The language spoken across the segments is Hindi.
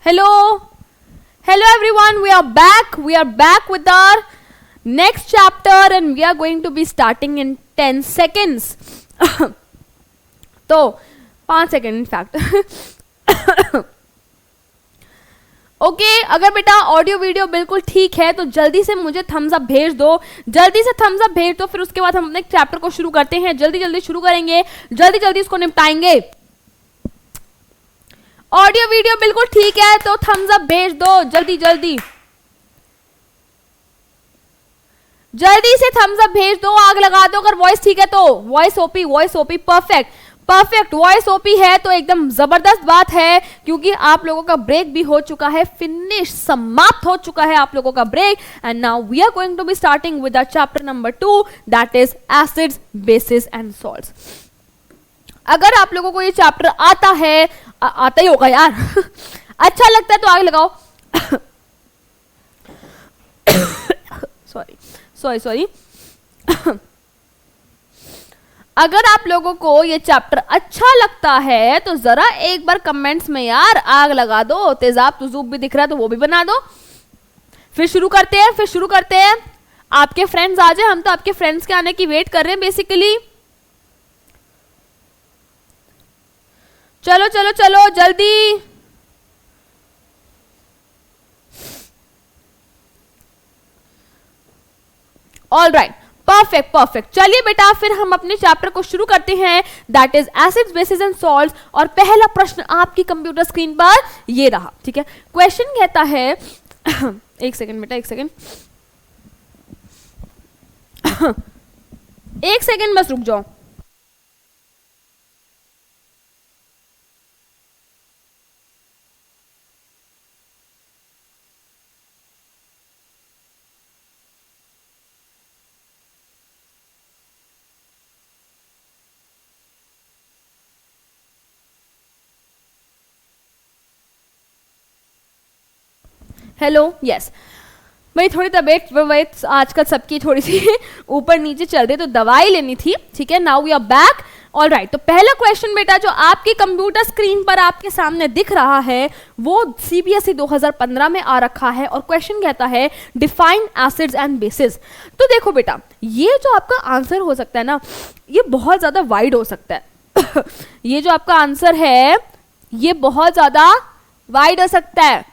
Hello, hello everyone. We are back. We are back with our next chapter, and we are going to be starting in 10 seconds. तो 5 सेकेंड इनफैक्ट. ओके अगर बेटा ऑडियो वीडियो बिल्कुल ठीक है तो जल्दी से मुझे थम्स अप भेज दो, जल्दी से थम्स अप भेज दो. फिर उसके बाद हम अपने चैप्टर को शुरू करते हैं. जल्दी जल्दी शुरू करेंगे, जल्दी जल्दी इसको निपटाएंगे. ऑडियो वीडियो बिल्कुल ठीक है तो थम्स अप भेज दो, जल्दी जल्दी जल्दी से थम्स अप भेज दो, आग लगा दो. अगर वॉइस ठीक है तो voice OP perfect perfect. Voice OP है तो एकदम जबरदस्त बात है, क्योंकि आप लोगों का ब्रेक भी हो चुका है, फिनिश समाप्त हो चुका है आप लोगों का break. And now we are going to be starting with the chapter number 2, that is acids bases and salts. अगर आप लोगों को ये चैप्टर आता है, आता ही होगा यार अच्छा लगता है तो आगे लगाओ. सॉरी अगर आप लोगों को ये चैप्टर अच्छा लगता है तो जरा एक बार कमेंट्स में यार आग लगा दो. तेजाब तुजूब भी दिख रहा है तो वो भी बना दो. फिर शुरू करते हैं. आपके फ्रेंड्स आ जाए, हम तो आपके फ्रेंड्स के आने की वेट कर रहे हैं बेसिकली. चलो चलो चलो जल्दी. All right, perfect. चलिए बेटा फिर हम अपने चैप्टर को शुरू करते हैं, that is acids bases and salts. और पहला प्रश्न आपकी कंप्यूटर स्क्रीन पर ये रहा. ठीक है, क्वेश्चन कहता है एक सेकंड बेटा, एक सेकंड बस रुक जाओ. हेलो, यस मेरी थोड़ी तबीयत आजकल सबकी थोड़ी सी ऊपर नीचे चल रही, तो दवाई लेनी थी. ठीक है, now we are back. All right, तो पहला क्वेश्चन बेटा जो आपकी कंप्यूटर स्क्रीन पर आपके सामने दिख रहा है वो सीबीएसई 2015 में आ रखा है. और क्वेश्चन कहता है डिफाइन एसिड्स एंड बेसिस. तो देखो बेटा, ये जो आपका आंसर हो सकता है ना, ये बहुत ज्यादा वाइड हो सकता है. ये जो आपका आंसर है ये बहुत ज्यादा वाइड हो सकता है.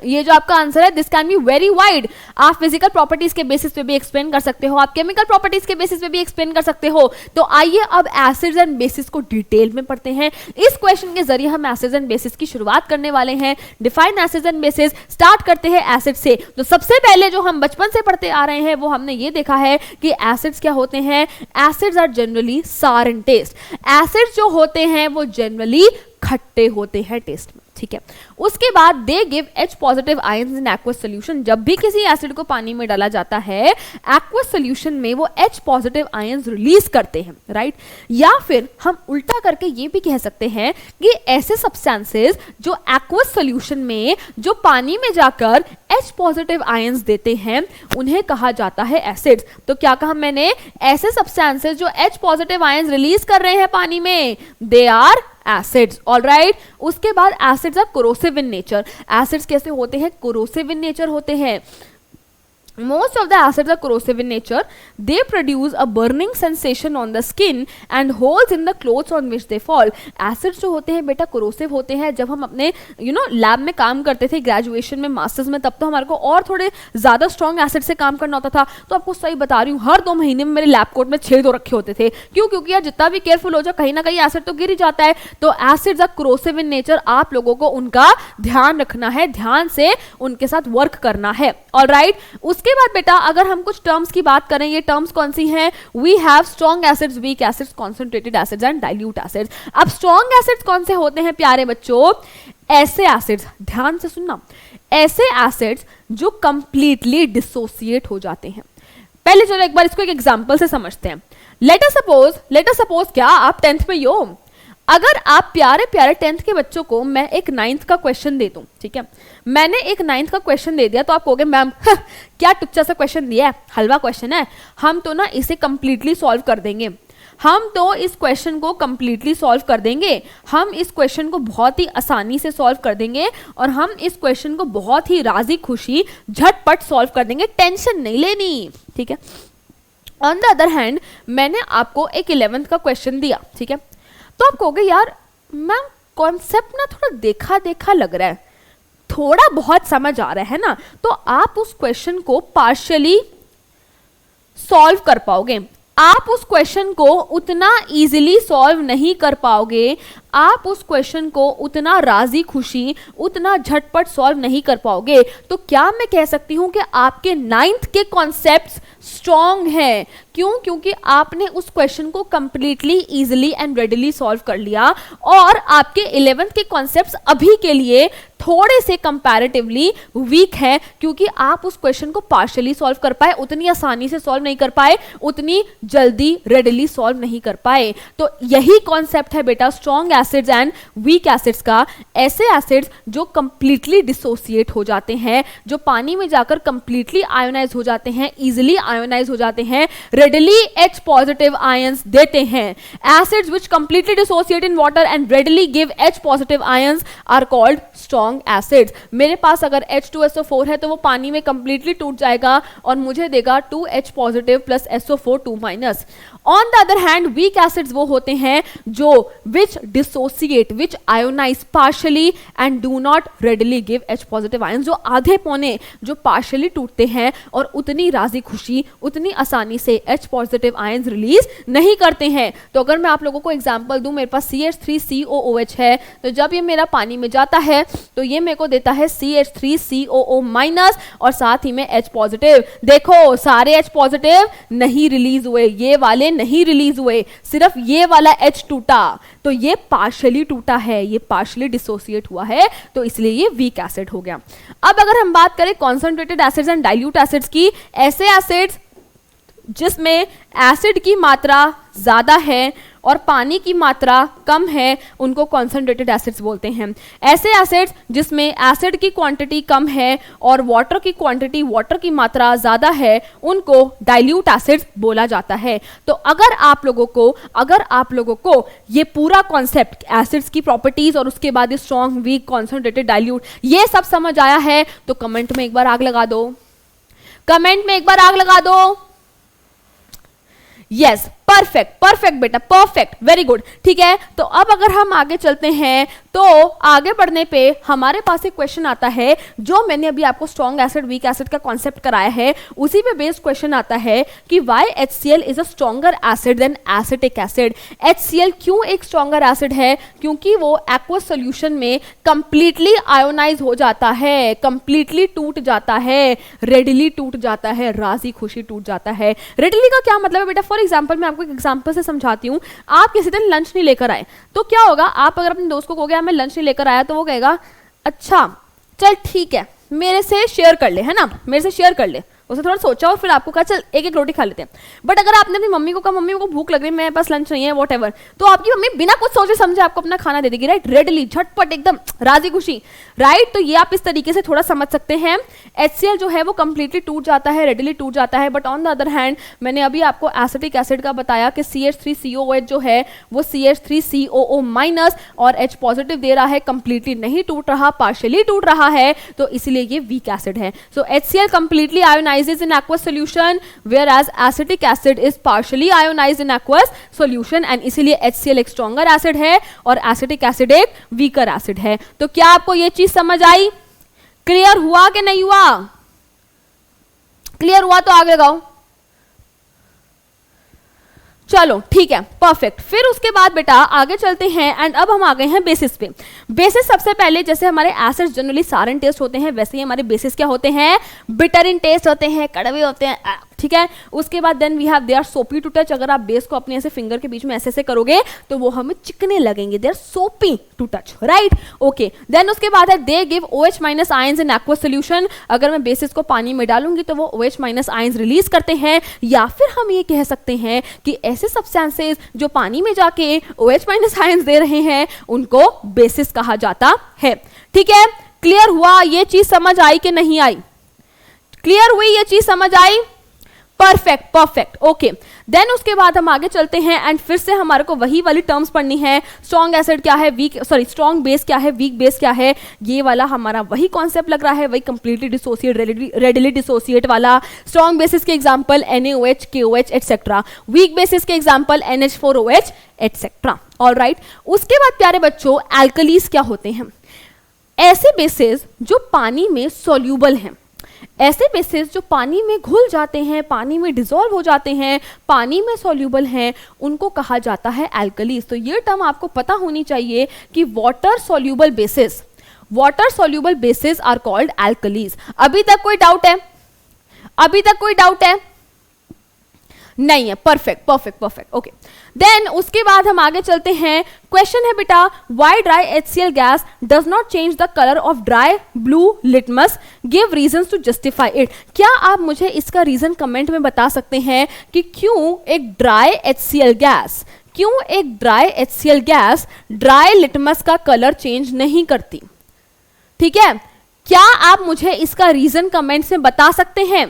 ये जो आपका आंसर है this can be very wide. आप फिजिकल प्रॉपर्टीज के बेसिस पे भी एक्सप्लेन कर सकते हो, आप केमिकल प्रॉपर्टीज के बेसिस पे भी एक्सप्लेन कर सकते हो. तो आइए अब एसिड्स एंड बेसिस को डिटेल में पढ़ते हैं. इस क्वेश्चन के जरिए हम एसिड्स एंड बेसिस की शुरुआत करने वाले हैं. Define acids and basis. Start करते हैं एसिड से. तो सबसे पहले जो हम बचपन से पढ़ते आ रहे हैं वो हमने ये देखा है कि एसिड्स क्या होते हैं. एसिड्स आर जनरली सार इन टेस्ट. एसिड्स जो होते हैं वो जनरली खट्टे होते हैं टेस्ट में. ठीक है, उसके बाद they give H positive ions in aqueous solution. जब भी किसी एसिड को पानी में डाला जाता है एक्वस सोल्यूशन में वो H पॉजिटिव आयंस रिलीज करते हैं, राइट. या फिर हम उल्टा करके ये भी कह सकते हैं कि ऐसे सब्सटेंसेस जो एक्वस सोल्यूशन में जो पानी में जाकर H पॉजिटिव आयंस देते हैं उन्हें कहा जाता है एसिड्स. तो क्या कहा मैंने, ऐसे सब्सटेंसेस जो H पॉजिटिव आयंस रिलीज कर रहे हैं पानी में, दे आर एसिड्स. ऑलराइट, उसके बाद acids are corrosive in nature. Acids कैसे होते हैं, कोरोसिव इन नेचर होते हैं. Most of the acids are corrosive in nature. They produce a burning sensation on the skin and holes in the clothes on which they fall. Acids जो होते हैं बेटा corrosive होते हैं. जब हम अपने लैब में काम करते थे ग्रेजुएशन में, मास्टर्स में, तब तो हमारे को और थोड़े ज़्यादा स्ट्रॉन्ग एसिड से काम करना होता था. तो आपको सही बता रही हूँ, हर 2 महीने में मेरे लैब कोट में छेद हो रखे होते थे. क्यों? क्योंकि यार जितना भी केयरफुल हो जाए कहीं ना कहीं एसिड तो गिर ही जाता है. तो acids are corrosive in nature. आप लोगों को उनका ध्यान रखना है, ध्यान से उनके साथ वर्क करना है. ऑलराइट, उसके बाद बेटा अगर हम कुछ टर्म्स की बात करें, ये टर्म्स कौन सी हैं, we have strong acids, weak acids, concentrated acids and dilute acids. अब स्ट्रॉन्ग एसिड्स कौन से होते हैं प्यारे बच्चों, ऐसे एसिड्स, ध्यान से सुनना, ऐसे एसिड्स जो कंप्लीटली डिसोसिएट हो जाते हैं. पहले चलो एक बार इसको एक एग्जांपल से समझते हैं. लेट अस सपोज क्या आप 10th में हो, अगर आप प्यारे प्यारे 10th के बच्चों को मैं एक 9th का क्वेश्चन दे दूं, ठीक है, मैंने एक 9th का क्वेश्चन दे दिया तो आप कहोगे मैम क्या टुच्चा सा क्वेश्चन दिया है, हलवा क्वेश्चन है, हम तो ना इसे कंप्लीटली सॉल्व कर देंगे. हम तो इस क्वेश्चन को कंप्लीटली सॉल्व कर देंगे, हम इस क्वेश्चन को बहुत ही आसानी से सॉल्व कर देंगे और हम इस क्वेश्चन को बहुत ही राजी खुशी झटपट सॉल्व कर देंगे, टेंशन नहीं लेनी, ठीक है। ऑन द अदर हैंड मैंने आपको एक 11th का क्वेश्चन दिया, ठीक है, तो आप कहोगे यार मैम कॉन्सेप्ट ना थोड़ा देखा देखा लग रहा है, थोड़ा बहुत समझ आ रहा है ना, तो आप उस क्वेश्चन को पार्शियली सॉल्व कर पाओगे। आप उस क्वेश्चन को उतना इजीली सॉल्व नहीं कर पाओगे, आप उस क्वेश्चन को उतना राजी खुशी उतना झटपट सॉल्व नहीं कर पाओगे। तो क्या मैं कह सकती हूं कि आपके 9th के कॉन्सेप्ट्स स्ट्रॉन्ग हैं? क्यों? क्योंकि आपने उस क्वेश्चन को completely easily and readily solve कर लिया और आपके 11th के कॉन्सेप्ट्स अभी के लिए थोड़े से कंपैरेटिवली वीक हैं, क्योंकि आप उस क्वेश्चन को पार्शियली सॉल्व कर पाए, उतनी आसानी से सॉल्व नहीं कर पाए, उतनी जल्दी रेडिली सॉल्व नहीं कर पाए। तो यही कॉन्सेप्ट है बेटा strong acids and weak acids का। ऐसे एसिड्स जो कंप्लीटली डिसोसिएट हो जाते हैं, जो पानी में जाकर कंप्लीटली आयोनाइज हो जाते हैं, इजिली आयोनाइज हो जाते हैं, रेडिली H पॉजिटिव आयंस देते हैं। Acids which completely dissociate in water and readily give H positive ions are called strong acids. मेरे पास अगर H2SO4 है तो वो पानी में कंप्लीटली टूट जाएगा और मुझे देगा 2H positive plus SO4 2 minus. On the other hand weak acids वो होते हैं जो which dissociate, which ionize partially and do not readily give H positive ions, जो आधे पौने जो पार्शियली टूटते हैं और उतनी राजी खुशी उतनी आसानी से H पॉजिटिव आयंस रिलीज नहीं करते हैं। तो अगर मैं आप लोगों को एग्जांपल दूं, मेरे पास CH3COOH है, तो जब ये मेरा पानी में जाता है तो ये मेरे को देता है CH3COO माइनस और साथ ही में H पॉजिटिव। देखो सारे H पॉजिटिव नहीं रिलीज हुए, ये वाले नहीं रिलीज हुए, सिर्फ ये वाला H टूटा, तो ये पार्शियली टूटा है, ये पार्शियली डिसोसिएट हुआ है, तो इसलिए ये वीक एसिड हो गया। अब अगर हम बात करें concentrated acids and dilute acids की, ऐसे एसिड्स जिसमें एसिड की मात्रा ज्यादा है और पानी की मात्रा कम है, उनको कॉन्सेंट्रेटेड एसिड्स बोलते हैं। ऐसे एसिड्स जिसमें एसिड की क्वांटिटी कम है और वाटर की क्वांटिटी, वाटर की मात्रा ज्यादा है, उनको डाइल्यूट एसिड्स बोला जाता है। तो अगर आप लोगों को ये पूरा कॉन्सेप्ट एसिड्स की प्रॉपर्टीज और उसके बाद स्ट्रॉन्ग, वीक, कॉन्सेंट्रेटेड, डाइल्यूट, ये सब समझ आया है तो कमेंट में एक बार आग लगा दो, कमेंट में एक बार आग लगा दो। यस, परफेक्ट परफेक्ट बेटा, परफेक्ट, वेरी गुड, ठीक है। तो अब अगर हम आगे चलते हैं तो आगे बढ़ने पे हमारे पास एक क्वेश्चन आता है, जो मैंने अभी आपको स्ट्रॉन्ग एसिड वीक एसिड का कॉन्सेप्ट कराया है, उसी पे बेस्ड क्वेश्चन आता है कि why HCl is a stronger acid than acetic acid. HCl क्यों एक स्ट्रॉन्गर एसिड है? क्योंकि वो एक्वस सॉल्यूशन में कंप्लीटली आयोनाइज हो जाता है, कंप्लीटली टूट जाता है, रेडिली टूट जाता है, राजी खुशी टूट जाता है। रेडिली का क्या मतलब है बेटा? फॉर एग्जाम्पल मैं आपको एक एग्जाम्पल से समझाती हूँ। आप किसी दिन लंच नहीं लेकर आए तो क्या होगा? आप अगर अपने दोस्त को कहोगे मैं लंच नहीं लेकर आया, तो वो कहेगा अच्छा चल ठीक है मेरे से शेयर कर ले, है ना, मेरे से शेयर कर ले। उसे थोड़ा सोचा और फिर आपको कहा चल एक एक रोटी खा लेते हैं। बट अगर आपने अपनी मम्मी को कहा मम्मी को भूख लग रही है, मेरे पास लंच नहीं है, व्हाटएवर, तो आपकी मम्मी बिना कुछ सोचे समझे आपको अपना खाना दे देगी, राइट, रेडली, झटपट, एकदम राजी खुशी, राइट। तो ये आप इस तरीके से थोड़ा समझ सकते हैं। HCl जो है वो कंप्लीटली टूट जाता है, रेडली टूट जाता है। But on the other hand मैंने अभी आपको एसिटिक एसिड का बताया कि CH3COOH जो है वो CH3COO माइनस और H पॉजिटिव दे रहा है, कंप्लीटली नहीं टूट रहा, पार्शियली टूट रहा है, तो इसलिए ये वीक एसिड है। सो HCl completely ionises in aqueous solution whereas acetic acid is partially ionized in aqueous solution and इसीलिए HCl एक stronger acid है और acetic acid एक weaker acid है। तो क्या आपको ये चीज समझ आई? क्लियर हुआ कि नहीं हुआ? क्लियर हुआ तो आगे लगाओ। चलो ठीक है, परफेक्ट। फिर उसके बाद बेटा आगे चलते हैं एंड अब हम आ गए हैं बेसिस पे। बेसिस सबसे पहले जैसे हमारे एसिड्स जनरली सार इन टेस्ट होते हैं, वैसे ही हमारे बेसिस क्या होते हैं? बिटर इन टेस्ट होते हैं, कड़वे होते हैं, ठीक है। उसके बाद then we have they are soapy to touch. अगर आप बेस को अपने ऐसे फिंगर के बीच में ऐसे ऐसे करोगे तो वो हमें चिकने लगेंगे, they are soapy to touch, right, okay. Then उसके बाद है they give OH minus ions in aqueous solution. अगर मैं बेसिस को पानी में डालूंगी तो वो OH माइनस आयंस रिलीज करते हैं। या फिर हम ये कह सकते हैं कि ऐसे सब्सटेंसेस जो पानी में जाके OH माइनस आयंस दे रहे हैं उनको बेसिस कहा जाता है, ठीक है। क्लियर हुआ? ये चीज समझ आई कि नहीं आई? क्लियर हुई? ये चीज समझ आई? Perfect perfect okay. देन उसके बाद हम आगे चलते हैं एंड फिर से हमारे को वही वाली टर्म्स पढ़नी है। स्ट्रॉन्ग एसिड क्या है, वीक सॉरी स्ट्रॉन्ग बेस क्या है, वीक बेस क्या है, ये वाला हमारा वही कॉन्सेप्ट लग रहा है, वही कंप्लीटली डिसोसिएट रेडिली डिसोसिएट वाला। स्ट्रॉन्ग बेसिस के example NaOH, KOH etcetera, weak bases के एग्जांपल NH4OH एटसेट्रा। ऑलराइट, उसके बाद प्यारे बच्चों एल्कलीज क्या होते हैं? ऐसे बेसिस जो पानी में सोल्यूबल हैं, ऐसे बेसिस जो पानी में घुल जाते हैं, पानी में डिसॉल्व हो जाते हैं, पानी में सॉल्यूबल हैं, उनको कहा जाता है एल्कलीज। तो ये टर्म आपको पता होनी चाहिए कि water soluble bases are called alkalis. अभी तक कोई डाउट है? अभी तक कोई डाउट है? नहीं है। Perfect perfect perfect okay. Then उसके बाद हम आगे चलते हैं। क्वेश्चन है बेटा, why dry HCl gas does not change the colour of dry blue litmus, give reasons to justify it. क्या आप मुझे इसका रीजन कमेंट में बता सकते हैं कि क्यों एक dry HCl gas dry litmus का कलर चेंज नहीं करती? ठीक है, क्या आप मुझे इसका रीजन कमेंट्स में बता सकते हैं?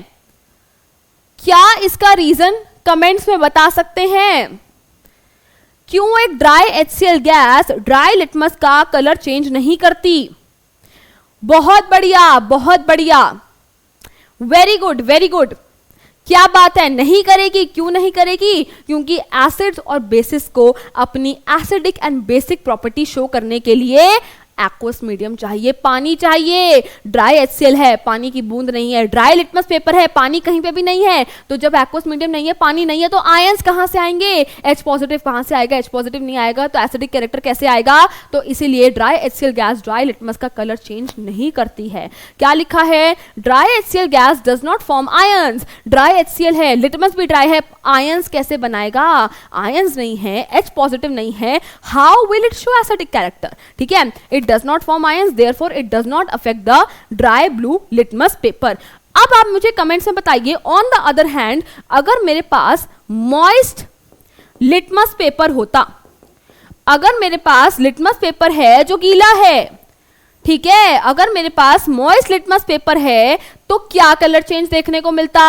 क्या इसका रीजन कमेंट्स में बता सकते हैं? क्यों एक dry HCl gas dry litmus का कलर चेंज नहीं करती? बहुत बढ़िया बहुत बढ़िया, वेरी गुड वेरी गुड। क्या बात है, नहीं करेगी? क्यों नहीं करेगी? क्योंकि एसिड्स और बेसिस को अपनी acidic and basic property show करने के लिए एक्वस मीडियम चाहिए, पानी चाहिए। ड्राई HCl है, पानी की बूंद नहीं है। ड्राई लिटमस पेपर है, पानी कहीं पे भी नहीं है। तो जब एक्वस मीडियम नहीं है, पानी नहीं है, तो आयंस कहां से आएंगे? H पॉजिटिव कहां से आएगा? H पॉजिटिव नहीं आएगा तो एसिडिक कैरेक्टर कैसे आएगा? तो इसीलिए dry HCl gas dry litmus का कलर चेंज नहीं करती है। क्या लिखा है? Dry HCl gas does not form ions. Dry HCl है, लिटमस भी ड्राई है, आयंस कैसे बनाएगा? आयंस नहीं है, H पॉजिटिव नहीं है, how will it show acidic character? ठीक है, it does not form ions, therefore it does not affect the dry blue litmus paper. अब आप मुझे कमेंट्स में बताइए, on the other hand, अगर मेरे पास moist litmus paper होता, अगर मेरे पास litmus paper है जो गीला है, ठीक है, अगर मेरे पास moist litmus paper है तो क्या कलर चेंज देखने को मिलता?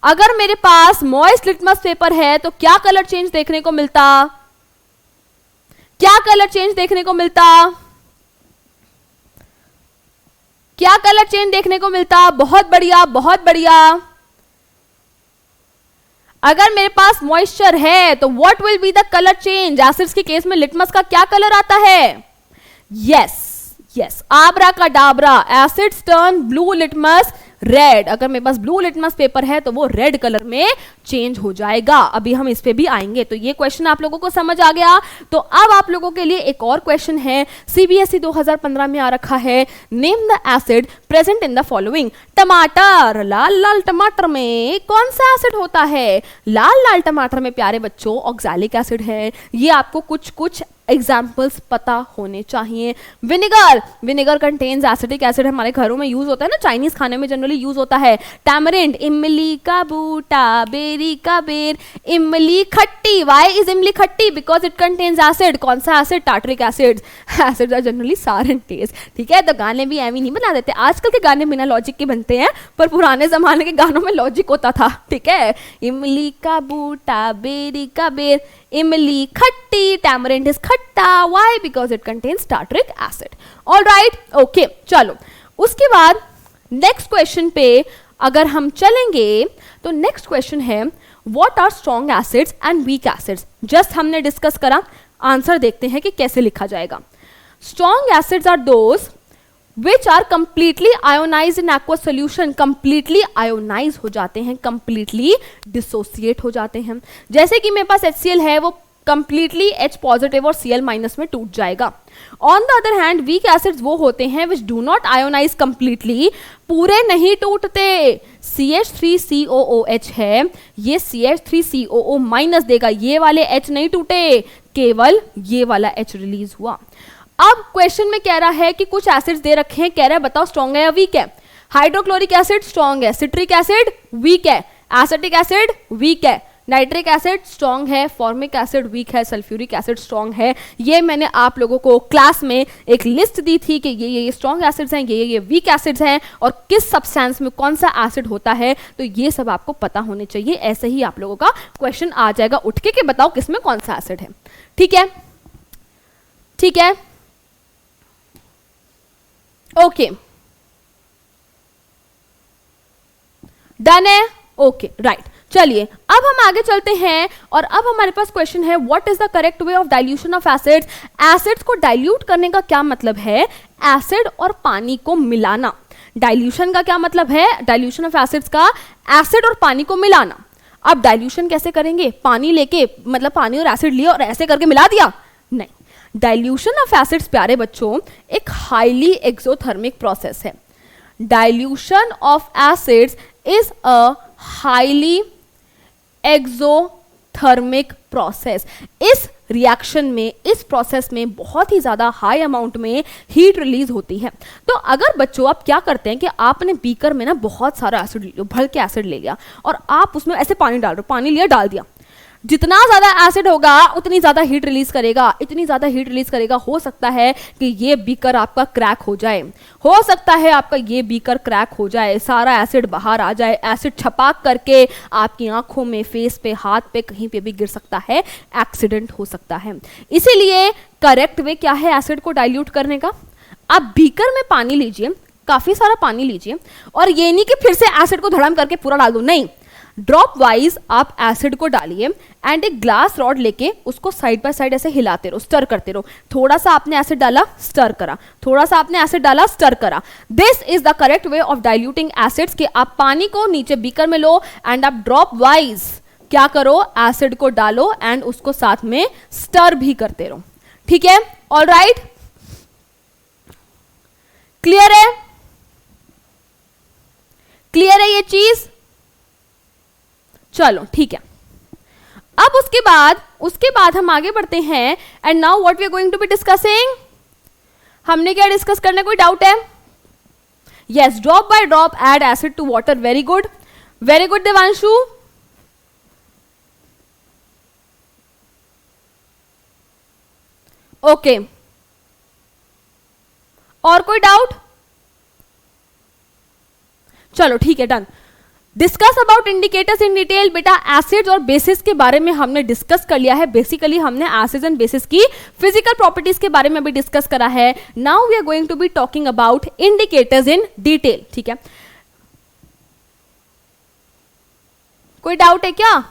अगर मेरे पास moist litmus paper है तो क्या कलर चेंज देखने को मिलता? क्या कलर चेंज देखने को मिलता? क्या कलर चेंज देखने को मिलता? बहुत बढ़िया बहुत बढ़िया। अगर मेरे पास मॉइस्चर है तो what will be the colour change? Acids के केस में लिटमस का क्या कलर आता है? यस यस, आब्रा का Dabra, acids turn blue litmus red. अगर मेरे पास ब्लू लिटमस पेपर है तो वो रेड कलर में चेंज हो जाएगा। अभी हम इस पे भी आएंगे। तो ये क्वेश्चन आप लोगों को समझ आ गया। तो अब आप लोगों के लिए एक और क्वेश्चन है, CBSE 2015 में आ रखा है, name the acid present in the following. टमाटर, लाल लाल टमाटर में कौन सा एसिड होता है? लाल लाल टमाटर में प्यारे बच्चों ऑक्सैलिक एसिड है। ये आपको कुछ कुछ एग्जाम्पल्स पता होने चाहिए। Vinegar, vinegar contains acetic acid, हमारे घरों में यूज होता है ना, चाइनीज खाने में जनरली यूज होता है। टैमरिंड, इमली का बूटा, बेरी का बेर, इमली खट्टी। वाई इज इमली खट्टी? Because it contains acid. कौन सा acid? Tartaric acid. Acids are generally sour and taste. ठीक है, तो गाने भी एवी नहीं बना देते। आजकल के गाने बिना लॉजिक के बनते हैं, पर पुराने जमाने के गानों में लॉजिक होता था। ठीक है, इमली का बूटा, बेरी का बेर, इमली खट्टी, टैमरिंड इज खट्टा। Why? Because it contains tartaric acid. All right? Okay, चलो उसके बाद नेक्स्ट क्वेश्चन पे अगर हम चलेंगे तो नेक्स्ट क्वेश्चन है, what are strong acids and weak acids? Just हमने डिस्कस करा, आंसर देखते हैं कि कैसे लिखा जाएगा। Strong acids are those which are completely ionized in aqueous solution, completely ionize हो जाते हैं, completely dissociate हो जाते हैं। जैसे कि मेरे पास HCl है, वो completely H पॉजिटिव और Cl माइनस में टूट जाएगा। On the other hand, weak acids वो होते हैं which do not ionize completely, पूरे नहीं टूटते। CH3COOH है, ये CH3COO माइनस देगा, ये वाले H नहीं टूटे, केवल ये वाला H रिलीज हुआ। अब क्वेश्चन में कह रहा है कि कुछ एसिड्स दे रखे हैं, कह रहा है बताओ स्ट्रॉन्ग है या वीक है। हाइड्रोक्लोरिक एसिड स्ट्रॉन्ग है, सिट्रिक एसिड वीक है, एसिटिक एसिड वीक है, नाइट्रिक एसिड स्ट्रॉन्ग है, फॉर्मिक एसिड वीक है, सल्फ्यूरिक एसिड स्ट्रॉन्ग है। ये मैंने आप लोगों को क्लास में एक लिस्ट दी थी कि ये स्ट्रॉन्ग एसिड्स हैं, ये वीक एसिड्स हैं, और किस सब्सटेंस में कौन सा एसिड होता है, तो ये सब आपको पता होने चाहिए। ऐसे ही आप लोगों का क्वेश्चन आ जाएगा उठ के कि बताओ किसमें कौन सा एसिड है। ठीक है, ठीक है, ओके, डन है, ओके, राइट। चलिए अब हम आगे चलते हैं और अब हमारे पास क्वेश्चन है, what is the correct way of dilution of acids. Acids को डाइल्यूट करने का क्या मतलब है? एसिड और पानी को मिलाना। डाइल्यूशन का क्या मतलब है? डाइल्यूशन ऑफ एसिड्स का एसिड और पानी को मिलाना। अब डाइल्यूशन कैसे करेंगे? पानी लेके, मतलब पानी और एसिड लिया और ऐसे करके मिला दिया? नहीं, डाइल्यूशन ऑफ एसिड्स प्यारे बच्चों एक हाईली एक्सोथर्मिक प्रोसेस है। Dilution of acids is a highly exothermic process. इस रिएक्शन में, इस प्रोसेस में बहुत ही ज्यादा हाई अमाउंट में हीट रिलीज होती है। तो अगर बच्चों आप क्या करते हैं कि आपने बीकर में ना बहुत सारा एसिड लिया, भर के एसिड ले लिया और आप उसमें ऐसे पानी डाल रहे हो, पानी लिया डाल दिया, जितना ज्यादा एसिड होगा उतनी ज्यादा हीट रिलीज करेगा, इतनी ज्यादा हीट रिलीज करेगा। हो सकता है कि ये बीकर आपका क्रैक हो जाए, हो सकता है आपका ये बीकर क्रैक हो जाए, सारा एसिड बाहर आ जाए, एसिड छपाक करके आपकी आंखों में, फेस पे, हाथ पे, कहीं पे भी गिर सकता है, एक्सीडेंट हो सकता है। इसीलिए करेक्ट वे क्या है एसिड को डाइल्यूट करने का? आप बीकर में पानी लीजिए, काफी सारा पानी लीजिए, और ये नहीं कि फिर से एसिड को धड़म करके पूरा डाल दो, नहीं, ड्रॉप वाइज आप एसिड को डालिए एंड एक ग्लास रॉड लेके उसको साइड बाय साइड ऐसे हिलाते रहो, स्टर करते रहो। थोड़ा सा आपने एसिड डाला, स्टर करा, थोड़ा सा आपने एसिड डाला, स्टर करा। This is the correct way of diluting acids कि आप पानी को नीचे बीकर में लो एंड आप ड्रॉप वाइज क्या करो, एसिड को डालो एंड उसको साथ में स्टर भी करते रहो। ठीक है, ऑल राइट, क्लियर है? क्लियर है ये चीज? चलो ठीक है। अब उसके बाद हम आगे बढ़ते हैं and now what we are going to be discussing. हमने क्या डिस्कस करना है, कोई डाउट है? Yes, drop by drop add acid to water. Very good, very good Devanshu. Okay, और कोई डाउट? चलो ठीक है, done. Discuss about indicators in detail. बेटा एसिड्स और बेसिस के बारे में हमने डिस्कस कर लिया है। बेसिकली हमने एसिड्स एंड बेसिस की फिजिकल प्रॉपर्टीज के बारे में भी डिस्कस करा है। Now we are going to be talking about indicators in detail. ठीक है, कोई डाउट है क्या?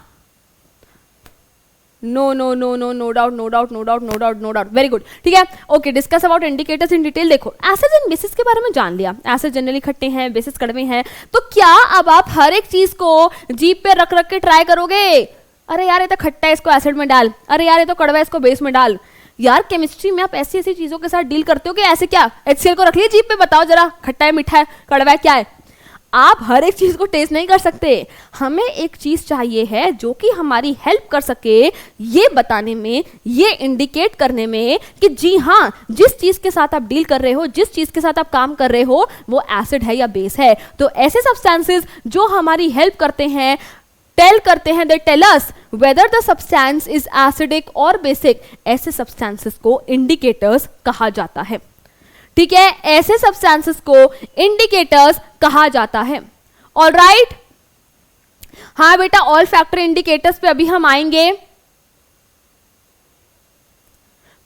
No no no no no doubt, no doubt, no doubt, no doubt, no doubt. Very good, ठीक है, okay. Discuss about indicators in detail. देखो एसिड्स एंड बेसिस के बारे में जान लिया, एसिड जनरली खट्टे हैं, बेसिस कड़वे हैं। तो क्या अब आप हर एक चीज को जीभ पे रख रख के ट्राई करोगे? अरे यार ये तो खट्टा है, इसको एसिड में डाल, अरे यार ये तो कड़वा है, इसको बेस में डाल। यार केमिस्ट्री में आप ऐसी ऐसी चीजों के साथ डील करते हो कि ऐसे क्या HCl को रख लिया जीभ पे, बताओ जरा खट्टा है, मीठा है, कड़वा है, क्या है? आप हर एक चीज को टेस्ट नहीं कर सकते। हमें एक चीज चाहिए है जो कि हमारी हेल्प कर सके ये बताने में, ये इंडिकेट करने में कि जी हाँ, जिस चीज के साथ आप डील कर रहे हो, जिस चीज के साथ आप काम कर रहे हो, वो एसिड है या बेस है। तो ऐसे सब्सटेंसेस जो हमारी हेल्प करते हैं, टेल करते हैं, they tell us whether the substance is acidic और बेसिक, ऐसे सब्सटेंसेस को इंडिकेटर्स कहा जाता है। ठीक है, ऐसे सब्सटेंसेस को इंडिकेटर्स कहा जाता है। ऑल राइट, हाँ बेटा, ऑल फैक्टर इंडिकेटर्स पे अभी हम आएंगे।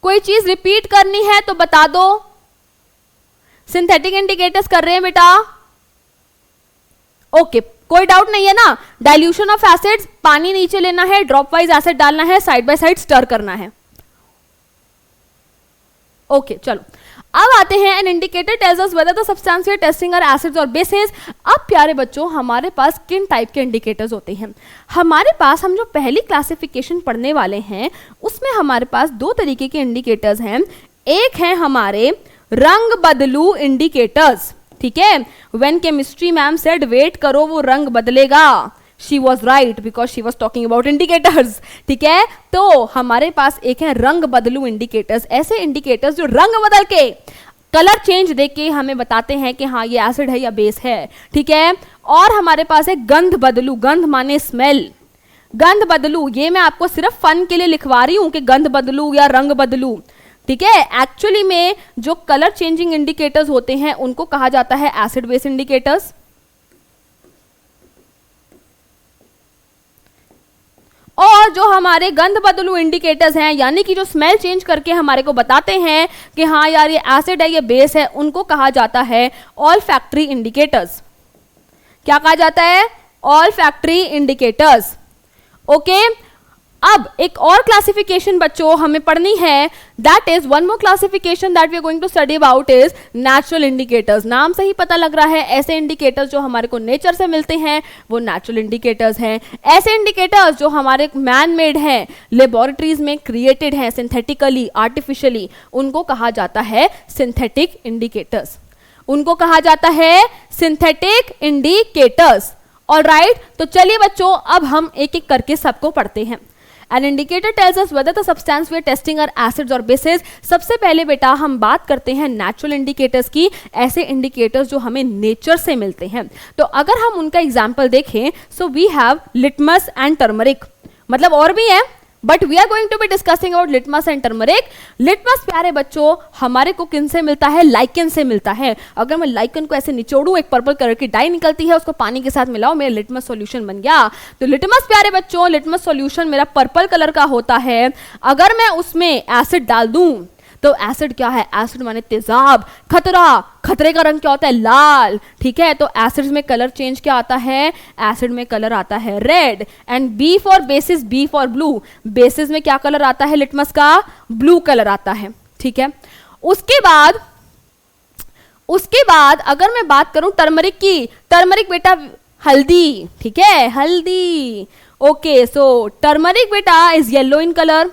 कोई चीज रिपीट करनी है तो बता दो। सिंथेटिक इंडिकेटर्स कर रहे हैं बेटा? ओके, कोई डाउट नहीं है ना? डाइल्यूशन ऑफ एसिड्स, पानी नीचे लेना है, ड्रॉप वाइज एसिड डालना है, साइड बाय साइड स्टर करना है। ओके, चलो अब आते हैं an indicator tells us whether the substance we are testing are acids और बेसिस। अब प्यारे बच्चों हमारे पास किन टाइप के इंडिकेटर्स होते हैं? हमारे पास, हम जो पहली क्लासिफिकेशन पढ़ने वाले हैं उसमें हमारे पास दो तरीके के इंडिकेटर्स हैं। एक है हमारे रंग बदलू इंडिकेटर्स। ठीक है, when chemistry ma'am said wait करो वो रंग बदलेगा, she was right because she was talking about indicators। ठीक है, तो हमारे पास एक है रंग बदलू इंडिकेटर्स। ऐसे इंडिकेटर्स जो रंग बदल के, कलर चेंज देके हमें बताते हैं कि हाँ ये एसिड है या बेस है। ठीक है, और हमारे पास है गंध बदलू, गंध माने स्मेल, गंध बदलू, ये मैं आपको सिर्फ फन के लिए लिखवा रही हूं कि गंध बदलू या रंग बदलू, ठीक है। एक्चुअली में जो कलर चेंजिंग इंडिकेटर्स होते हैं उनको कहा जाता है एसिड बेस इंडिकेटर्स। और जो हमारे गंध बदलू इंडिकेटर्स हैं, यानी कि जो स्मेल चेंज करके हमारे को बताते हैं कि हाँ यार ये एसिड है, ये बेस है, उनको कहा जाता है ऑल्फैक्टरी इंडिकेटर्स। क्या कहा जाता है? Olfactory indicators. ओके, अब एक और क्लासिफिकेशन बच्चों हमें पढ़नी है, that is one more classification that we are going to study about is natural indicators. नाम से ही पता लग रहा है, ऐसे इंडिकेटर्स जो हमारे को नेचर से मिलते हैं वो नेचुरल इंडिकेटर्स हैं। ऐसे इंडिकेटर्स जो हमारे मैन मेड हैं, लेबोरेटरीज में क्रिएटेड हैं सिंथेटिकली, आर्टिफिशियली, उनको कहा जाता है सिंथेटिक इंडिकेटर्स। उनको कहा जाता है सिंथेटिक इंडिकेटर्स। ऑलराइट, तो चलिए बच्चों अब हम एक एक करके सबको पढ़ते हैं। An indicator tells us whether the substance we are testing are acids or bases। सबसे पहले बेटा हम बात करते हैं नेचुरल इंडिकेटर्स की, ऐसे इंडिकेटर्स जो हमें नेचर से मिलते हैं। तो अगर हम उनका एग्जाम्पल देखें, so we have litmus and turmeric, मतलब और भी है but we are going to be discussing about litmus and turmeric. Litmus प्यारे बच्चों हमारे को किन से मिलता है? लाइकन से मिलता है। अगर मैं लाइकन को ऐसे निचोड़ूं, एक पर्पल कलर की डाई निकलती है, उसको पानी के साथ मिलाओ, मेरा लिटमस सॉल्यूशन बन गया। तो लिटमस प्यारे बच्चों, लिटमस सॉल्यूशन मेरा पर्पल कलर का होता है। अगर मैं उसमें एसिड डाल दूं तो एसिड क्या है? एसिड माने तेजाब, खतरा, खतरे का रंग क्या होता है? लाल, ठीक है। तो एसिड्स में कलर चेंज क्या आता है? एसिड में कलर आता है red. And B for bases, B for blue, bases में क्या कलर आता है लिटमस का? ब्लू कलर आता है, ठीक है। उसके बाद अगर मैं बात करूं टर्मरिक की, टर्मरिक बेटा हल्दी, ठीक है, हल्दी। ओके, सो टर्मरिक बेटा is yellow in colour.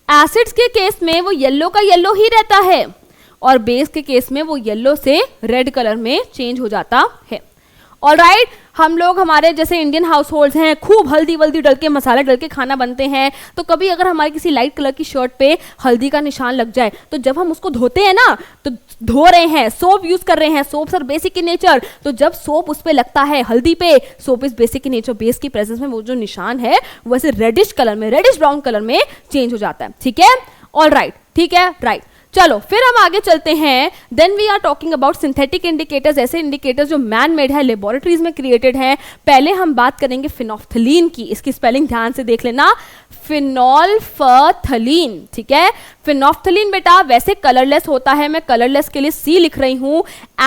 Acids के केस में वो येलो का येलो ही रहता है और बेस के केस में वो येलो से रेड कलर में चेंज हो जाता है। ऑलराइट, हम लोग हमारे जैसे इंडियन हाउस होल्ड्स हैं, खूब हल्दी वल्दी डल के, मसाले डल के खाना बनते हैं। तो कभी अगर हमारे किसी लाइट कलर की शर्ट पे हल्दी का निशान लग जाए, तो जब हम उसको धोते हैं ना, तो धो रहे हैं, सोप यूज कर रहे हैं, soaps are basic in nature, तो जब सोप उस पे लगता है हल्दी पे, soap is basic in nature, base की प्रेजेंस में वो जो निशान है वैसे रेडिश कलर में, रेडिश ब्राउन कलर में चेंज हो जाता है, ठीक है। ऑलराइट, ठीक है, राइट। चलो फिर हम आगे चलते हैं। Then we are talking about synthetic indicators, ऐसे इंडिकेटर्स जो मैन मेड है, लेबोरेटरीज में क्रिएटेड है। पहले हम बात करेंगे फिनोल्फ्थलीन की, इसकी स्पेलिंग ध्यान से देख लेना, फिनोल्फ्थलीन, ठीक है। फिनोल्फ्थलीन बेटा वैसे कलरलेस होता है, मैं कलरलेस के लिए सी लिख रही हूं।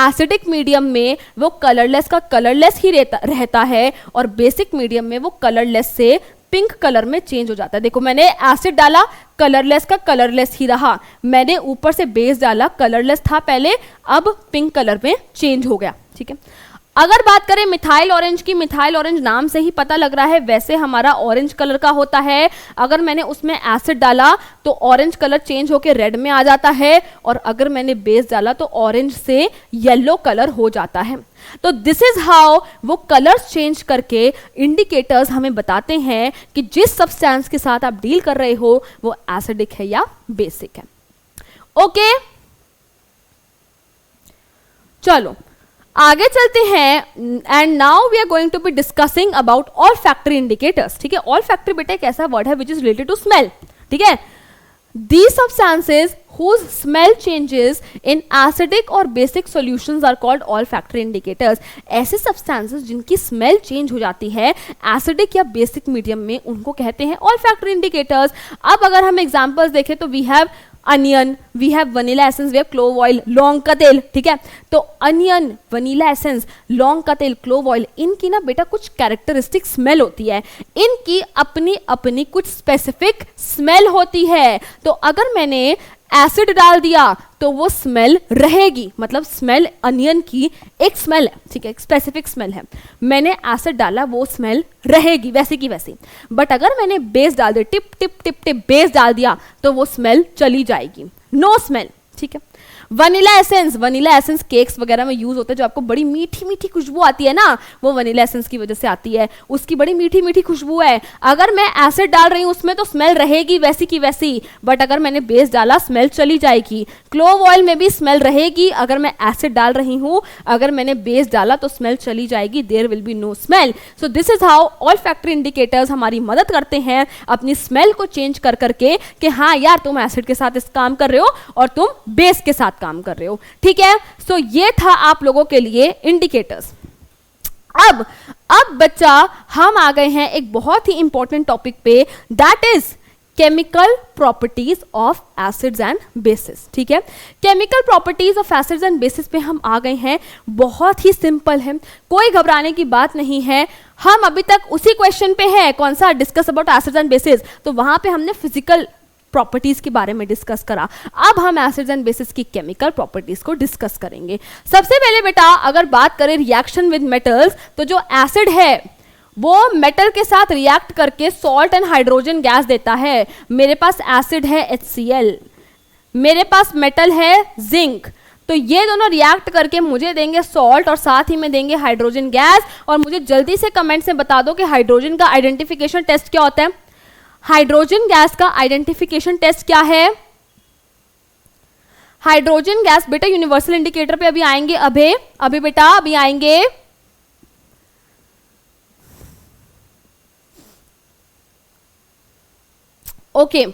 एसिडिक मीडियम में वो कलरलेस का कलरलेस ही रहता है और बेसिक मीडियम में वो कलरलेस से पिंक कलर में चेंज हो जाता है। देखो मैंने एसिड डाला, कलरलेस का कलरलेस ही रहा, मैंने ऊपर से बेस डाला, कलरलेस था पहले, अब पिंक कलर में चेंज हो गया, ठीक है। अगर बात करें मिथाइल ऑरेंज की, मिथाइल ऑरेंज नाम से ही पता लग रहा है वैसे हमारा ऑरेंज कलर का होता है। अगर मैंने उसमें एसिड डाला तो ऑरेंज कलर चेंज होकर रेड में आ जाता है, और अगर मैंने बेस डाला तो ऑरेंज से येलो कलर हो जाता है। तो दिस इज हाउ वो कलर्स चेंज करके इंडिकेटर्स हमें बताते हैं कि जिस सब्सटेंस के साथ आप डील कर रहे हो वो एसिडिक है या बेसिक है। ओके, चलो आगे चलते हैं। And now we are going to be discussing about olfactory indicators, ठीक है। ऑल्फैक्टरी बेटा एक ऐसा वर्ड है which is related to smell, ठीक है। These substances whose smell changes in acidic or basic solutions are called olfactory indicators। ऐसे substances जिनकी smell change हो जाती है acidic या basic medium में, उनको कहते हैं olfactory indicators। अब अगर हम examples देखें तो we have onion, we have vanilla essence, we have clove oil, लौंग का तेल, ठीक है। तो अनियन, वनीला एसेंस, लौंग का तेल, क्लोव ऑयल, इनकी ना बेटा कुछ कैरेक्टरिस्टिक स्मेल होती है, इनकी अपनी अपनी कुछ स्पेसिफिक स्मेल होती है। तो अगर मैंने एसिड डाल दिया तो वो स्मेल रहेगी, मतलब स्मेल अनियन की एक स्मेल है, ठीक है, एक स्पेसिफिक स्मेल है। मैंने एसिड डाला, वो स्मेल रहेगी वैसे की वैसी। बट अगर मैंने बेस डाल दिया, tip tip tip tip base डाल दिया, तो वो स्मेल चली जाएगी, नो स्मेल, ठीक है। वनीला एसेंस केक्स वगैरह में यूज होता है, जो आपको बड़ी मीठी मीठी खुशबू आती है ना, वो वनीला एसेंस की वजह से आती है, उसकी बड़ी मीठी मीठी खुशबू है। अगर मैं एसिड डाल रही हूं उसमें तो स्मेल रहेगी वैसी की वैसी, बट अगर मैंने बेस डाला स्मेल चली जाएगी। क्लोव ऑयल में भी स्मेल रहेगी, अगर मैं एसिड डाल रही हूं, अगर मैंने बेस डाला तो स्मेल चली जाएगी, there will be no smell. So this is how olfactory indicators हमारी मदद करते हैं अपनी स्मेल को चेंज कर करके कि हाँ यार तुम एसिड के साथ इस काम कर रहे हो और तुम बेस के साथ काम कर रहे हो, ठीक है। सो ये था आप लोगों के लिए इंडिकेटर्स। अब बच्चा हम आ गए हैं एक बहुत ही इंपॉर्टेंट टॉपिक पे, that is chemical properties of acids and basis, ठीक है। Chemical properties of acids and basis पे हम आ गए हैं, बहुत ही सिंपल है, कोई घबराने की बात नहीं है। हम अभी तक उसी क्वेश्चन पे हैं, कौन सा, discuss about acids and basis, तो वहां पे हमने फिजिकल प्रॉपर्टीज के बारे में डिस्कस करा। अब हम एसिड्स एंड बेसिस की केमिकल प्रॉपर्टीज को डिस्कस करेंगे। सबसे पहले बेटा अगर बात करें रिएक्शन विद मेटल्स, तो जो एसिड है वो मेटल के साथ रिएक्ट करके सॉल्ट एंड हाइड्रोजन गैस देता है। मेरे पास एसिड है HCl, मेरे पास मेटल है जिंक, तो ये दोनों रिएक्ट करके मुझे देंगे सॉल्ट और साथ ही में देंगे हाइड्रोजन गैस। और मुझे जल्दी से कमेंट्स में बता दो कि हाइड्रोजन का आइडेंटिफिकेशन टेस्ट क्या होता है। हाइड्रोजन गैस का आइडेंटिफिकेशन टेस्ट क्या है? हाइड्रोजन गैस बेटा यूनिवर्सल इंडिकेटर पे अभी आएंगे, अभी बेटा अभी आएंगे। ओके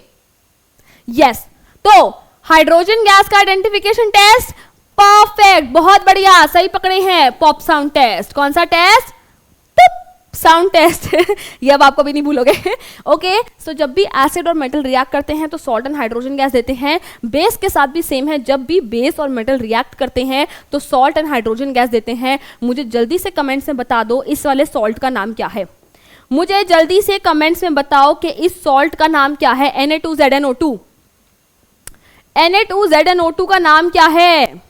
यस, तो हाइड्रोजन गैस का आइडेंटिफिकेशन टेस्ट, परफेक्ट, बहुत बढ़िया, सही पकड़े हैं। पॉप साउंड टेस्ट, कौन सा टेस्ट? साउंड टेस्ट ये अब आपको भी नहीं भूलोगे। ओके, सो जब भी एसिड और मेटल रिएक्ट करते हैं तो सॉल्ट एंड हाइड्रोजन गैस देते हैं। बेस के साथ भी सेम है, जब भी बेस और मेटल रिएक्ट करते हैं तो सॉल्ट एंड हाइड्रोजन गैस देते हैं। मुझे जल्दी से कमेंट्स में बता दो इस वाले सॉल्ट का नाम क्या है। मुझे जल्दी से कमेंट्स में बताओ कि इस सॉल्ट का नाम क्या है। Na2ZNO2, Na2ZNO2 का नाम क्या है?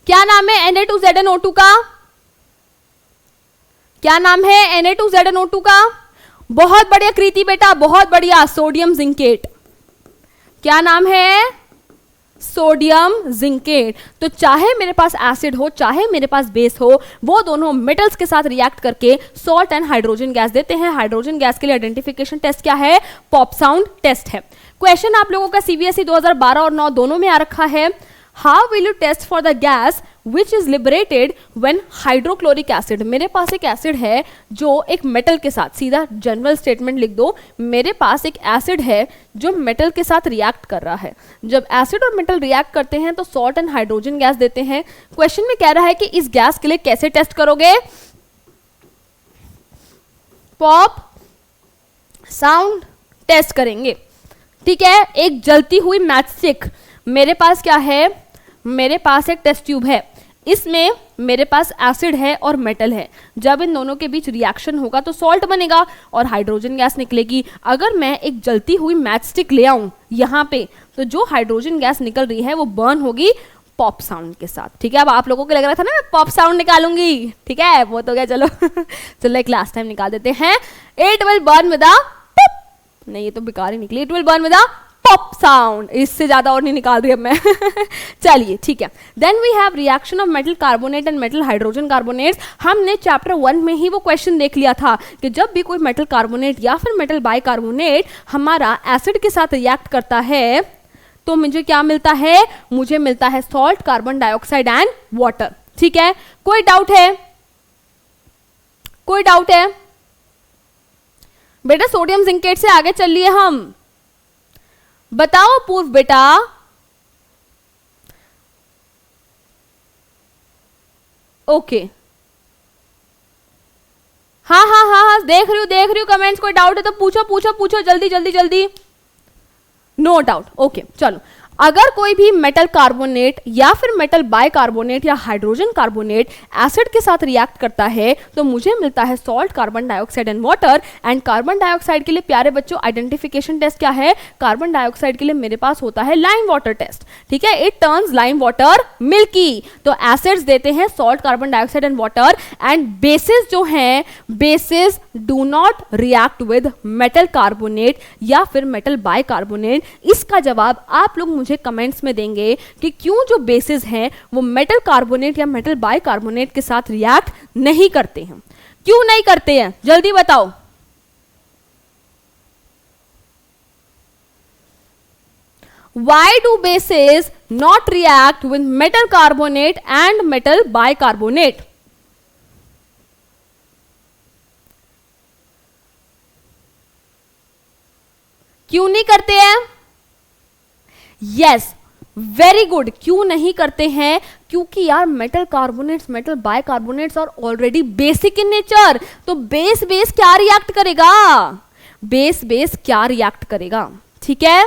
क्या नाम है Na2ZNO2 का? क्या नाम है Na2ZNO2 का? बहुत बढ़िया कृति बेटा, बहुत बढ़िया, सोडियम जिंकेट। क्या नाम है? Sodium zincate. तो चाहे मेरे पास एसिड हो चाहे मेरे पास बेस हो, वो दोनों मेटल्स के साथ रिएक्ट करके सॉल्ट एंड हाइड्रोजन गैस देते हैं। हाइड्रोजन गैस के लिए आइडेंटिफिकेशन टेस्ट क्या है? पॉप साउंड टेस्ट है। क्वेश्चन आप लोगों का CBSE 2012 और 9 दोनों में आ रखा है। How will you test for the gas which is liberated when hydrochloric acid? मेरे पास एक एसिड है जो एक मेटल के साथ, सीधा जनरल स्टेटमेंट लिख दो, मेरे पास एक एसिड है जो मेटल के साथ रिएक्ट कर रहा है। जब एसिड और मेटल रिएक्ट करते हैं तो सॉल्ट एंड हाइड्रोजन गैस देते हैं। क्वेश्चन में कह रहा है कि इस गैस के लिए कैसे टेस्ट करोगे? पॉप साउंड टेस्ट करेंगे, ठीक है। एक जलती हुई मैचस्टिक, मेरे पास क्या है? मेरे पास एक टेस्ट ट्यूब है, इसमें मेरे पास एसिड है और मेटल है। जब इन दोनों के बीच रिएक्शन होगा तो सॉल्ट बनेगा और हाइड्रोजन गैस निकलेगी। अगर मैं एक जलती हुई मैचस्टिक ले आऊं यहाँ पे, तो जो हाइड्रोजन गैस निकल रही है वो बर्न होगी पॉप साउंड के साथ, ठीक है। अब आप लोगों को लग रहा था ना मैं पॉप साउंड निकालूंगी, ठीक है, वो तो क्या, चलो चलो एक लास्ट टाइम निकाल देते हैं। It will burn with a pop, नहीं ये तो बेकार ही निकली, it will burn with a pop sound, इससे ज्यादा और नहीं निकाल रही अब मैं चलिए ठीक है। Then we have reaction of metal carbonate and metal hydrogen carbonate. हमने चैप्टर 1 में ही वो क्वेश्चन देख लिया था कि जब भी कोई मेटल कार्बोनेट या फिर मेटल बाइकार्बोनेट हमारा एसिड के साथ रिएक्ट करता है तो मुझे क्या मिलता है? मुझे मिलता है salt, carbon dioxide and water, ठीक है। कोई डाउट है? कोई डाउट है? बेटा सोडियम जिंकेट से आगे चल लिए हम, बताओ पूर्व बेटा। ओके हाँ हाँ हाँ हाँ, देख रही हूँ कमेंट्स। कोई डाउट है तो पूछो पूछो पूछो, जल्दी जल्दी जल्दी। नो डाउट, ओके चलो। अगर कोई भी मेटल कार्बोनेट या फिर मेटल बाइकार्बोनेट या हाइड्रोजन कार्बोनेट एसिड के साथ रिएक्ट करता है तो मुझे मिलता है salt, carbon dioxide and water. And carbon dioxide के लिए प्यारे बच्चों आइडेंटिफिकेशन टेस्ट क्या है? कार्बन डाइऑक्साइड के लिए मेरे पास होता है लाइम वाटर टेस्ट, ठीक है, it turns lime water milky. तो एसिड्स देते हैं salt, carbon dioxide and water, and bases जो हैं, basis do not react with metal carbonate या फिर मेटल बाइकार्बोनेट। इसका जवाब आप लोग मुझे कमेंट्स में देंगे कि क्यों जो बेसिस हैं वो मेटल कार्बोनेट या मेटल बाइकार्बोनेट के साथ रिएक्ट नहीं करते हैं, क्यों नहीं करते हैं, जल्दी बताओ। Why do bases not react with metal carbonate and metal bicarbonate? क्यों नहीं करते हैं? यस, वेरी गुड, क्यों नहीं करते हैं? क्योंकि यार metal carbonates, metal bicarbonates are already basic in nature. तो बेस बेस क्या रिएक्ट करेगा? बेस बेस क्या रिएक्ट करेगा? ठीक है,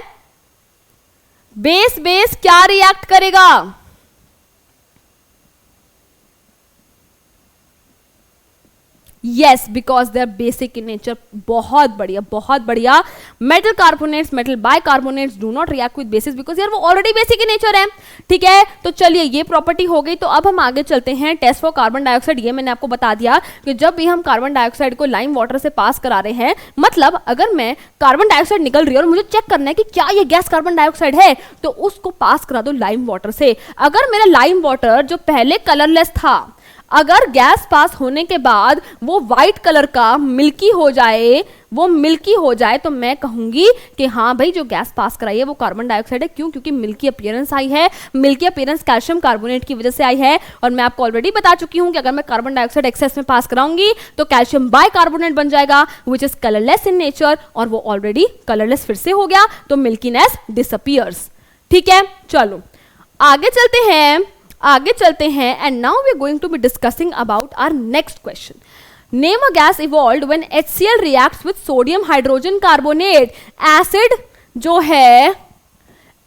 बेस बेस क्या रिएक्ट करेगा? Yes, because they are basic in nature. बहुत बढ़िया, बहुत बढ़िया। Metal carbonates, metal bicarbonates do not react with bases because यार वो ऑलरेडी बेसिक इन नेचर है, ठीक है। तो चलिए ये प्रॉपर्टी हो गई। तो अब हम आगे चलते हैं टेस्ट फॉर कार्बन डाइऑक्साइड। ये मैंने आपको बता दिया कि जब भी हम कार्बन डाइऑक्साइड को लाइम वाटर से पास करा रहे हैं, मतलब अगर मैं कार्बन डाइऑक्साइड निकल रही है और मुझे चेक करना है कि क्या ये गैस कार्बन डाइऑक्साइड है, तो उसको पास करा दो लाइम वाटर से। अगर मेरा लाइम वाटर जो पहले कलरलेस था, अगर गैस पास होने के बाद वो व्हाइट कलर का मिल्की हो जाए, वो मिल्की हो जाए, तो मैं कहूंगी कि हाँ भाई जो गैस पास कराई है वो कार्बन डाइऑक्साइड है। क्यों? क्योंकि मिल्की अपीयरेंस आई है। मिल्की अपीयरेंस कैल्शियम कार्बोनेट की वजह से आई है। और मैं आपको ऑलरेडी बता चुकी हूं कि अगर मैं कार्बन डाइऑक्साइड एक्सेस में पास कराऊंगी तो कैल्शियम बाइकार्बोनेट बन जाएगा, which is colourless in nature, और वो ऑलरेडी कलरलेस फिर से हो गया, तो मिल्कीनेस डिसअपीयर्स। ठीक है, चलो आगे चलते हैं, आगे चलते हैं। And now we are going to be discussing about our next question. Name a gas evolved when HCl reacts with sodium hydrogen carbonate. Acid जो है,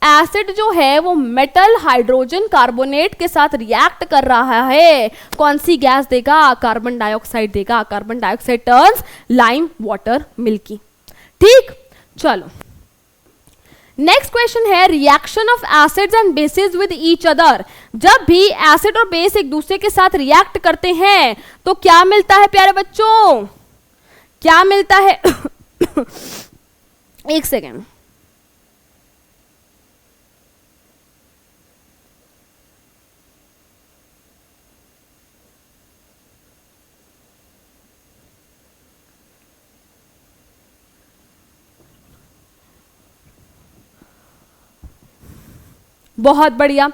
एसिड जो है वो मेटल हाइड्रोजन कार्बोनेट के साथ रिएक्ट कर रहा है। कौन सी गैस देगा? कार्बन डाइऑक्साइड देगा। Carbon dioxide turns lime water milky. ठीक, चलो नेक्स्ट क्वेश्चन है reaction of acids and basis with each other. जब भी एसिड और बेस एक दूसरे के साथ रिएक्ट करते हैं तो क्या मिलता है प्यारे बच्चों? क्या मिलता है? एक सेकेंड, बहुत बढ़िया।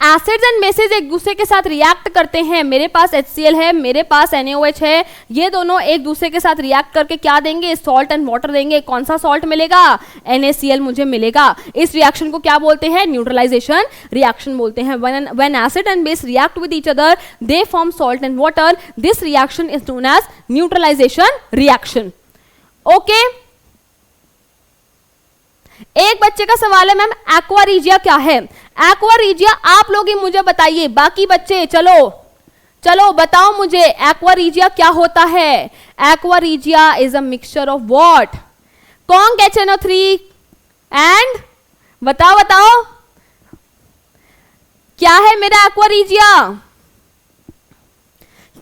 एसिड्स एंड बेसिस एक दूसरे के साथ रिएक्ट करते हैं। मेरे पास HCl है, मेरे पास NaOH है, ये दोनों एक दूसरे के साथ रिएक्ट करके क्या देंगे? सॉल्ट एंड वाटर देंगे। कौन सा सॉल्ट मिलेगा? NaCl मुझे मिलेगा। इस रिएक्शन को क्या बोलते हैं? न्यूट्रलाइजेशन रिएक्शन बोलते हैं। When acid and base react with each other they form salt and water. This reaction is known as neutralisation reaction. Okay, एक बच्चे का सवाल है मैम एक्वा रीजिया क्या है? एक्वा रीजिया आप लोग ही मुझे बताइए, बाकी बच्चे चलो चलो बताओ मुझे एक्वा रीजिया क्या होता है? Aqua regia is a mixture of what? कौन HNO3 एंड बताओ बताओ क्या है मेरा एक्वा रीजिया?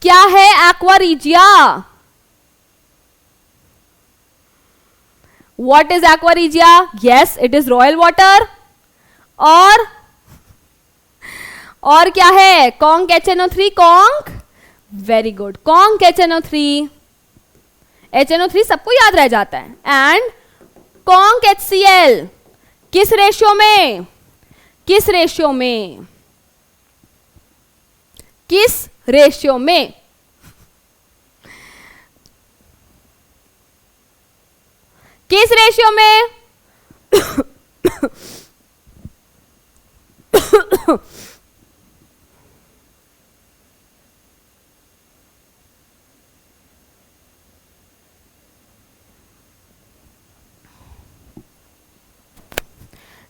क्या है aqua regia? What is aqua regia? Yes, it is royal water. और क्या है? Conc HNO3, conc, very good, conc HNO3। HNO3 सबको याद रह जाता है। एंड कॉन्क HCl किस रेशियो में? किस रेशियो में? किस रेशियो में? किस रेशियो में?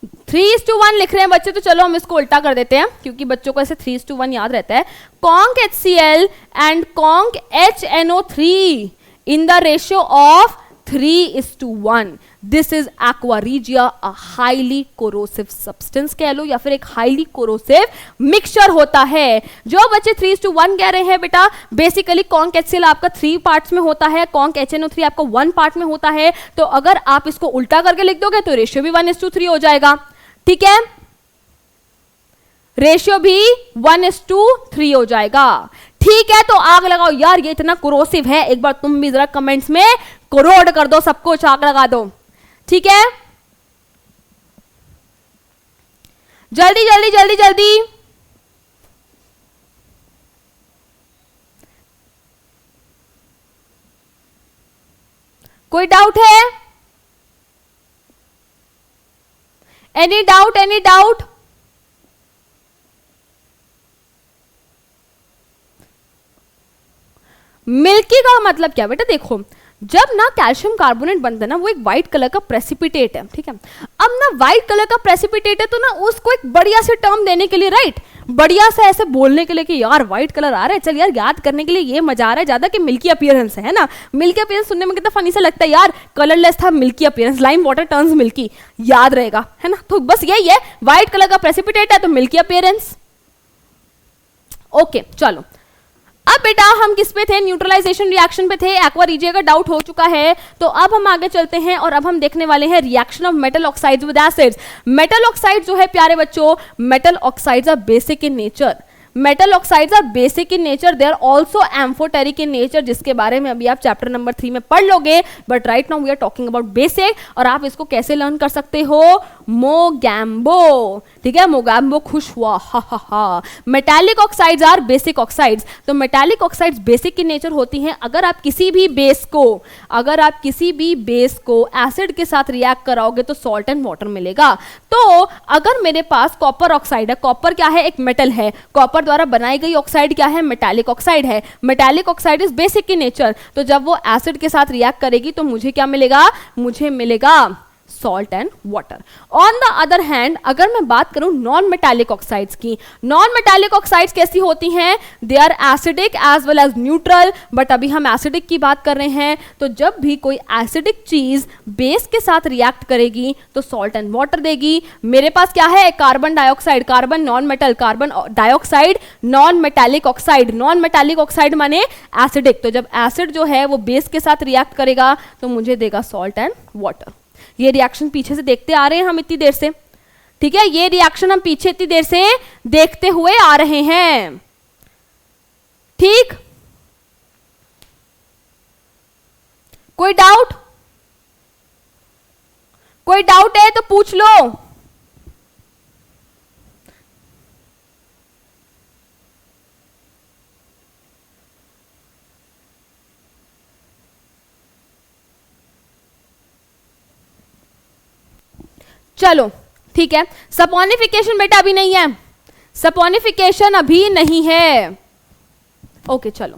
3:1 लिख रहे हैं बच्चे, तो चलो हम इसको उल्टा कर देते हैं क्योंकि बच्चों को ऐसे 3:1 याद रहता है। Conc HCl and conc HNO3 in the ratio of 3:1. This is aqua regia, a highly corrosive substance कह लो या फिर एक highly corrosive mixture होता है। जो बच्चे 3:1 कह रहे हैं बेटा, बेसिकली कॉन्क HCl आपका 3 पार्ट्स में होता है, कॉन्क HNO3 आपका 1 पार्ट में होता है। तो अगर आप इसको उल्टा करके लिख दोगे तो रेशियो भी 1:3 हो जाएगा। ठीक है, रेशियो भी 1:3 हो जाएगा। ठीक है, तो आग लगाओ यार, ये इतना कोरोसिव है। एक बार तुम भी जरा कमेंट्स में कोरोड कर दो, सबको आग लगा दो। ठीक है, जल्दी जल्दी जल्दी जल्दी। कोई डाउट है? Any doubt, any doubt? Milky का मतलब क्या बेटा? देखो, जब ना कैल्शियम कार्बोनेट बनता है ना, वो एक व्हाइट कलर का प्रेसिपिटेट है। ठीक है, अब ना व्हाइट कलर का प्रेसिपिटेट है तो ना उसको एक बढ़िया से टर्म देने के लिए, राइट, बढ़िया से ऐसे बोलने के लिए कि यार व्हाइट कलर आ रहा है, चल यार याद करने के लिए ये मजा आ रहा है ज्यादा कि मिल्की अपीयरेंस है ना। मिल्की अपीयरेंस सुनने में कितना फनी सा लगता है यार, कलरलेस था milky appearance, lime water turns milky, याद रहेगा है ना। तो बस यही है, व्हाइट कलर का प्रेसिपिटेट है तो मिल्की अपीयरेंस। ओके चलो, अब बेटा हम किस पे थे? न्यूट्रलाइजेशन रिएक्शन पे थे। एक्वा रीजिया का डाउट हो चुका है, तो अब हम आगे चलते हैं और अब हम देखने वाले हैं reaction of metal oxides with acids. Metal oxide जो है प्यारे बच्चों, metal oxides are basic in nature. Metal oxides are basic in nature, they are also amphoteric in nature, जिसके बारे में अभी आप चैप्टर नंबर 3 में पढ़ लोगे। But right now we are talking about basic, और आप इसको कैसे लर्न कर सकते हो? मोगैम्बो। ठीक है, मोगैम्बो खुश हुआ, हा हा हा। Metallic oxides are basic oxides. तो metallic oxides basic in nature होती हैं। अगर आप किसी भी बेस को एसिड के साथ रिएक्ट कराओगे तो सॉल्ट एंड वाटर मिलेगा। तो अगर मेरे पास कॉपर ऑक्साइड है, कॉपर क्या है? एक मेटल है। कॉपर द्वारा बनाई गई ऑक्साइड क्या है? मेटालिक ऑक्साइड है। Metallic oxide is basic in nature. तो जब वो एसिड के साथ रिएक्ट करेगी तो मुझे क्या मिलेगा? मुझे मिलेगा salt and water. On the other hand, अगर मैं बात करूं नॉन मेटालिक ऑक्साइड्स की, नॉन मेटालिक ऑक्साइड्स कैसी होती हैं? They are acidic as well as neutral. But अभी हम एसिडिक की बात कर रहे हैं, तो जब भी कोई एसिडिक चीज बेस के साथ रिएक्ट करेगी तो सॉल्ट एंड वाटर देगी। मेरे पास क्या है? Carbon dioxide, carbon non metal, carbon dioxide non metallic oxide. Non metallic oxide माने एसिडिक। तो जब एसिड जो है वो बेस के साथ रिएक्ट करेगा तो मुझे देगा सॉल्ट एंड वाटर। ये रिएक्शन पीछे से देखते आ रहे हैं हम इतनी देर से। ठीक है, ये रिएक्शन हम पीछे इतनी देर से देखते हुए आ रहे हैं। ठीक, कोई डाउट? कोई डाउट है तो पूछ लो। चलो ठीक है, सपोनिफिकेशन बेटा अभी नहीं है, सपोनिफिकेशन अभी नहीं है। ओके चलो,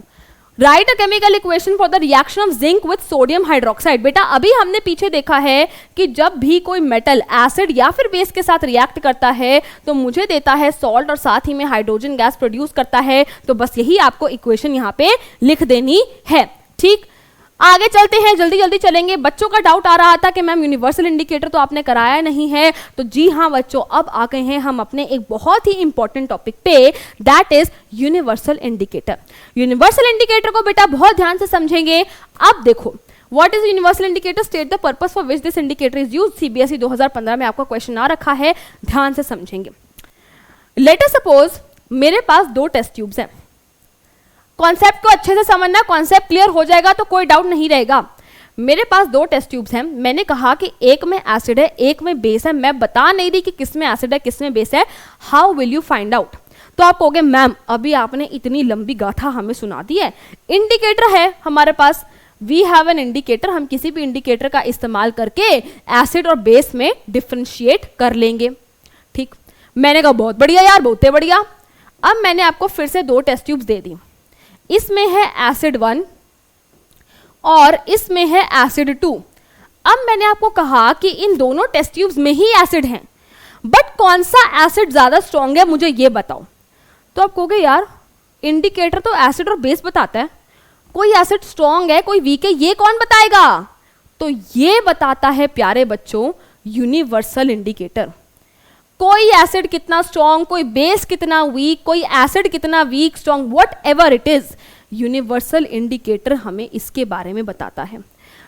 right a chemical equation for the reaction of zinc with sodium hydroxide. बेटा अभी हमने पीछे देखा है कि जब भी कोई मेटल एसिड या फिर बेस के साथ रिएक्ट करता है तो मुझे देता है सॉल्ट और साथ ही में हाइड्रोजन गैस प्रोड्यूस करता है। तो बस यही आपको इक्वेशन यहां पे लिख देनी है। ठीक, आगे चलते हैं, जल्दी जल्दी चलेंगे। बच्चों का डाउट आ रहा था कि मैम यूनिवर्सल इंडिकेटर तो आपने कराया नहीं है। तो जी हाँ बच्चों, अब आ गए हैं हम अपने एक बहुत ही इंपॉर्टेंट टॉपिक पे, that is universal indicator. Universal indicator को बेटा बहुत ध्यान से समझेंगे। अब देखो, what is universal indicator? State the purpose for which this indicator is used. CBSE 2015 में आपका क्वेश्चन आ रखा है, ध्यान से समझेंगे। लेट अस सपोज मेरे पास 2 टेस्ट ट्यूब्स हैं। कॉन्सेप्ट को अच्छे से समझना, कॉन्सेप्ट क्लियर हो जाएगा तो कोई डाउट नहीं रहेगा। मेरे पास 2 टेस्ट ट्यूब्स हैं। मैंने कहा कि एक में एसिड है, एक में बेस है। मैं बता नहीं रही कि किस में एसिड है किस में बेस है। How will you find out? तो आप कहोगे मैम अभी आपने इतनी लंबी गाथा हमें सुना दी है। इंडिकेटर है हमारे पास, वी हैव एन इंडिकेटर। हम किसी भी इंडिकेटर का इस्तेमाल करके एसिड और बेस में डिफ्रेंशिएट कर लेंगे। ठीक, मैंने कहा बहुत बढ़िया यार, बहुत बढ़िया। अब मैंने आपको फिर से 2 टेस्ट ट्यूब्स दे दी। इसमें है एसिड 1 और इसमें है एसिड 2। अब मैंने आपको कहा कि इन दोनों टेस्ट ट्यूब्स में ही एसिड हैं। बट कौन सा एसिड ज्यादा स्ट्रॉन्ग है मुझे ये बताओ। तो आप कहोगे यार इंडिकेटर तो एसिड और बेस बताता है, कोई एसिड स्ट्रॉन्ग है कोई वीक है ये कौन बताएगा? तो ये बताता है प्यारे बच्चों यूनिवर्सल इंडिकेटर। कोई एसिड कितना स्ट्रॉन्ग, कोई बेस कितना वीक, कोई एसिड कितना weak strong, whatever it is, universal indicator हमें इसके बारे में बताता है।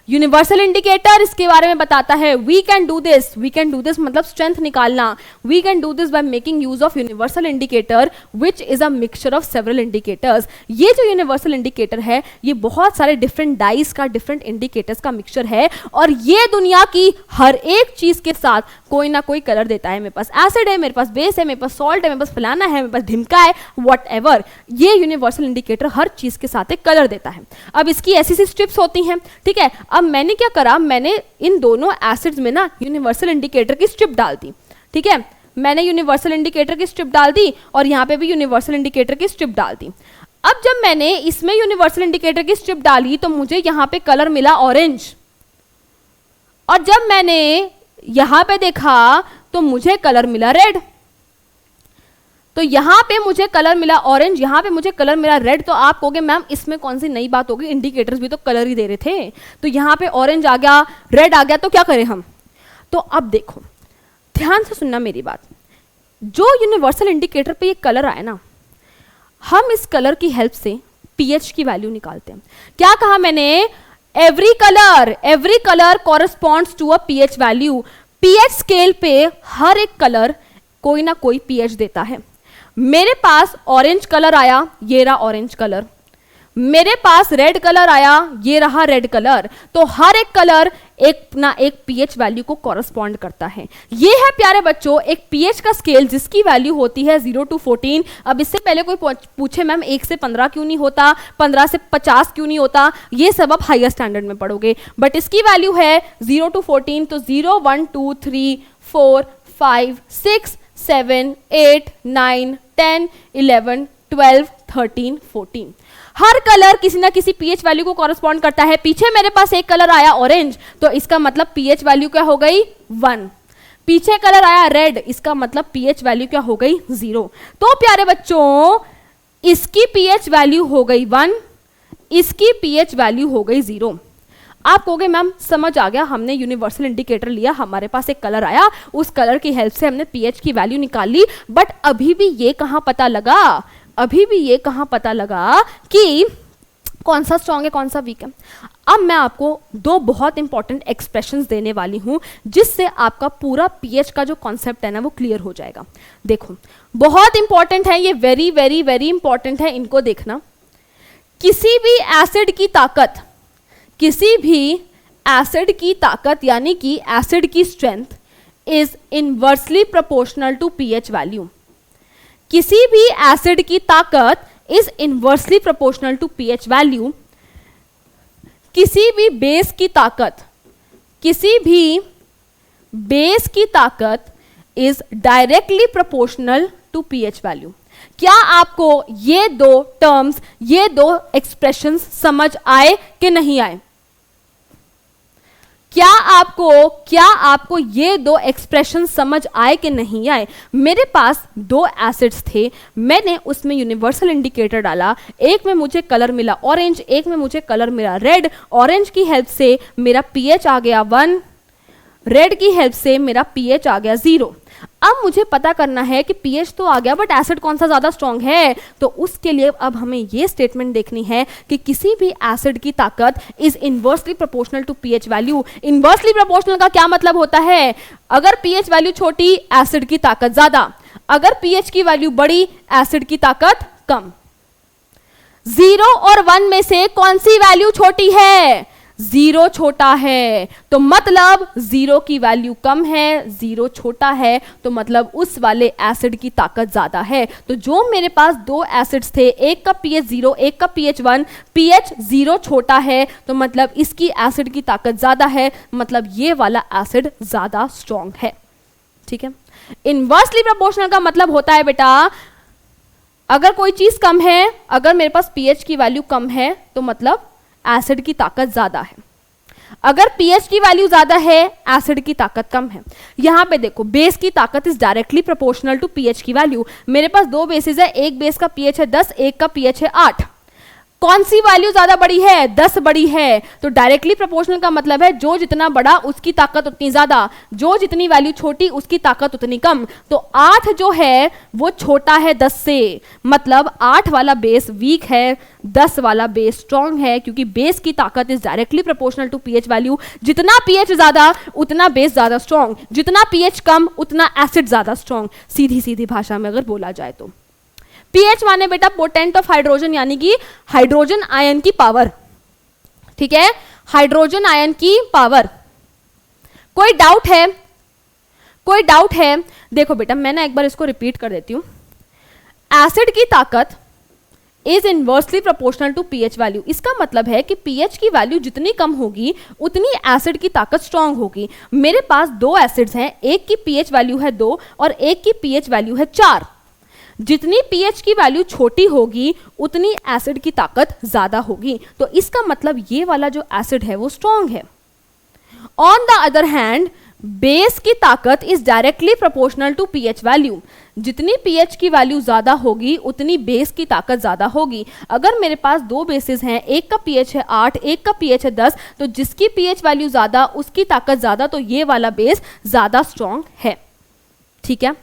यूनिवर्सल इंडिकेटर इसके बारे में बताता है वी कैन डू दिस मतलब स्ट्रेंथ निकालना। We can do this by making use of universal indicator which is a mixture of several indicators. ये जो यूनिवर्सल इंडिकेटर है ये बहुत सारे डिफरेंट डाइस का, डिफरेंट इंडिकेटर्स का मिक्सचर है, और ये दुनिया की हर एक चीज के साथ कोई ना कोई कलर देता है। मेरे पास एसिड है, मेरे पास बेस है, मेरे पास सॉल्ट है, मेरे पास फलाना है, मेरे पास ढिमका है, वट एवर, ये यूनिवर्सल इंडिकेटर हर चीज के साथ एक कलर देता है। अब इसकी ऐसी सी स्ट्रिप्स होती हैं, ठीक है। अब मैंने क्या करा, मैंने इन दोनों एसिड्स में ना यूनिवर्सल इंडिकेटर की स्ट्रिप डाल दी, ठीक है। मैंने यूनिवर्सल इंडिकेटर की स्ट्रिप डाल दी और यहाँ पे भी यूनिवर्सल इंडिकेटर की स्ट्रिप डाल दी। अब जब मैंने इसमें यूनिवर्सल इंडिकेटर की स्ट्रिप डाली तो मुझे यहाँ पे कलर मिला ऑरेंज, और जब मैंने यहां पे देखा तो मुझे कलर मिला रेड। तो यहां पे मुझे कलर मिला ऑरेंज, यहां पे मुझे कलर मिला रेड। तो आप कहोगे मैम इसमें कौन सी नई बात होगी, इंडिकेटर्स भी तो कलर ही दे रहे थे। तो यहां पे ऑरेंज आ गया, रेड आ गया, तो क्या करें हम? तो अब देखो ध्यान से सुनना मेरी बात, जो यूनिवर्सल इंडिकेटर पे ये कलर आया ना, हम इस कलर की हेल्प से पीएच की वैल्यू निकालते हैं। क्या कहा मैंने? Every colour corresponds to a pH value. PH scale पे हर एक कलर कोई ना कोई पीएच देता है। मेरे पास ऑरेंज कलर आया, ये रहा ऑरेंज कलर। मेरे पास रेड कलर आया, ये रहा रेड कलर। तो हर एक कलर एक ना एक पीएच वैल्यू को कॉरेस्पॉन्ड करता है। ये है प्यारे बच्चों एक पीएच का स्केल जिसकी वैल्यू होती है 0 to 14। अब इससे पहले कोई पूछे मैम 1 से 15 क्यों नहीं होता, 15 से 50 क्यों नहीं होता, ये सब आप हायर स्टैंडर्ड में पढ़ोगे, बट इसकी वैल्यू है 0 to 14। तो 0 1 2 3 4 5 6 7 8 9 10 11 12 13 14। हर कलर किसी ना किसी पीएच वैल्यू को कॉरेस्पॉन्ड करता है। पीछे मेरे पास एक कलर आया ऑरेंज, तो इसका मतलब पीएच वैल्यू क्या हो गई 1। पीछे कलर आया रेड, इसका मतलब पीएच वैल्यू क्या हो गई 0। तो प्यारे बच्चों इसकी पीएच वैल्यू हो गई 1, इसकी पीएच वैल्यू हो गई 0। आप कहोगे मैम समझ आ गया, हमने यूनिवर्सल इंडिकेटर लिया, हमारे पास एक कलर आया, उस कलर की हेल्प से हमने पीएच की वैल्यू निकाल ली, बट अभी भी ये कहां पता लगा, कि कौन सा स्ट्रॉन्ग है कौन सा वीक है। अब मैं आपको दो बहुत इंपॉर्टेंट एक्सप्रेशंस देने वाली हूं जिससे आपका पूरा पीएच का जो कॉन्सेप्ट है ना वो क्लियर हो जाएगा। देखो बहुत इंपॉर्टेंट है ये, वेरी वेरी वेरी इंपॉर्टेंट है, इनको देखना। किसी भी एसिड की ताकत यानी कि एसिड की strength is inversely proportional to pH value. किसी भी एसिड की ताकत is inversely proportional to pH value. किसी भी बेस की ताकत is directly proportional to pH value. क्या आपको ये दो टर्म्स, ये दो एक्सप्रेशंस समझ आए कि नहीं आए? क्या आपको ये दो एक्सप्रेशन समझ आए कि नहीं आए? मेरे पास दो एसिड्स थे, मैंने उसमें यूनिवर्सल इंडिकेटर डाला, एक में मुझे कलर मिला ऑरेंज, एक में मुझे कलर मिला रेड। ऑरेंज की हेल्प से मेरा पीएच आ गया 1, रेड की हेल्प से मेरा पीएच आ गया 0। अब मुझे पता करना है कि पीएच तो आ गया बट एसिड कौन सा ज्यादा स्ट्रॉन्ग है, तो उसके लिए अब हमें ये स्टेटमेंट देखनी है कि किसी भी एसिड की ताकत is inversely proportional to pH value. Inversely proportional का क्या मतलब होता है? अगर पीएच वैल्यू छोटी एसिड की ताकत ज्यादा, अगर पीएच की वैल्यू बड़ी एसिड की ताकत कम। 0 और 1 में से कौन सी वैल्यू छोटी है? 0 छोटा है, तो मतलब 0 की वैल्यू कम है, 0 छोटा है, तो मतलब उस वाले एसिड की ताकत ज्यादा है। तो जो मेरे पास दो एसिड्स थे, एक का पीएच 0, एक का पीएच 1, पीएच 0 छोटा है, तो मतलब इसकी एसिड की ताकत ज्यादा है, मतलब ये वाला एसिड ज्यादा स्ट्रॉन्ग है। ठीक है। इनवर्सली प्रोपोर्शनल का मतलब होता है बेटा, अगर कोई चीज कम है, अगर मेरे पास पीएच की वैल्यू कम है, तो मतलब एसिड की ताकत ज्यादा है। अगर pH की वैल्यू ज्यादा है, एसिड की ताकत कम है। यहां पे देखो बेस की ताकत is directly proportional to pH की वैल्यू। मेरे पास दो बेसिस है, एक बेस का pH है 10, एक का pH है 8। कौन सी वैल्यू ज्यादा बड़ी है? 10 बड़ी है। तो डायरेक्टली प्रोपोर्शनल का मतलब है जो जितना बड़ा उसकी ताकत उतनी ज्यादा, जो जितनी वैल्यू छोटी उसकी ताकत उतनी कम। तो 8 जो है वो छोटा है 10 से, मतलब 8 वाला बेस वीक है, 10 वाला बेस स्ट्रॉन्ग है, क्योंकि बेस की ताकत is directly proportional to pH value. जितना pH ज्यादा उतना बेस ज्यादा स्ट्रॉन्ग, जितना pH कम उतना एसिड ज्यादा स्ट्रॉन्ग, सीधी सीधी भाषा में अगर बोला जाए तो। pH माने बेटा पोटेंट ऑफ हाइड्रोजन, यानी कि हाइड्रोजन आयन की पावर। ठीक है, हाइड्रोजन आयन की पावर। कोई डाउट है? कोई डाउट है? देखो बेटा मैं ना एक बार इसको रिपीट कर देती हूं। एसिड की ताकत is inversely proportional to pH value. इसका मतलब है कि pH की वैल्यू जितनी कम होगी उतनी एसिड की ताकत स्ट्रांग होगी। मेरे पास दो एसिड्स हैं, एक की pH वैल्यू है 2 और एक की pH वैल्यू है 4। जितनी pH की वैल्यू छोटी होगी उतनी एसिड की ताकत ज्यादा होगी। तो इसका मतलब ये वाला जो एसिड है वो स्ट्रॉन्ग है। On the other hand base की ताकत is directly proportional to pH value. जितनी pH की वैल्यू ज्यादा होगी उतनी बेस की ताकत ज्यादा होगी। अगर मेरे पास दो बेसिस हैं, एक का pH है 8, एक का pH है 10, तो जिसकी pH वैल्यू ज्यादा उसकी ताकत ज्यादा, तो ये वाला बेस ज्यादा स्ट्रॉन्ग है। ठीक है,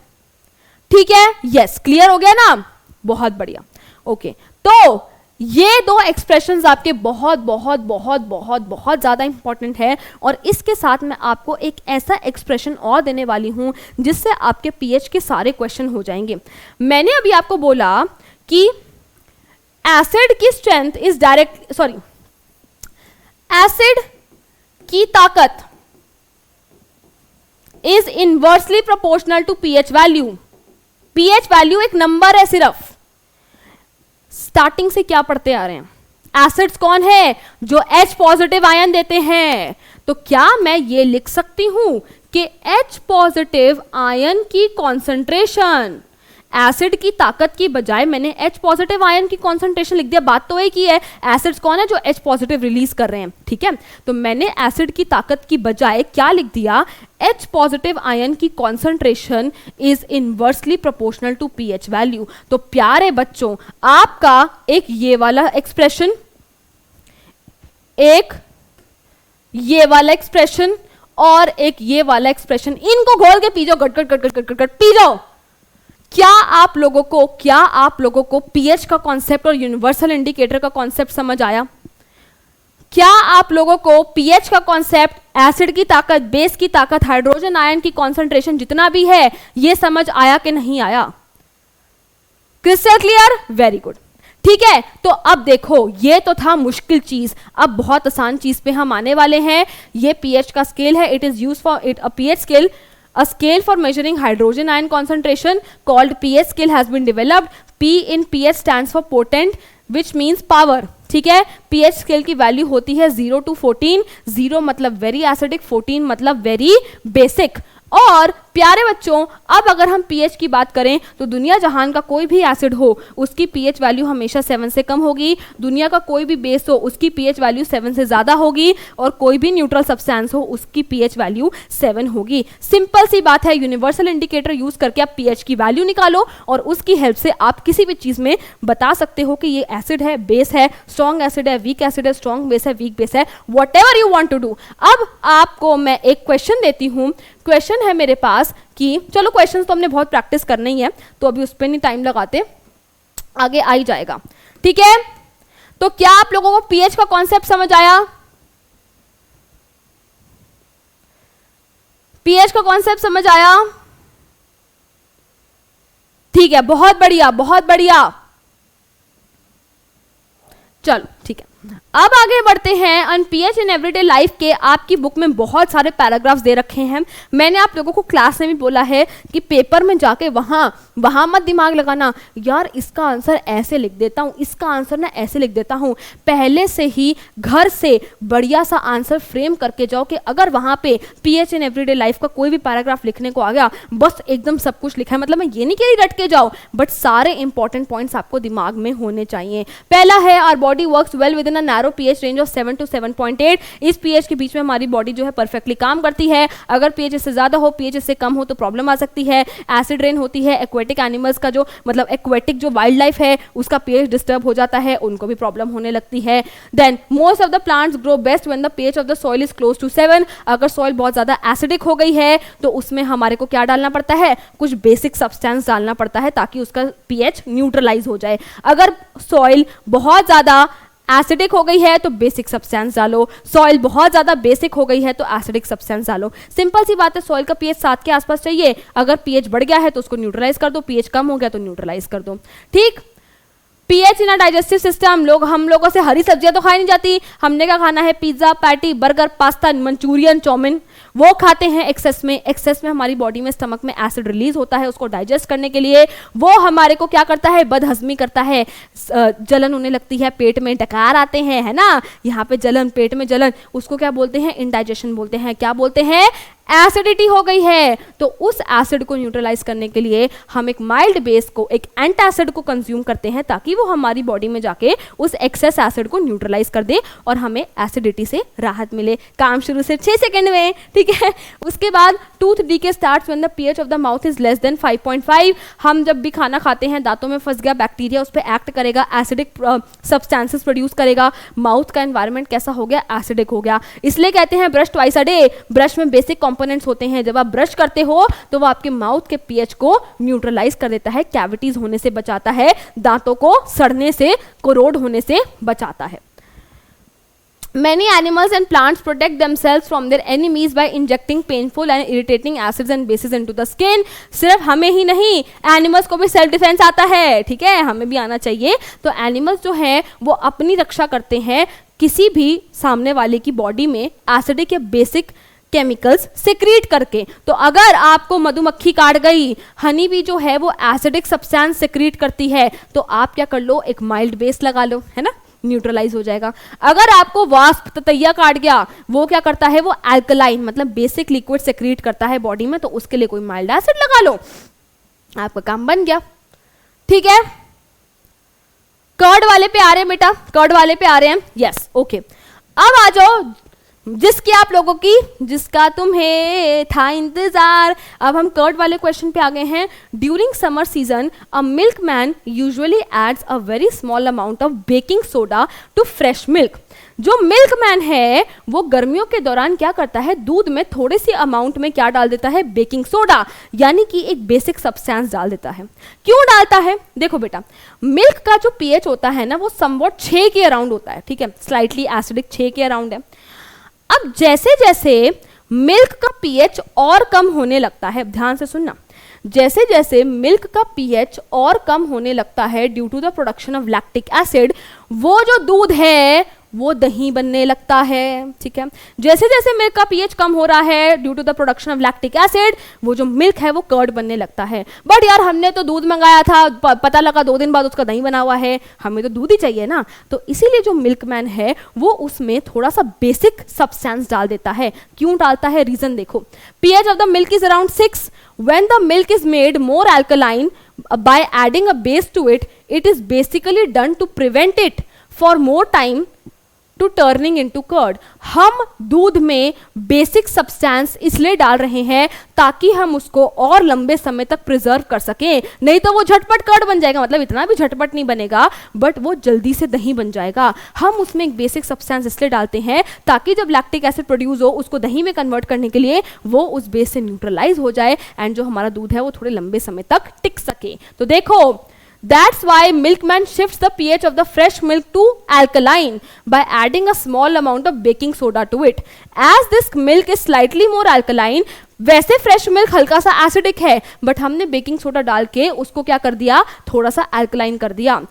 ठीक है, यस, क्लियर हो गया ना? बहुत बढ़िया। ओके, तो ये दो एक्सप्रेशंस आपके बहुत बहुत बहुत बहुत बहुत ज्यादा इंपॉर्टेंट है। और इसके साथ मैं आपको एक ऐसा एक्सप्रेशन और देने वाली हूं जिससे आपके pH के सारे क्वेश्चन हो जाएंगे। मैंने अभी आपको बोला कि एसिड की strength is direct, sorry, acid की ताकत is inversely proportional to pH value. pH value एक नंबर है सिर्फ। स्टार्टिंग से क्या पढ़ते आ रहे हैं? एसिड्स कौन है? जो H पॉजिटिव आयन देते हैं। तो क्या मैं ये लिख सकती हूं कि H पॉजिटिव आयन की कॉन्सेंट्रेशन, एसिड की ताकत की बजाय मैंने H पॉजिटिव आयन की कॉन्सेंट्रेशन लिख दिया। बात तो एक ही है, एसिड्स कौन है? जो H पॉजिटिव रिलीज कर रहे हैं। ठीक है, तो मैंने एसिड की ताकत की बजाय क्या लिख दिया? H पॉजिटिव आयन की concentration is inversely proportional to pH value. तो प्यारे बच्चों, आपका एक ये वाला एक्सप्रेशन, एक ये वाला एक्सप्रेशन और एक ये वाला एक्सप्रेशन, इनको घोल के पी जाओ, गट गट गट गट गट गट पी जाओ। क्या आप लोगों को pH का कॉन्सेप्ट और यूनिवर्सल इंडिकेटर का कॉन्सेप्ट समझ आया? क्या आप लोगों को pH का कॉन्सेप्ट, एसिड की ताकत, बेस की ताकत, हाइड्रोजन आयन की कॉन्सेंट्रेशन जितना भी है ये समझ आया कि नहीं आया? Crystal clear? Very good. ठीक है, तो अब देखो ये तो था मुश्किल चीज, अब बहुत आसान चीज पे हम आने वाले हैं। ये pH का स्केल है, it is used for it a pH scale, a scale for measuring hydrogen ion concentration called pH scale has been developed. P in pH stands for potent, which means power. ठीक है, pH स्केल की वैल्यू होती है 0 to 14। 0 मतलब वेरी एसिडिक, 14 मतलब वेरी बेसिक। और प्यारे बच्चों, अब अगर हम pH की बात करें तो दुनिया जहान का कोई भी एसिड हो उसकी pH वैल्यू हमेशा 7 से कम होगी। दुनिया का कोई भी बेस हो उसकी pH वैल्यू 7 से ज्यादा होगी। और कोई भी न्यूट्रल सब्सटेंस हो उसकी pH वैल्यू 7 होगी। सिंपल सी बात है, यूनिवर्सल इंडिकेटर यूज करके आप pH की वैल्यू निकालो और उसकी हेल्प से आप किसी भी चीज में बता सकते हो कि ये एसिड है, बेस है, स्ट्रॉन्ग एसिड है, वीक एसिड है, स्ट्रॉन्ग बेस है, वीक बेस है, whatever you want to do. अब आपको मैं एक क्वेश्चन देती हूं। क्वेश्चन है मेरे पास कि चलो क्वेश्चंस तो हमने बहुत प्रैक्टिस करना ही है, तो अभी उस पर नहीं टाइम लगाते, आगे आ ही जाएगा। ठीक है, तो क्या आप लोगों को pH का कॉन्सेप्ट समझ आया? pH का कॉन्सेप्ट समझ आया? ठीक है, बहुत बढ़िया, बहुत बढ़िया। चलो ठीक है, अब आगे बढ़ते हैं। On pH in everyday life के आपकी बुक में बहुत सारे पैराग्राफ्स दे रखे हैं। मैंने आप लोगों को क्लास में भी बोला है कि पेपर में जाके वहां मत दिमाग लगाना, यार इसका आंसर ऐसे लिख देता हूँ, इसका आंसर ना ऐसे लिख देता हूँ। पहले से ही घर से बढ़िया सा आंसर फ्रेम करके जाओ कि अगर वहां पे pH इन एवरीडे लाइफ का कोई भी पैराग्राफ लिखने को आ गया, बस एकदम सब कुछ लिखा है। मतलब मैं ये नहीं कह रही रट के जाओ, बट सारे इंपॉर्टेंट पॉइंट्स आपको दिमाग में होने चाहिए। पहला है, our body works well within a narrow pH range of 7 to 7.8। इस पीएच के बीच में हमारी बॉडी जो है परफेक्टली काम करती है। अगर पीएच इससे ज्यादा हो, पीएच इससे कम हो तो प्रॉब्लम आ सकती है। एसिड रेन होती है, एक्वेटिक एनिमल्स का जो मतलब एक्वेटिक जो वाइल्ड लाइफ है उसका पीएच डिस्टर्ब हो जाता है, उनको भी प्रॉब्लम होने लगती है। Then most of the plants grow best when the pH of the soil is close to 7। अगर सॉइल बहुत ज्यादा एसिडिक हो गई है तो उसमें हमारे को क्या डालना पड़ता है, कुछ बेसिक सब्सटेंस डालना पड़ता है ताकि उसका पीएच न्यूट्रलाइज हो जाए। अगर सॉइल बहुत ज्यादा एसिडिक हो गई है तो बेसिक सब्सटेंस डालो, सॉइल बहुत ज्यादा बेसिक हो गई है तो एसिडिक सब्सटेंस डालो। सिंपल सी बात है, सॉइल का पीएच 7 के आसपास चाहिए। अगर पीएच बढ़ गया है तो उसको न्यूट्रलाइज कर दो, पीएच कम हो गया तो न्यूट्रलाइज कर दो। ठीक, पीएच इन डाइजेस्टिव सिस्टम, हम लोगों से हरी सब्जियां तो खाई नहीं जाती। हमने क्या खाना है, pizza, patty, burger, pasta, Manchurian, chow mein, वो खाते हैं एक्सेस में। एक्सेस में हमारी बॉडी में स्टमक में एसिड रिलीज होता है, उसको डाइजेस्ट करने के लिए वो हमारे को क्या करता है, बदहजमी करता है, जलन होने लगती है, पेट में डकार आते हैं, है ना, यहाँ पे जलन, पेट में जलन, उसको क्या बोलते हैं, इंडाइजेशन बोलते हैं। क्या बोलते हैं, एसिडिटी हो गई है। तो उस एसिड को न्यूट्रलाइज करने के लिए हम एक माइल्ड बेस को, एक एंटासिड को कंज्यूम करते हैं ताकि वो हमारी बॉडी में जाके उस एक्सेस एसिड को न्यूट्रलाइज कर दे और हमें एसिडिटी से राहत मिले। काम शुरू से 6 सेकंड में, ठीक है। उसके बाद tooth decay starts when the pH of the mouth is less than 5.5। हम जब भी खाना खाते हैं, दांतों में फंस गया बैक्टीरिया, उस पर एक्ट करेगा, एसिडिक सब्सटेंसेस प्रोड्यूस करेगा। माउथ का एनवायरनमेंट कैसा हो गया, एसिडिक हो गया। इसलिए कहते हैं brush twice a day. Brush में बेसिक कंपोनेंट्स होते हैं, जब आप ब्रश करते हो तो वो आपके माउथ के पीएच को न्यूट्रलाइज कर देता है, कैविटीज होने से बचाता है, दांतों को सड़ने से, कोरोड होने से बचाता है। Many animals and plants protect themselves from their enemies by injecting painful and irritating acids and bases into the skin। सिर्फ हमें ही नहीं, एनिमल्स को भी सेल्फ डिफेंस आता है, ठीक है, हमें भी आना चाहिए। तो एनिमल्स जो हैं वो अपनी रक्षा करते हैं किसी भी सामने वाले की बॉडी में एसिडिक या बेसिक केमिकल्स सिक्रीट करके। तो अगर आपको मधुमक्खी काट गई, हनी भी जो है वो एसिडिक सब्सटेंस सिक्रीट करती है, तो आप क्या कर लो, एक माइल्ड बेस लगा लो, है ना, न्यूट्रलाइज हो जाएगा। अगर आपको वास्प ततैया काट गया, वो क्या करता है, वो अल्कलाइन मतलब बेसिक लिक्विड सेक्रीट करता है बॉडी में, तो उसके लिए कोई माइल्ड एसिड लगा लो, आपका काम बन गया। ठीक है, कर्ड वाले पे आ रहे हैं बेटा, कर्ड वाले पे आ रहे हैं, यस, ओके। अब आ जाओ जिसकी आप लोगों की, जिसका तुम्हें था इंतजार। अब हम कर्ड वाले क्वेश्चन पे आ गए हैं। During summer season a milkman usually adds a very small amount of baking soda to fresh milk. जो मिल्क मैन है वो गर्मियों के दौरान क्या करता है, दूध में थोड़ी सी अमाउंट में क्या डाल देता है, बेकिंग सोडा, यानी कि एक बेसिक सब्सटेंस डाल देता है। क्यों डालता है, देखो बेटा, मिल्क का जो पीएच होता है ना वो समवॉट 6 के अराउंड होता है, ठीक है, स्लाइटली एसिडिक 6 के अराउंड है। अब जैसे जैसे मिल्क का पीएच और कम होने लगता है, ध्यान से सुनना, जैसे जैसे मिल्क का पीएच और कम होने लगता है due to the production of lactic acid, वो जो दूध है वो दही बनने लगता है, ठीक है। जैसे जैसे मिल्क का पीएच कम हो रहा है due to the production of lactic acid, वो जो मिल्क है वो कर्ड बनने लगता है। बट यार हमने तो दूध मंगाया था, पता लगा 2 दिन बाद उसका दही बना हुआ है, हमें तो दूध ही चाहिए ना। तो इसीलिए जो मिल्कमैन है वो उसमें थोड़ा सा बेसिक सब्सटेंस डाल देता है। क्यों डालता है, रीजन देखो, pH of the milk is around 6। When the milk is made more alkaline by adding a base to it, it is basically done to prevent it for more time to turning into curd. हम दूध में बेसिक सब्सटेंस इसलिए डाल रहे हैं ताकि हम उसको और लंबे समय तक प्रिजर्व कर सकें, नहीं तो वो झटपट कर्ड बन जाएगा, मतलब इतना भी झटपट नहीं बनेगा बट वो जल्दी से दही बन जाएगा। हम उसमें एक बेसिक सब्सटेंस इसलिए डालते हैं ताकि जब लैक्टिक एसिड प्रोड्यूस हो उसको दही में कन्वर्ट करने के लिए वो उस बेस से न्यूट्रलाइज हो जाए एंड जो हमारा दूध है वो थोड़े लंबे समय तक टिक सके। तो देखो, that's why milkman shifts the pH of the fresh milk to alkaline by adding a small amount of baking soda to it. As this milk is slightly more alkaline, वैसे फ्रेश मिल्क हल्का सा एसिडिक है बट हमने बेकिंग सोडा डाल के उसको क्या कर दिया, थोड़ा सा अल्कलाइन कर दिया।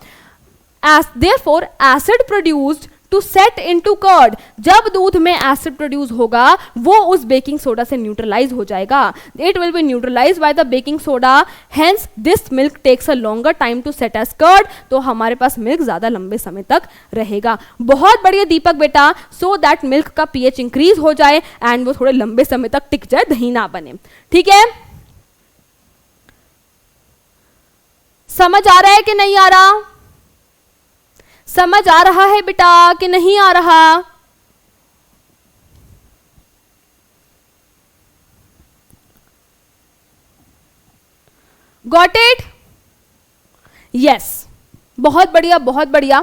As therefore acid produced to set into curd, जब दूध में एसिड प्रोड्यूस होगा वो उस बेकिंग सोडा से न्यूट्रलाइज हो जाएगा। It will be neutralized by the baking soda, hence this milk takes a longer time to set as curd। तो हमारे पास मिल्क ज्यादा लंबे समय तक रहेगा। बहुत बढ़िया दीपक बेटा, so that मिल्क का पीएच इंक्रीज हो जाए एंड वो थोड़े लंबे समय तक टिक जाए, दही ना बने। ठीक है, समझ आ रहा है कि नहीं आ रहा? समझ आ रहा है बेटा कि नहीं आ रहा? Got it? यस, बहुत बढ़िया, बहुत बढ़िया,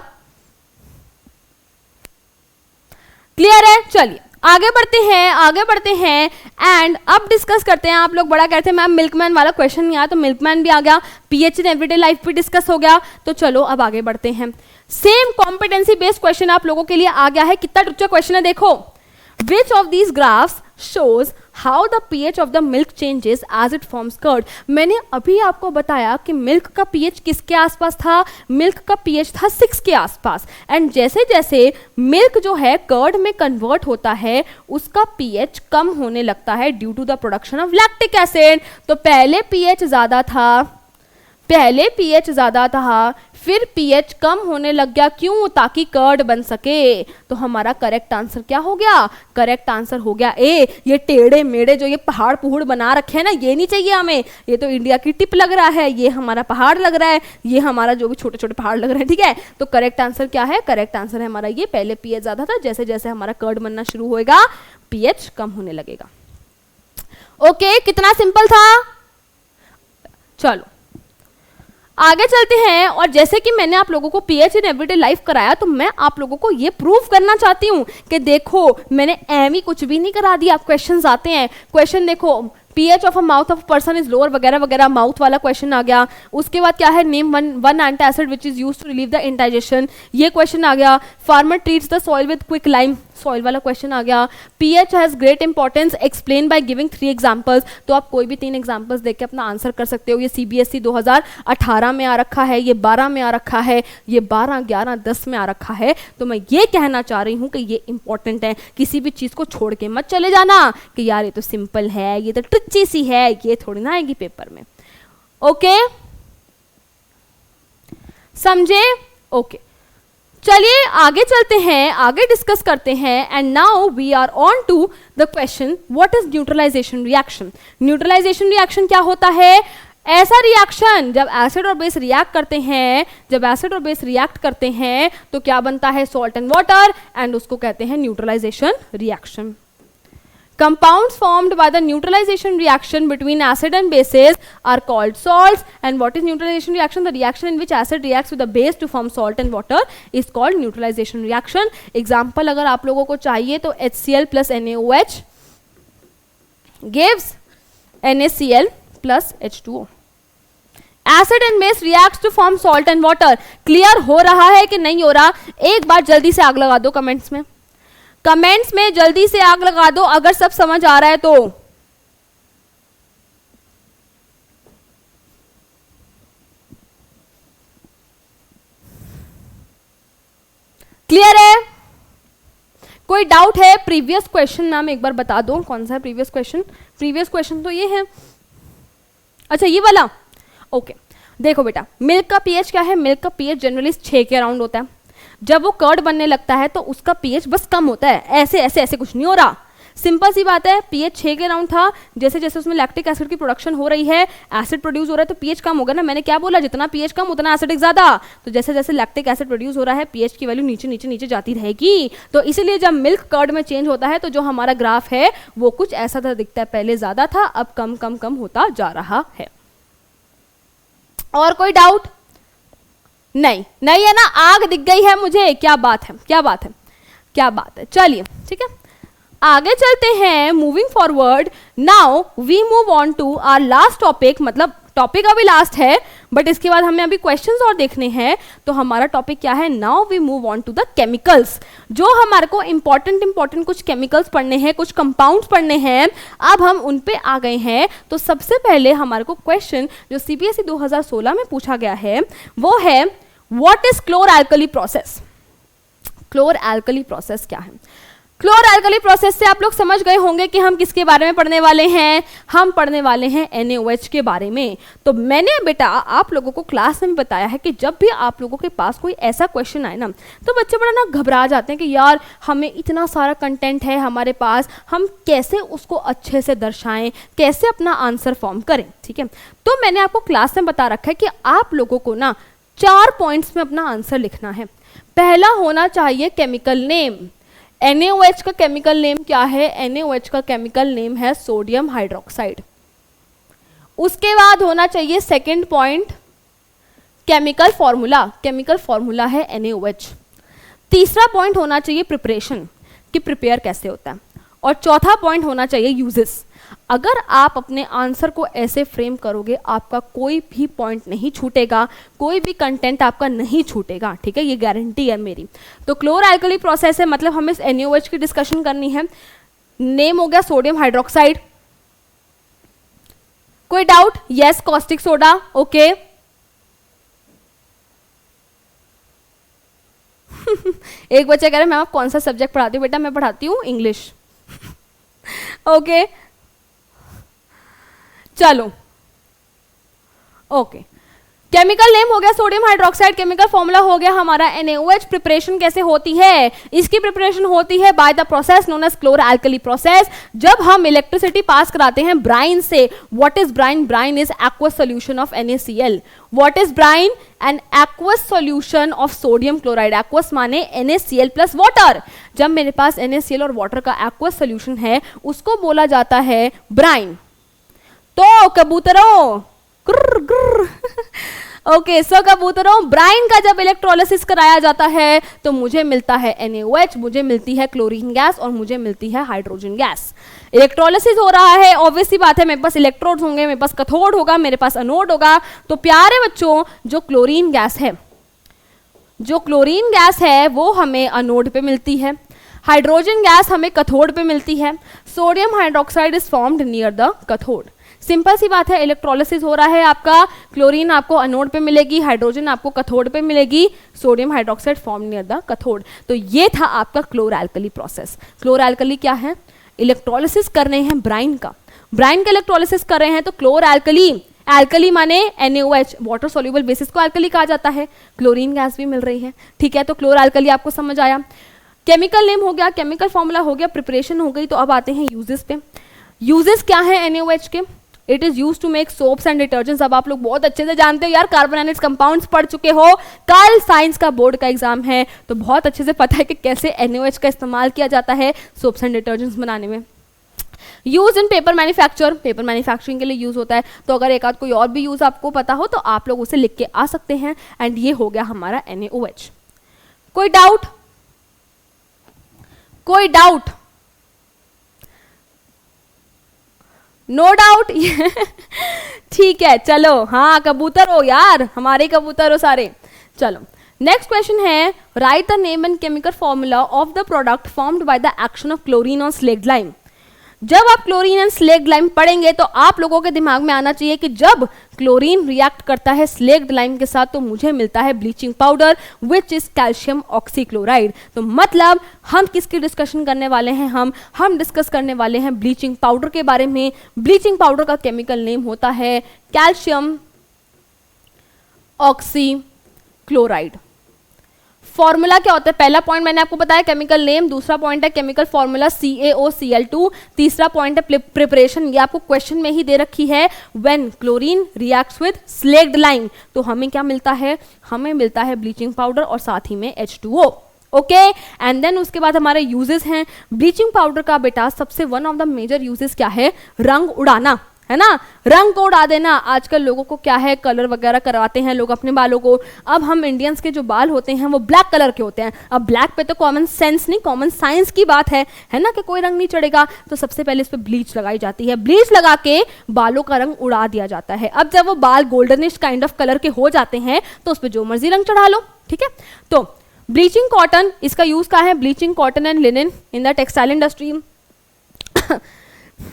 क्लियर है। चलिए आगे बढ़ते हैं, आगे बढ़ते हैं एंड अब डिस्कस करते हैं। आप लोग बड़ा कहते हैं मैम मिल्कमैन वाला क्वेश्चन नहीं आया, तो मिल्कमैन भी आ गया, पीएच इन एवरीडे लाइफ भी डिस्कस हो गया। तो चलो अब आगे बढ़ते हैं। सेम कॉम्पिटेंसी बेस्ड क्वेश्चन आप लोगों के लिए आ गया है। कितना टुच्चा क्वेश्चन है देखो। Which of these graphs shows how the pH of the milk changes as it forms curd? मैंने अभी आपको बताया कि मिल्क का pH किसके आसपास था? मिल्क का pH था 6 के आसपास। एंड जैसे जैसे मिल्क जो है कर्ड में कन्वर्ट होता है उसका pH कम होने लगता है due to the production of lactic acid. तो पहले pH ज़्यादा था, पहले pH ज़्यादा था, फिर pH कम होने लग गया। क्यों? ताकि कर्ड बन सके। तो हमारा करेक्ट आंसर क्या हो गया? करेक्ट आंसर हो गया ए। ये टेढ़े मेढ़े जो ये पहाड़ पुहड़ बना रखे हैं ना, ये नहीं चाहिए हमें। ये तो इंडिया की टिप लग रहा है, ये हमारा पहाड़ लग रहा है, ये हमारा जो भी छोटे छोटे पहाड़ लग रहे हैं, ठीक है। तो करेक्ट आंसर क्या है? करेक्ट आंसर है हमारा ये, पहले pH ज़्यादा था, जैसे जैसे हमारा कर्ड बनना शुरू होएगा pH कम होने लगेगा। ओके, कितना सिंपल था। चलो आगे चलते हैं। और जैसे कि मैंने आप लोगों को पीएच इन एवरीडे लाइफ कराया, तो मैं आप लोगों को ये प्रूव करना चाहती हूँ कि देखो मैंने एम ही कुछ भी नहीं करा दिया। आप क्वेश्चंस आते हैं, क्वेश्चन देखो pH of a mouth of person is lower वगैरह वगैरह, माउथ वाला क्वेश्चन आ गया। उसके बाद क्या है, name one anti acid which is used to relieve the indigestion, ये क्वेश्चन आ गया। Farmer treats the soil with quicklime, soil वाला क्वेश्चन आ गया। pH has great importance, explain by giving 3 examples. तो आप कोई भी 3 एग्जांपल्स देख के अपना आंसर कर सकते हो। ये CBSE 2018 में आ रखा है, ये 12 में आ रखा है, ये 12, 11, 10 में आ रखा है। तो मैं ये कहना चाह रही हूँ कि ये इंपॉर्टेंट है, किसी भी चीज को छोड़ के मत चले जाना कि यार ये तो सिंपल है, ये तो ट्रिची सी है, ये थोड़ी ना आएगी पेपर में। ओके, समझे? ओके, चलिए आगे चलते हैं, आगे डिस्कस करते हैं। And now we are on to the question, what is neutralisation reaction. Neutralisation reaction क्या होता है? ऐसा रिएक्शन जब एसिड और बेस रिएक्ट करते हैं, जब एसिड और बेस रिएक्ट करते हैं तो क्या बनता है? सॉल्ट एंड वाटर, एंड उसको कहते हैं neutralisation reaction. Compounds formed by the neutralization reaction between acid and bases are called salts. And what is neutralization reaction? The reaction in which acid reacts with the base to form salt and water is called neutralization reaction. Example अगर आप लोगों को चाहिए तो HCl plus NaOH gives NaCl plus H2O. Acid and base reacts to form salt and water. Clear हो रहा है कि नहीं हो रहा? एक बार जल्दी से आग लगा दो कमेंट्स में, कमेंट्स में जल्दी से आग लगा दो अगर सब समझ आ रहा है तो। क्लियर है? कोई डाउट है? प्रीवियस क्वेश्चन नाम एक बार बता दो, कौन सा है प्रीवियस क्वेश्चन? प्रीवियस क्वेश्चन तो ये है, अच्छा ये वाला। ओके, देखो बेटा, मिल्क का पीएच क्या है? मिल्क का पीएच जनरली 6 के अराउंड होता है। जब वो कर्ड बनने लगता है तो उसका पीएच बस कम होता है, ऐसे ऐसे ऐसे कुछ नहीं हो रहा। सिंपल सी बात है, पीएच 6 के अराउंड था, जैसे जैसे उसमें लैक्टिक एसिड की प्रोडक्शन हो रही है, एसिड प्रोड्यूस हो रहा है, तो पीएच कम होगा ना। मैंने क्या बोला? जितना पीएच कम उतना एसिडिक ज्यादा। तो जैसे जैसे लैक्टिक एसिड प्रोड्यूस हो रहा है, पीएच की वैल्यू नीचे नीचे नीचे जाती रहेगी। तो इसीलिए जब मिल्क कर्ड में चेंज होता है तो जो हमारा ग्राफ है वो कुछ ऐसा था दिखता है, पहले ज्यादा था, अब कम कम कम होता जा रहा है। और कोई डाउट? नहीं, नहीं है ना? आग दिख गई है मुझे, क्या बात है, क्या बात है, क्या बात है। चलिए ठीक है, आगे चलते हैं। Moving forward, now we move on to our last topic. मतलब टॉपिक अभी लास्ट है बट इसके बाद हमें अभी क्वेश्चंस और देखने हैं। तो हमारा टॉपिक क्या है? Now we move on to the chemicals. जो हमारे को इंपॉर्टेंट कुछ केमिकल्स पढ़ने हैं, कुछ कंपाउंड्स पढ़ने हैं, अब हम उन पे आ गए हैं। तो सबसे पहले हमारे को क्वेश्चन जो CBSE 2016 में पूछा गया है वो है, what is chlor alkali process. Chlor alkali process क्या है? क्लोर एल्कली प्रोसेस से आप लोग समझ गए होंगे कि हम किसके बारे में पढ़ने वाले हैं। हम पढ़ने वाले हैं NaOH के बारे में। तो मैंने बेटा आप लोगों को क्लास में बताया है कि जब भी आप लोगों के पास कोई ऐसा क्वेश्चन आए ना, तो बच्चे बड़ा ना घबरा जाते हैं कि यार हमें इतना सारा कंटेंट है हमारे पास, हम कैसे उसको अच्छे से दर्शाएं, कैसे अपना आंसर फॉर्म करें। ठीक है, तो मैंने आपको क्लास में बता रखा है कि आप लोगों को ना 4 पॉइंट्स में अपना आंसर लिखना है। पहला होना चाहिए केमिकल नेम। NaOH का केमिकल नेम क्या है? NaOH का केमिकल नेम है सोडियम हाइड्रोक्साइड। उसके बाद होना चाहिए second point chemical formula. Chemical formula है NaOH। तीसरा पॉइंट होना चाहिए प्रिपरेशन, कि प्रिपेयर कैसे होता है। और चौथा पॉइंट होना चाहिए यूजेस। अगर आप अपने आंसर को ऐसे फ्रेम करोगे आपका कोई भी पॉइंट नहीं छूटेगा, कोई भी कंटेंट आपका नहीं छूटेगा, ठीक है, ये गारंटी है मेरी। तो क्लोर एल्कली प्रोसेस है, मतलब हमें इस NaOH की डिस्कशन करनी है। नेम हो गया सोडियम हाइड्रोक्साइड। कोई doubt? Yes, caustic soda, okay. एक बच्चा कह रहे हैं मैम आप कौन सा सब्जेक्ट पढ़ाती हूँ? बेटा मैं पढ़ाती हूँ इंग्लिश। ओके चलो, ओके। केमिकल नेम हो गया सोडियम हाइड्रोक्साइड, केमिकल फॉर्मूला हो गया हमारा NaOH। प्रिपरेशन कैसे होती है? इसकी प्रिपरेशन होती है by the process known as chlor alkali process. जब हम इलेक्ट्रिसिटी पास कराते हैं ब्राइन से। What is brine? Brine is aqueous solution of NaCl। What is brine? An aqueous solution of sodium chloride. Aqueous माने NaCl प्लस वाटर। जब मेरे पास NaCl और वाटर का एक्वस सॉल्यूशन है उसको बोला जाता है ब्राइन। तो कबूतरों ओके सो कबूतरों, ब्राइन का जब इलेक्ट्रोलिसिस कराया जाता है तो मुझे मिलता है NaOH, मुझे मिलती है क्लोरीन गैस और मुझे मिलती है हाइड्रोजन गैस। इलेक्ट्रोलिसिस हो रहा है, ऑब्वियस सी बात है, मेरे पास इलेक्ट्रोड होंगे, मेरे पास कैथोड होगा, मेरे पास एनोड होगा। तो प्यारे बच्चों, जो क्लोरीन गैस है वो हमें एनोड पे मिलती है, हाइड्रोजन गैस हमें कैथोड पे मिलती है। Sodium hydroxide is formed near the cathode. Simple सी बात है, इलेक्ट्रोलिसिस हो रहा है आपका, क्लोरीन आपको एनोड पे मिलेगी, हाइड्रोजन आपको कैथोड पे मिलेगी, sodium hydroxide form near the cathode. तो ये था आपका क्लोर एल्कली प्रोसेस। क्लोर एल्कली क्या है? इलेक्ट्रोलिसिस कर रहे हैं ब्राइन का इलेक्ट्रोलिसिस कर रहे हैं तो क्लोर एल्कली, एल्कली माने NaOH, वाटर सोल्यूबल बेसिस को एल्कली कहा जाता है। क्लोरीन गैस भी मिल रही है, ठीक है। तो क्लोर एल्कली आपको समझ आया। केमिकल नेम हो गया, केमिकल फॉर्मूला हो गया, प्रिपरेशन हो गई। तो अब आते हैं यूजेस पे। यूजेस क्या है NaOH के? It is use to make soaps and detergents. अब आप लोग बहुत अच्छे से जानते हो यार, कार्बोनेटेड कंपाउंड्स पढ़ चुके हो, कल साइंस का बोर्ड का एग्जाम है, तो बहुत अच्छे से पता है कि कैसे NaOH का इस्तेमाल किया जाता है सोप्स एंड डिटर्जेंट्स बनाने में। Use in paper manufacture, paper manufacturing के लिए यूज होता है। तो अगर एक आध कोई और भी यूज आपको पता हो तो आप लोग उसे लिख के आ सकते हैं। एंड ये हो गया हमारा NaOH। कोई डाउट? कोई डाउट? No doubt? ठीक है चलो, हाँ कबूतर हो यार, हमारे कबूतर हो सारे। चलो नेक्स्ट क्वेश्चन है, write the name and chemical formula of the product formed by the action of chlorine on slaked lime. जब आप क्लोरीन एंड स्लेक्ड लाइम पढ़ेंगे तो आप लोगों के दिमाग में आना चाहिए कि जब क्लोरीन रिएक्ट करता है स्लेक्ड लाइम के साथ तो मुझे मिलता है bleaching powder which is calcium oxychloride. तो मतलब हम किसकी डिस्कशन करने वाले हैं? हम डिस्कस करने वाले हैं ब्लीचिंग पाउडर के बारे में। ब्लीचिंग पाउडर का केमिकल नेम होता है कैल्शियम ऑक्सीक्लोराइड। फॉर्मूला क्या होता है? पहला पॉइंट मैंने आपको बताया केमिकल नेम, दूसरा पॉइंट है केमिकल फॉर्मूला CaOCl2, तीसरा पॉइंट है प्रिपरेशन, ये आपको क्वेश्चन में ही दे रखी है। When chlorine reacts with slaked lime तो हमें क्या मिलता है? हमें मिलता है ब्लीचिंग पाउडर और साथ ही में H2O। ओके, एंड देन उसके बाद हमारे यूजेस हैं। ब्लीचिंग पाउडर का बेटा सबसे one of the major uses क्या है? रंग उड़ाना, है ना, रंग को उड़ा देना। आजकल लोगों को क्या है, कलर वगैरह करवाते हैं लोग अपने बालों को। अब हम इंडियंस के जो बाल होते हैं वो ब्लैक कलर के होते हैं। अब ब्लैक पे तो कॉमन सेंस नहीं, कॉमन साइंस की बात है ना, कि कोई रंग नहीं चढ़ेगा। तो सबसे पहले इस पे ब्लीच लगाई जाती है, ब्लीच लगा के बालों का रंग उड़ा दिया जाता है। अब जब वो बाल गोल्डनिश काइंड ऑफ कलर के हो जाते हैं तो उस पर जो मर्जी रंग चढ़ा लो, ठीक है। तो ब्लीचिंग कॉटन, इसका यूज क्या है? Bleaching cotton and linen in the textile industry.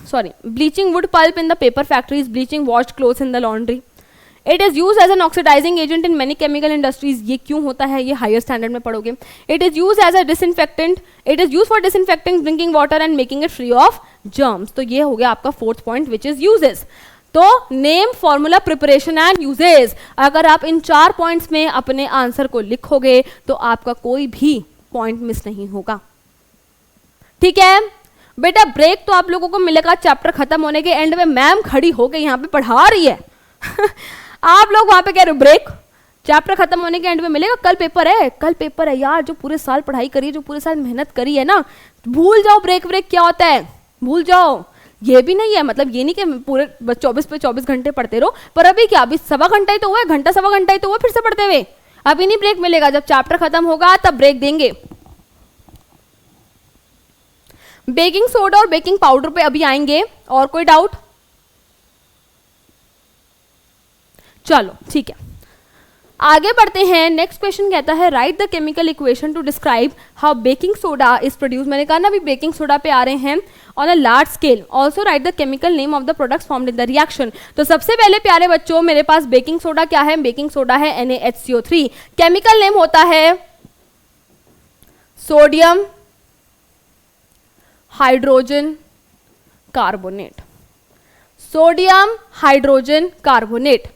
Sorry, bleaching wood pulp in the paper factories, bleaching washed clothes in the laundry. It is used as an oxidizing agent in many chemical industries. ये क्यों होता है? ये हायर स्टैंडर्ड में पढ़ोगे। It is used as a disinfectant. It is used for disinfecting drinking water and making it free of germs. तो ये हो गया आपका fourth point which is uses. तो name, formula, preparation and uses. अगर आप इन 4 पॉइंट्स में अपने आंसर को लिखोगे तो आपका कोई भी पॉइंट मिस नहीं होगा, ठीक है बेटा। ब्रेक तो आप लोगों को मिलेगा चैप्टर खत्म होने के एंड में। मैम खड़ी हो गई यहाँ पे पढ़ा रही है आप लोग वहां पे कह रहे हो ब्रेक, चैप्टर खत्म होने के एंड में मिलेगा, कल पेपर है, कल पेपर है यार। जो पूरे साल पढ़ाई करी है, जो पूरे साल मेहनत करी है ना, भूल जाओ ब्रेक क्या होता है, भूल जाओ। ये भी नहीं है मतलब ये नहीं कि पूरे 24 पे 24 घंटे पढ़ते रहो, पर अभी क्या, अभी सवा घंटा ही तो हुआ है, घंटा सवा घंटा ही तो हुआ फिर से पढ़ते हुए। अभी नहीं ब्रेक मिलेगा, जब चैप्टर खत्म होगा तब ब्रेक देंगे। बेकिंग सोडा और बेकिंग पाउडर पे अभी आएंगे। और कोई डाउट? चलो ठीक है, आगे बढ़ते हैं। नेक्स्ट क्वेश्चन कहता है write the chemical equation to describe how baking soda is produce. मैंने कहा ना अभी बेकिंग सोडा पे आ रहे हैं on a large scale. Also right the chemical name of the products formed in the reaction. तो सबसे पहले प्यारे बच्चों मेरे पास बेकिंग सोडा क्या है, बेकिंग सोडा है NaHCO3। केमिकल नेम होता है sodium hydrogen carbonate. Sodium hydrogen carbonate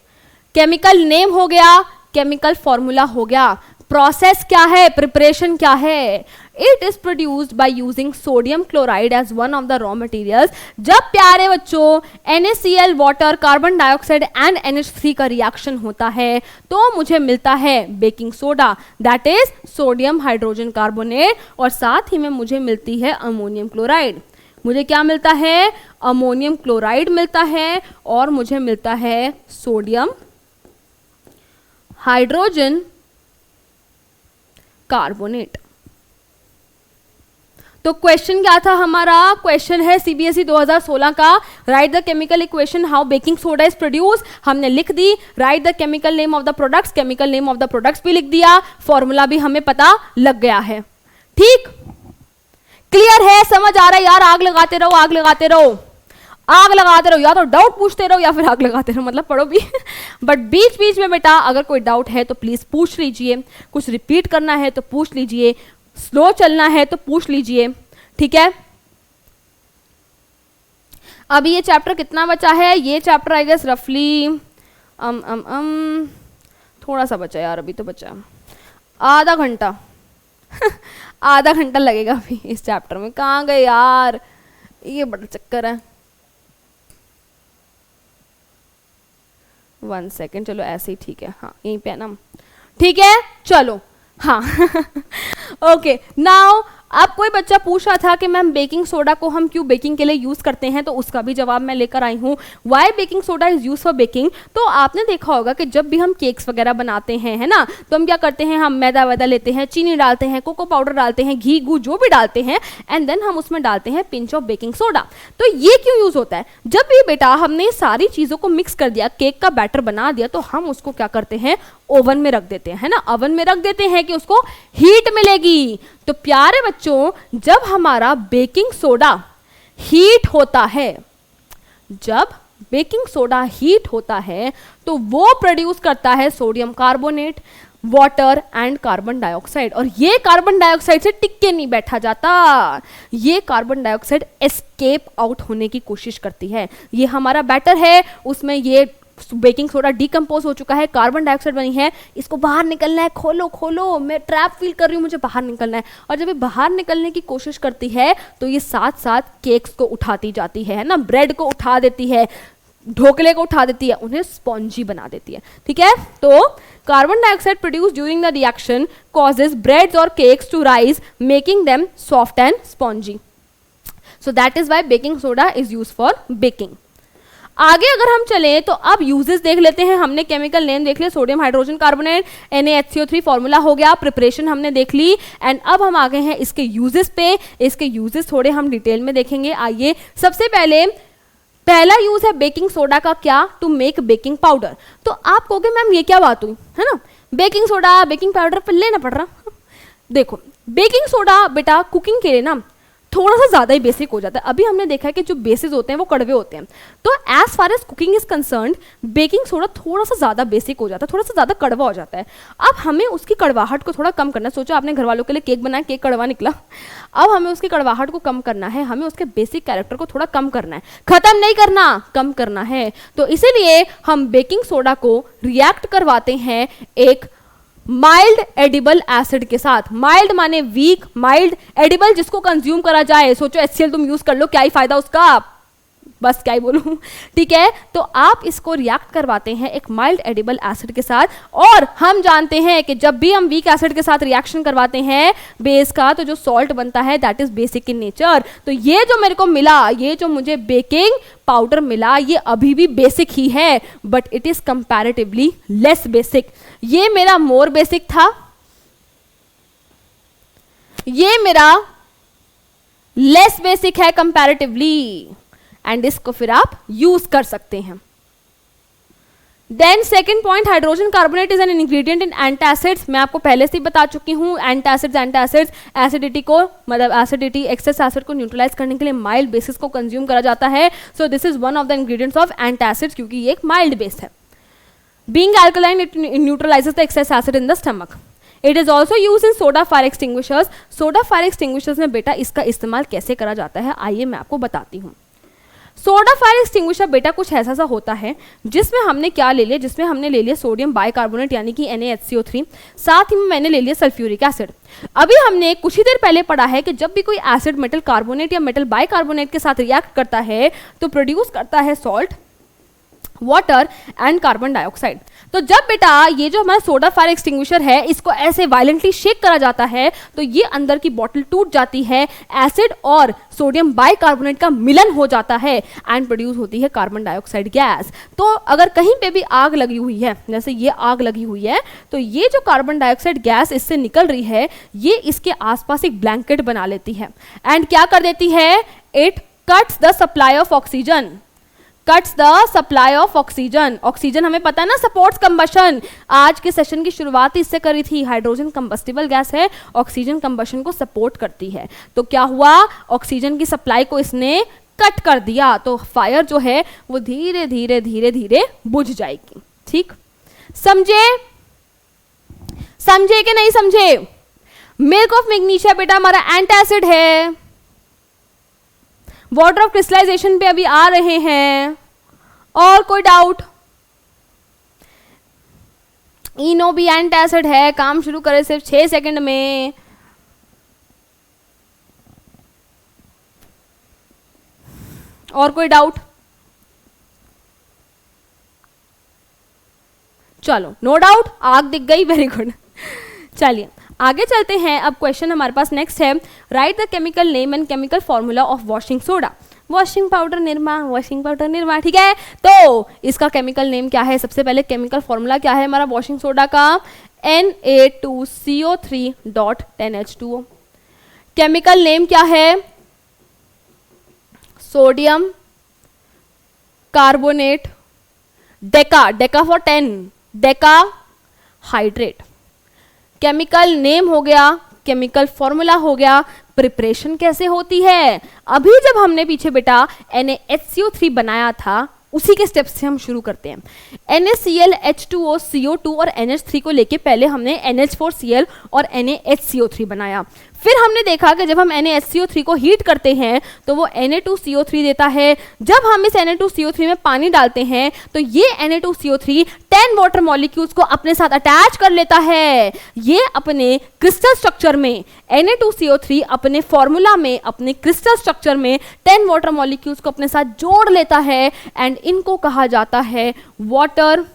chemical name हो गया, केमिकल फॉर्मूला हो गया। प्रोसेस क्या है, प्रिपरेशन क्या है? It is produced by using sodium chloride as one of the raw materials. जब प्यारे बच्चों NaCl water carbon dioxide and NH3 का रिएक्शन होता है तो मुझे मिलता है baking soda, that is sodium hydrogen carbonate. और साथ ही में मुझे मिलती है अमोनियम क्लोराइड। मुझे क्या मिलता है? अमोनियम क्लोराइड मिलता है और मुझे मिलता है सोडियम हाइड्रोजन कार्बोनेट। तो क्वेश्चन क्या था हमारा? क्वेश्चन है CBSE 2016 का, write the chemical equation how baking soda is produce. हमने लिख दी। Write the chemical name of the products, chemical name of the products भी लिख दिया। फॉर्मूला भी हमें पता लग गया है। ठीक, क्लियर है, समझ आ रहा है यार? आग लगाते रहो, आग लगाते रहो, आग लगाते रहो, या तो डाउट पूछते रहो या फिर आग लगाते रहो, मतलब पढ़ो भी। बट बीच बीच में बेटा अगर कोई डाउट है तो प्लीज पूछ लीजिए, कुछ रिपीट करना है तो पूछ लीजिए, स्लो चलना है तो पूछ लीजिए, ठीक है। अभी ये चैप्टर कितना बचा है? ये चैप्टर आई गेस रफली थोड़ा सा बचा यार, अभी तो बचा आधा घंटा। आधा घंटा लगेगा अभी इस चैप्टर में। कहाँ गए यार, ये बड़ा चक्कर है। 1 सेकेंड, चलो ऐसे ही ठीक है, हाँ यहीं पे है ना, ठीक है चलो, हाँ। ओके नाउ अब कोई बच्चा पूछ रहा था कि मैम बेकिंग सोडा को हम क्यों बेकिंग के लिए यूज करते हैं, तो उसका भी जवाब मैं लेकर आई हूँ। Why baking soda is use for baking. तो आपने देखा होगा कि जब भी हम केक्स वगैरह बनाते हैं, है ना, तो हम क्या करते हैं, हम मैदा वैदा लेते हैं, चीनी डालते हैं, कोको पाउडर डालते हैं, घी गू जो भी डालते हैं, एंड देन हम उसमें डालते हैं पिंच ऑफ बेकिंग सोडा। तो ये क्यों यूज होता है? जब भी बेटा हमने सारी चीजों को मिक्स कर दिया, केक का बैटर बना दिया, तो हम उसको क्या करते हैं, ओवन में रख देते हैं, है ना, ओवन में रख देते हैं कि उसको हीट मिलेगी। तो प्यारे बच्चों जब हमारा बेकिंग सोडा हीट होता है, जब बेकिंग सोडा हीट होता है तो वो प्रोड्यूस करता है sodium carbonate, water and carbon dioxide. और ये कार्बन डाइऑक्साइड से टिक के नहीं बैठा जाता, ये कार्बन डाइऑक्साइड एस्केप आउट होने की कोशिश करती है। ये हमारा बैटर है, उसमें ये बेकिंग सोडा डिकम्पोज हो चुका है, कार्बन डाइऑक्साइड बनी है, इसको बाहर निकलना है, खोलो खोलो, मैं ट्रैप फील कर रही हूँ, मुझे बाहर निकलना है। और जब ये बाहर निकलने की कोशिश करती है तो ये साथ साथ केक्स को उठाती जाती है ना, ब्रेड को उठा देती है, ढोकले को उठा देती है, उन्हें स्पॉन्जी बना देती है, ठीक है। तो carbon dioxide produce during the reaction causes breads और cakes to rise making them soft and spongy. So that is why baking soda is use for baking. आगे अगर हम चलें तो अब यूजेस देख लेते हैं। हमने केमिकल नेम देख लिया, sodium hydrogen carbonate, NaHCO3 formula हो गया, प्रिपरेशन हमने देख ली, एंड अब हम आ गए हैं इसके यूजेस पे। इसके यूजेस थोड़े हम डिटेल में देखेंगे। आइए, सबसे पहले पहला यूज है बेकिंग सोडा का, क्या? To make baking powder. तो आप कहोगे मैम ये क्या बात हुई, है ना, बेकिंग सोडा बेकिंग पाउडर पर लेना पड़ रहा। देखो बेकिंग सोडा बेटा कुकिंग के लिए ना थोड़ा सा ज़्यादा ही बेसिक हो जाता है। अभी हमने देखा है कि जो बेसिस होते हैं वो कड़वे होते हैं, तो as far as cooking is concerned baking soda थोड़ा सा ज़्यादा बेसिक हो जाता है, थोड़ा सा ज़्यादा कड़वा हो जाता है। अब हमें उसकी कड़वाहट को थोड़ा कम करना है। सोचो आपने घर वालों के लिए केक बनाया, केक कड़वा निकला, अब हमें उसकी कड़वाहट को कम करना है, हमें उसके बेसिक कैरेक्टर को थोड़ा कम करना है, खत्म नहीं करना, कम करना है। तो इसीलिए हम बेकिंग सोडा को रिएक्ट करवाते हैं एक माइल्ड एडिबल एसिड के साथ। माइल्ड माने वीक, माइल्ड एडिबल जिसको कंज्यूम करा जाए। सोचो HCl तुम यूज कर लो, क्या ही फायदा उसका, बस क्या ही बोलूं, ठीक है। तो आप इसको रिएक्ट करवाते हैं एक माइल्ड एडिबल एसिड के साथ, और हम जानते हैं कि जब भी हम वीक एसिड के साथ रिएक्शन करवाते हैं बेस का, तो जो सॉल्ट बनता है that is basic in nature. तो ये जो मेरे को मिला, ये जो मुझे बेकिंग पाउडर मिला, ये अभी भी बेसिक ही है, but it is comparatively less basic. ये मेरा मोर बेसिक था, ये मेरा लेस बेसिक है कंपैरेटिवली, एंड इसको फिर आप यूज कर सकते हैं। Then second point, hydrogen carbonate is an ingredient in antacids. मैं आपको पहले से ही बता चुकी हूँ, एंटासिड्स एसिडिटी को, मतलब एसिडिटी एक्सेस एसिड को न्यूट्रलाइज करने के लिए माइल्ड बेसिस को कंज्यूम करा जाता है। सो this is one of the ingredients of antacids, क्योंकि ये एक माइल्ड बेस है। Being alkaline it neutralises the excess acid in the stomach. It is also use in soda fire extinguishers. Soda fire extinguishers में बेटा इसका इस्तेमाल कैसे करा जाता है, आइए मैं आपको बताती हूँ। सोडा फायर एक्सटिंग्विशर बेटा कुछ ऐसा सा होता है जिसमें हमने क्या ले लिया, जिसमें हमने ले लिया सोडियम बाइकार्बोनेट यानी कि NaHCO3, साथ ही में मैंने ले लिया सल्फ्यूरिक एसिड। अभी हमने कुछ ही देर पहले पढ़ा है कि जब भी कोई एसिड मेटल कार्बोनेट या मेटल बाइकार्बोनेट के साथ रिएक्ट करता है तो प्रोड्यूस करता है salt, water and carbon dioxide. तो जब बेटा ये जो हमारा सोडा फायर एक्सटिंग्विशर है, इसको ऐसे वायलेंटली शेक करा जाता है तो ये अंदर की बॉटल टूट जाती है, एसिड और सोडियम बाइकार्बोनेट का मिलन हो जाता है एंड प्रोड्यूस होती है कार्बन डाइऑक्साइड गैस। तो अगर कहीं पे भी आग लगी हुई है, जैसे ये आग लगी हुई है, तो ये जो कार्बन डाइऑक्साइड गैस इससे निकल रही है, ये इसके आसपास एक ब्लैंकेट बना लेती है एंड क्या कर देती है, it cuts the supply of oxygen. Cuts the supply of oxygen. Oxygen हमें पता है ना सपोर्ट्स कंबशन। आज के सेशन की शुरुआत इससे करी थी। हाइड्रोजन कंबस्टिबल गैस है, ऑक्सीजन कंबशन को सपोर्ट करती है। तो क्या हुआ, ऑक्सीजन की सप्लाई को इसने कट कर दिया, तो फायर जो है वो धीरे धीरे धीरे धीरे बुझ जाएगी। ठीक, समझे? समझे कि नहीं समझे? मिल्क ऑफ मैग्नीशिया बेटा हमारा एंटासिड है। वाटर ऑफ क्रिस्टलाइजेशन पे अभी आ रहे हैं, और कोई डाउट? इनो भी एंटासिड है, काम शुरू करे सिर्फ 6 सेकंड में। और कोई डाउट? चलो, नो डाउट, आग दिख गई, वेरी गुड। चलिए आगे चलते हैं। अब क्वेश्चन हमारे पास नेक्स्ट है, write the chemical name and chemical formula of washing soda. Washing powder Nirma, washing powder Nirma, ठीक है। तो इसका केमिकल नेम क्या है, सबसे पहले केमिकल फॉर्मूला क्या है हमारा वॉशिंग सोडा का, Na2CO3.10H2O। केमिकल नेम क्या है, sodium carbonate, Deka, Deka for 10, Deka hydrate. Chemical name हो गया, केमिकल फॉर्मूला हो गया, प्रिपरेशन कैसे होती है, अभी जब हमने पीछे बेटा NaHCO3 बनाया था उसी के स्टेप्स से हम शुरू करते हैं। NaCl, H2O, CO2 और NH3 को लेके पहले हमने NH4Cl और NaHCO3 बनाया। फिर हमने देखा कि जब हम NaHCO3 को हीट करते हैं तो वो Na2CO3 देता है। जब हम इस Na2CO3 में पानी डालते हैं तो ये Na2CO3 10 वाटर मॉलिक्यूल्स को अपने साथ अटैच कर लेता है। ये अपने क्रिस्टल स्ट्रक्चर में Na2CO3 अपने फॉर्मूला में, अपने क्रिस्टल स्ट्रक्चर में 10 वाटर मॉलिक्यूल्स को अपने साथ जोड़ लेता है एंड इनको कहा जाता है वाटर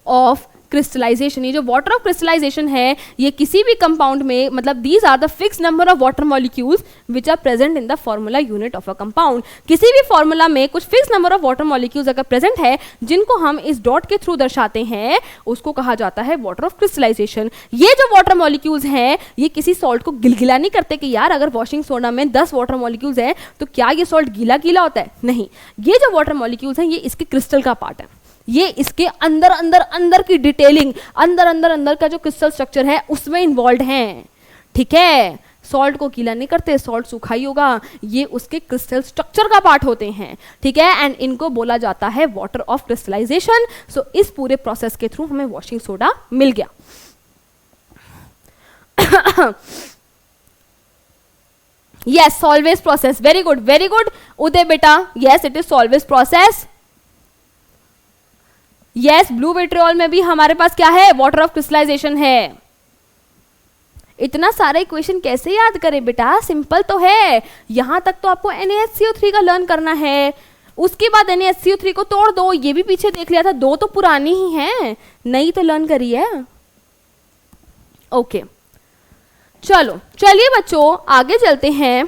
ऑफ क्रिस्टलाइजेशन। ये जो वाटर ऑफ क्रिस्टलाइजेशन है ये किसी भी कंपाउंड में, मतलब these are the fix number of water molecules which are present in the formula unit of a compound. किसी भी फॉर्मूला में कुछ fix number of water molecules अगर प्रेजेंट है जिनको हम इस डॉट के थ्रू दर्शाते हैं उसको कहा जाता है वाटर ऑफ क्रिस्टलाइजेशन। ये जो वाटर मॉलिक्यूल्स हैं ये किसी सॉल्ट को गिलगिला नहीं करते कि यार अगर वॉशिंग सोडा में 10 वाटर मॉलिक्यूल्स हैं तो क्या ये सॉल्ट गीला गीला होता है, नहीं। ये जो वाटर मॉलिक्यूल्स हैं ये इसके क्रिस्टल का पार्ट है, ये इसके अंदर अंदर अंदर की डिटेलिंग, अंदर अंदर अंदर का जो क्रिस्टल स्ट्रक्चर है उसमें इन्वॉल्व हैं। ठीक है, सॉल्ट को गीला नहीं करते, सॉल्ट सूखा ही होगा, ये उसके क्रिस्टल स्ट्रक्चर का पार्ट होते हैं। ठीक है, एंड इनको बोला जाता है वाटर ऑफ क्रिस्टलाइजेशन। सो इस पूरे प्रोसेस के थ्रू हमें वॉशिंग सोडा मिल गया। Yes, Solvay process, very good very good Uday बेटा, yes it is Solvay process. Yes, blue vitriol में भी हमारे पास क्या है, वाटर ऑफ क्रिस्टलाइजेशन है। इतना सारा इक्वेशन कैसे याद करें बेटा, सिंपल तो है। यहां तक तो आपको NaHCO3 का लर्न करना है, उसके बाद NaHCO3 को तोड़ दो, ये भी पीछे देख लिया था, दो तो पुरानी ही हैं, नई तो लर्न करी है। ओके चलो चलिए बच्चों आगे चलते हैं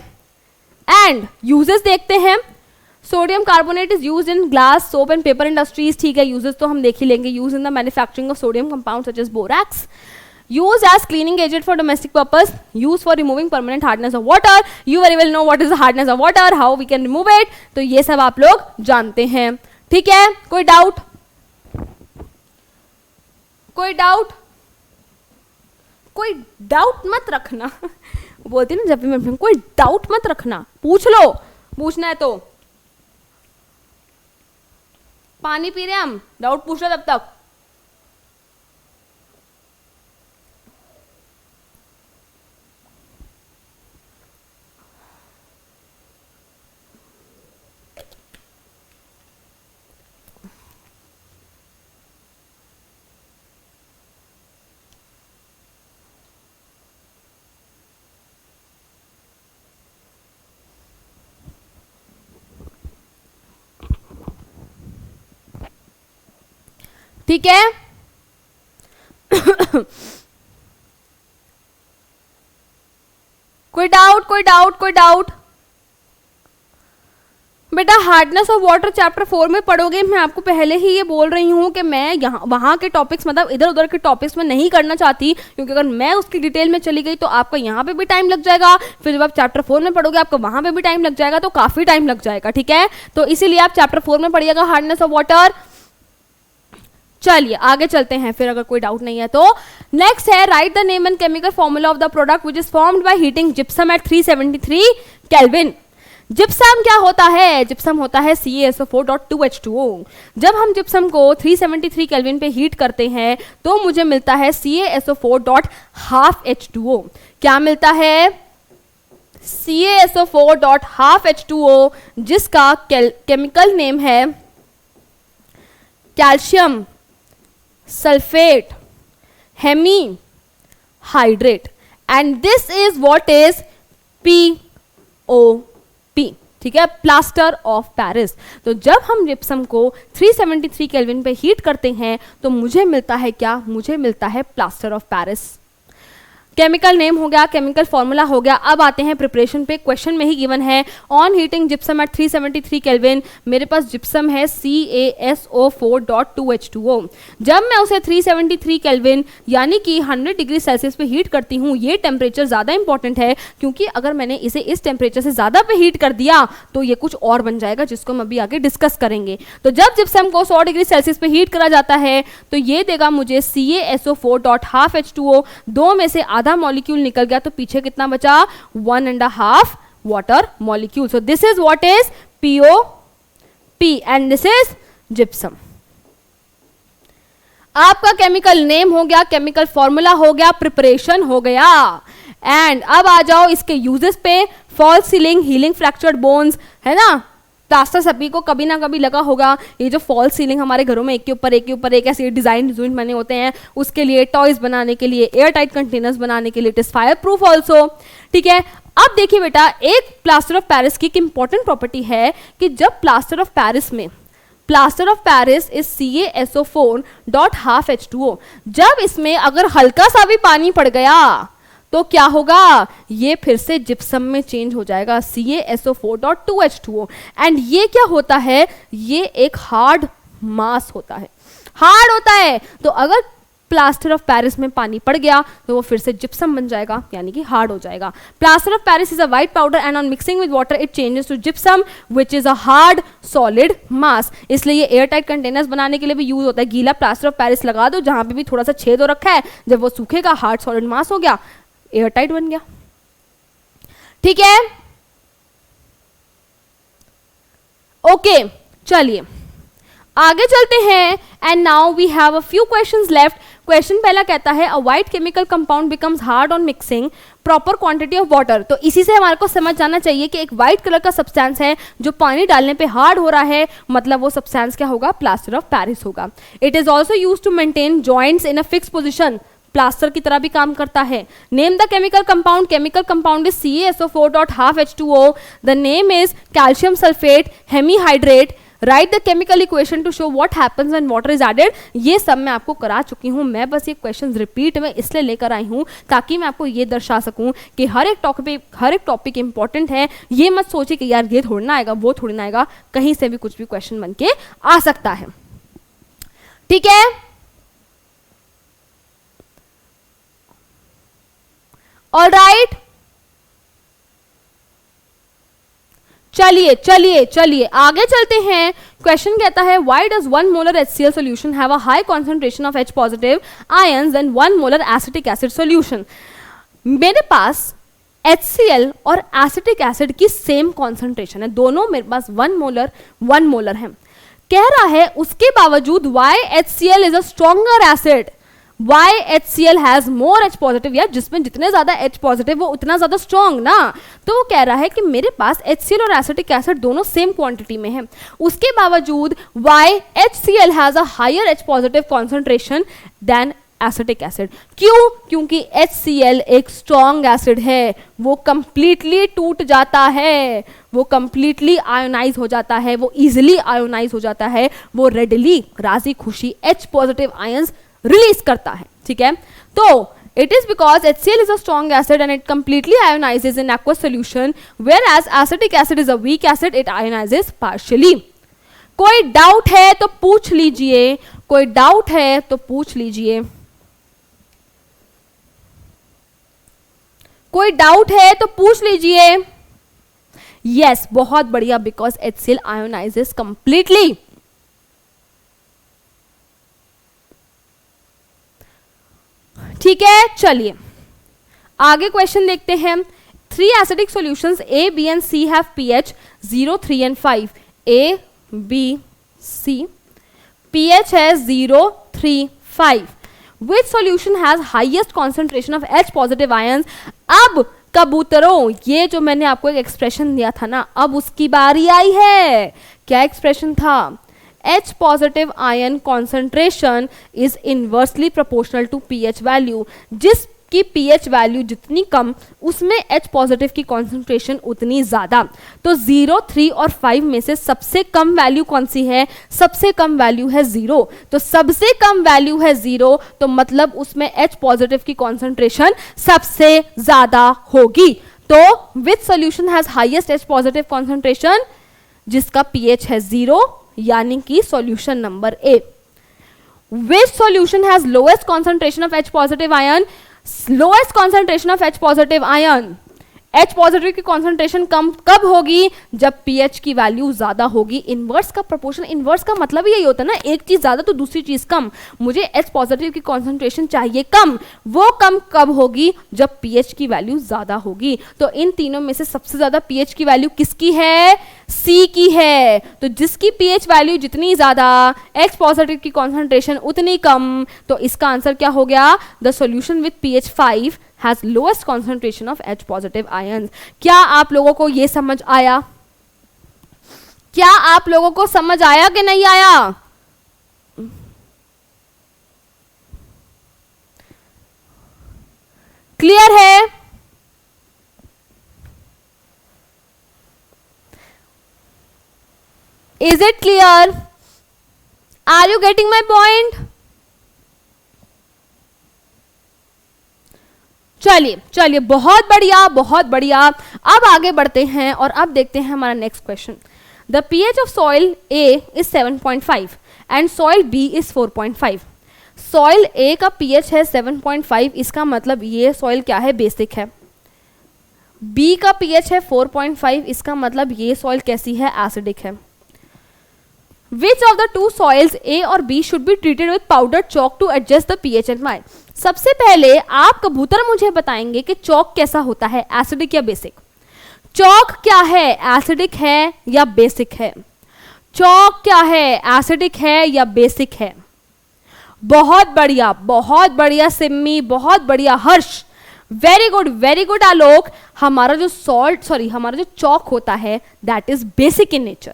एंड यूजेस देखते हैं। Sodium carbonate is used in glass, soap and paper industries, ठीक है, यूजेस तो हम देख ही लेंगे। Use in the manufacturing of sodium compound such as borax, use as cleaning agent for domestic purpose, use for removing permanent hardness of water, you very well know what is the hardness of water, how we can remove it, तो ये सब आप लोग जानते हैं, ठीक है। कोई डाउट, कोई डाउट, कोई डाउट मत रखना बोलती ना जब भी मैं, कोई डाउट मत रखना, पूछ लो, पूछना है तो। पानी पी रहे हम, डाउट पूछ लो तब तक। ठीक है कोई डाउट, कोई डाउट, कोई डाउट? बेटा हार्डनेस ऑफ वाटर चैप्टर 4 में पढ़ोगे। मैं आपको पहले ही ये बोल रही हूँ कि मैं यहाँ वहाँ के टॉपिक्स मतलब इधर उधर के टॉपिक्स में नहीं करना चाहती, क्योंकि अगर मैं उसकी डिटेल में चली गई तो आपको यहाँ पे भी टाइम लग जाएगा, फिर जब आप चैप्टर 4 में पढ़ोगे आपको वहाँ पे भी टाइम लग जाएगा, तो काफ़ी टाइम लग जाएगा, ठीक है। तो इसीलिए आप चैप्टर 4 में पढ़िएगा हार्डनेस ऑफ वाटर। चलिए आगे चलते हैं फिर, अगर कोई डाउट नहीं है तो। नेक्स्ट है write the name and chemical formula of the product which is formed by heating gypsum at 373 kelvin. Gypsum क्या होता है? जिप्सम होता है CaSO4.2H2O। जब हम जिप्सम को 373 केल्विन पे हीट करते हैं तो मुझे मिलता है CaSO4.12H2O। क्या मिलता है? CaSO4.12H2O, जिसका केमिकल नेम है calcium sulphate hemihydrate, and this is what is POP, ठीक है, प्लास्टर ऑफ पेरिस। तो जब हम जिप्सम को 373 केल्विन पे हीट करते हैं तो मुझे मिलता है क्या? मुझे मिलता है plaster of Paris. Chemical name हो गया, केमिकल फॉर्मूला हो गया। अब आते हैं प्रिपरेशन पे। क्वेश्चन में ही गिवन है on heating gypsum at 373 kelvin. मेरे पास जिप्सम है CaSO4.2H2O। जब मैं उसे 373 केल्विन यानी कि 100 डिग्री सेल्सियस पे हीट करती हूँ, ये टेम्परेचर ज़्यादा इंपॉर्टेंट है, क्योंकि अगर मैंने इसे इस टेम्परेचर से ज़्यादा पे हीट कर दिया तो ये कुछ और बन जाएगा, जिसको हम अभी आगे डिस्कस करेंगे। तो जब जिप्सम को 100 डिग्री सेल्सियस पे हीट करा जाता है तो ये देगा मुझे CaSO4.12H2O। दो में से आधा मॉलिक्यूल निकल गया तो पीछे कितना बचा? 1.5 water molecule. So this is what is POP and this is gypsum. आपका केमिकल नेम हो गया, केमिकल फॉर्मूला हो गया, प्रिपरेशन हो गया। एंड अब आ जाओ इसके यूजेस पे। False ceiling, healing fractured bones, है ना। प्लास्टर सभी को कभी ना कभी लगा होगा, ये जो फॉल्स सीलिंग हमारे घरों में एक के ऊपर एक ऐसे डिजाइन बने होते हैं, उसके लिए टॉयज बनाने के लिए, एयर टाइट कंटेनर्स बनाने के लिए, it is fire proof also, ठीक है। अब देखिए बेटा, एक प्लास्टर ऑफ पेरिस की एक इंपॉर्टेंट प्रॉपर्टी है कि जब plaster of Paris is CaSO4.12H2O, जब इसमें अगर हल्का सा भी पानी पड़ गया तो क्या होगा? ये फिर से जिप्सम में चेंज हो जाएगा CaSO4.2H2O। एंड ये क्या होता है? ये एक हार्ड मास होता है, हार्ड होता है। तो अगर प्लास्टर ऑफ पेरिस में पानी पड़ गया तो वो फिर से जिप्सम बन जाएगा, यानी कि हार्ड हो जाएगा। Plaster of Paris is a white powder and on mixing with water it changes to gypsum which is a hard solid mass. इसलिए ये एयर टाइट कंटेनर्स बनाने के लिए भी यूज होता है। गीला प्लास्टर ऑफ पेरिस लगा दो, जहां पे भी थोड़ा सा छेद हो रखा है, जब वो सूखेगा हार्ड सॉलिड मास हो गया, एयर टाइट बन गया, ठीक है। ओके चलिए आगे चलते हैं। And now we have a few questions left. Question पहला कहता है a white chemical compound becomes hard on mixing proper quantity of water. तो इसी से हमारे को समझ जाना चाहिए कि एक व्हाइट कलर का सब्सटेंस है जो पानी डालने पे हार्ड हो रहा है, मतलब वो सब्सटेंस क्या होगा? प्लास्टर ऑफ पेरिस होगा। It is also use to maintain joints in a fix position. Plaster की तरह भी काम करता है। Name the chemical compound is CaSO4.12H2O, the name is calcium sulphate hemihydrate, write the chemical equation to show what happens when water is added. ये सब मैं आपको करा चुकी हूँ, मैं बस ये क्वेश्चन रिपीट में इसलिए लेकर आई हूँ ताकि मैं आपको ये दर्शा सकूँ कि हर एक टॉपिक इंपॉर्टेंट है। ये मत सोचिए कि यार ये थोड़ी ना आएगा, वो थोड़ी ना आएगा, कहीं से भी कुछ भी क्वेश्चन बन के आ सकता है। ठीक है, ऑल राइट, चलिए आगे चलते हैं। क्वेश्चन कहता है why does 1 molar HCl solution have a high concentration of H positive ions than 1 molar acetic acid solution. मेरे पास HCl और एसिटिक एसिड की सेम कॉन्सेंट्रेशन है, दोनों मेरे पास 1 मोलर है। कह रहा है उसके बावजूद why HCl is a stronger acid, why HCl has more H positive, यार जिसमें जितने ज्यादा H पॉजिटिव वो उतना ज्यादा स्ट्रॉन्ग ना। तो वो कह रहा है कि मेरे पास HCl और एसिटिक एसिड दोनों सेम क्वांटिटी में है, उसके बावजूद why HCl has a higher H positive concentration than acetic acid. क्यों? क्योंकि HCl एक स्ट्रॉन्ग एसिड है, वो कंप्लीटली टूट जाता है, वो कंप्लीटली आयोनाइज हो जाता है, वो इजिली आयोनाइज हो जाता है, वो रेडली राजी खुशी H पॉजिटिव आयंस रिलीज करता है। ठीक है, तो it is because HCl is a strong acid and it completely ionizes in aqueous solution, whereas acetic acid is a weak acid, it ionizes partially. कोई डाउट है तो पूछ लीजिए, कोई डाउट है तो पूछ लीजिए, कोई डाउट है तो पूछ लीजिए। यस, बहुत बढ़िया, बिकॉज HCl ionizes completely. ठीक है, चलिए आगे क्वेश्चन देखते हैं। 3 acidic solutions A, B and C have pH 0, 3 and 5. A, B, C, pH है 0, 3, 5. Which solution has highest concentration of H positive ions? अब कबूतरों, ये जो मैंने आपको एक एक्सप्रेशन दिया था ना, अब उसकी बारी आई है। क्या एक्सप्रेशन था? H positive ion concentration is inversely proportional to pH value. जिसकी pH वैल्यू जितनी कम, उसमें H पॉजिटिव की कॉन्सेंट्रेशन उतनी ज्यादा। तो 0, 3 और 5 में से सबसे कम वैल्यू कौन सी है? सबसे कम वैल्यू है 0। तो सबसे कम वैल्यू है 0, तो मतलब उसमें H पॉजिटिव की कॉन्सेंट्रेशन सबसे ज्यादा होगी। तो which solution has highest H positive concentration? जिसका pH है 0, यानी कि solution number A. Which solution has lowest concentration of H positive ion? Lowest concentration of H positive ion, H positive की कॉन्सेंट्रेशन कम कब होगी? जब pH की वैल्यू ज्यादा होगी। इनवर्स का प्रोपोर्शन, इनवर्स का मतलब यही होता है ना, एक चीज ज्यादा तो दूसरी चीज कम। मुझे H पॉजिटिव की कॉन्सेंट्रेशन चाहिए कम, वो कम कब होगी? जब pH की वैल्यू ज्यादा होगी। तो इन तीनों में से सबसे ज्यादा pH की वैल्यू किसकी है? C की है। तो जिसकी pH वैल्यू जितनी ज्यादा, H पॉजिटिव की कॉन्सेंट्रेशन उतनी कम। तो इसका आंसर क्या हो गया? The solution with pH 5 has lowest concentration of H positive ions. क्या आप लोगों को ये समझ आया? क्या आप लोगों को समझ आया कि नहीं आया? क्लियर है? Is it clear? Are you getting my point? चलिए चलिए, बहुत बढ़िया बहुत बढ़िया। अब आगे बढ़ते हैं और अब देखते हैं हमारा next question. The pH of soil A is 7.5 and soil B is 4.5। Soil A का pH है 7.5, इसका मतलब ये सॉइल क्या है? बेसिक है। B का pH है 4.5, इसका मतलब ये सॉइल कैसी है? एसिडिक है। Which of the two soils A और B should be treated with powdered chalk to adjust the pH and my? सबसे पहले आप कबूतर मुझे बताएंगे कि चौक कैसा होता है, एसिडिक या बेसिक? चौक क्या है? एसिडिक है या बेसिक है? चौक क्या है? एसिडिक है या बेसिक है? बहुत बढ़िया सिम्मी, बहुत बढ़िया हर्ष, वेरी गुड आलोक। हमारा जो चौक होता है that is basic in nature.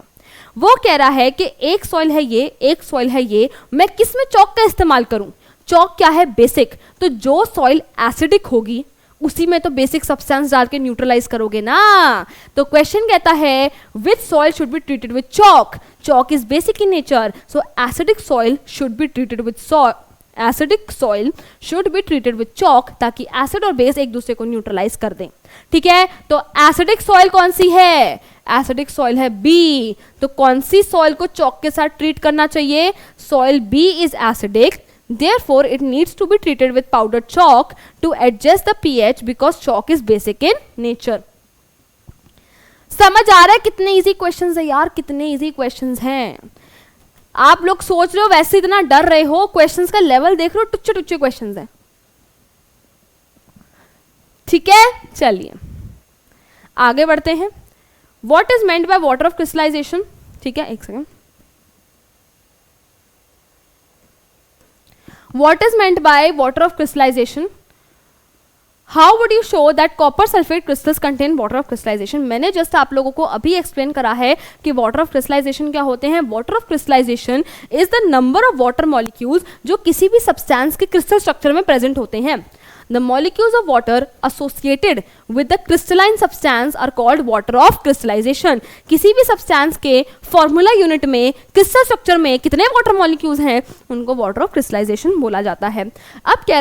वो कह रहा है कि एक सॉइल है ये, एक सॉइल है ये, मैं किस में चौक का इस्तेमाल करूं? चौक क्या है? बेसिक। तो जो सॉइल एसिडिक होगी उसी में तो बेसिक सब्सटेंस डाल के न्यूट्रलाइज करोगे ना। तो क्वेश्चन कहता है विच soil should be treated with chalk? Chalk is basic in nature, so acidic soil should be treated with acidic soil should be treated with chalk, ताकि एसिड और बेस एक दूसरे को न्यूट्रलाइज कर दें। ठीक है, तो एसिडिक सॉइल कौन सी है? एसिडिक सॉइल है बी। तो कौन सी सॉइल को चॉक के साथ ट्रीट करना चाहिए? Soil B is acidic, therefore it needs to be treated with powdered chalk to adjust the pH because chalk is basic in nature. समझ आ रहा है कितने इजी क्वेश्चंस है यार, कितने इजी क्वेश्चंस हैं। आप लोग सोच रहे हो वैसे इतना डर रहे हो, क्वेश्चंस का लेवल देख रहे हो, टुच्चे टुच्चे क्वेश्चंस हैं। ठीक है, चलिए आगे बढ़ते हैं। What is meant by water of crystallization? ठीक है, एक second. What is meant by water of crystallization? How would you show that copper sulfate crystals contain water of crystallization? मैंने जस्ट आप लोगों को अभी एक्सप्लेन करा है कि water of crystallization क्या होते हैं। water of crystallization is the number of water molecules जो किसी भी substance के crystal structure में present होते हैं। The molecules of water associated with the crystalline substance are called water of crystallization. किसी भी substance के formula unit में crystal structure में कितने water molecules हैं उनको water of crystallization बोला जाता है। अब कह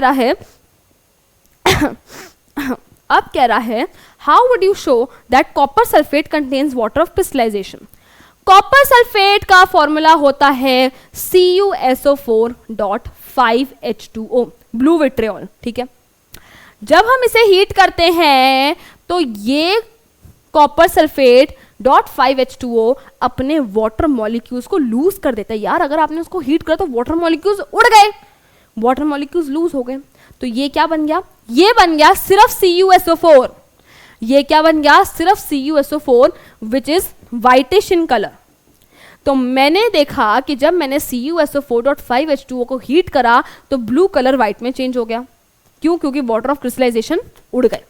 रहा है how would you show that copper sulfate contains water of crystallization? Copper sulphate का फॉर्मूला होता है CuSO4.5H2O, ब्लू विट्रियोल। ठीक है, जब हम इसे हीट करते हैं तो ये कॉपर सल्फेट .5H2O अपने वाटर मॉलिक्यूल्स को लूज कर देता है। यार अगर आपने उसको हीट करा तो वाटर मॉलिक्यूल्स उड़ गए, वाटर मॉलिक्यूल्स लूज हो गए। तो ये क्या बन गया? ये बन गया सिर्फ CuSO4। ये क्या बन गया? सिर्फ CuSO4 which is whitish in colour. तो मैंने देखा कि जब मैंने CuSO4.5H2O को हीट करा तो ब्लू कलर व्हाइट में चेंज हो गया। क्यों? क्योंकि वाटर ऑफ क्रिस्टलाइजेशन उड़ गए।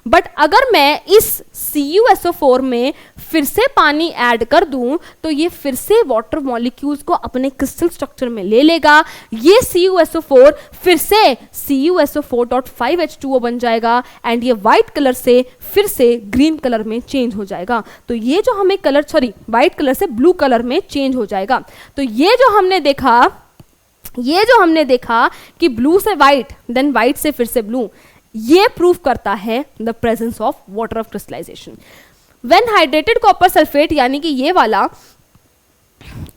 बट अगर मैं इस CuSO4 में फिर से पानी ऐड कर दूं तो ये फिर से वाटर मॉलिक्यूल्स को अपने क्रिस्टल स्ट्रक्चर में ले लेगा। ये CuSO4 फिर से CuSO4.5H2O बन जाएगा एंड ये व्हाइट कलर से फिर से ग्रीन कलर में चेंज हो जाएगा। तो ये जो हमें कलर व्हाइट कलर से ब्लू कलर में चेंज हो जाएगा। तो ये जो हमने देखा कि ब्लू से व्हाइट देन व्हाइट से फिर से ब्लू, ये प्रूव करता है the presence of water of crystallization. When hydrated copper sulphate यानी कि ये वाला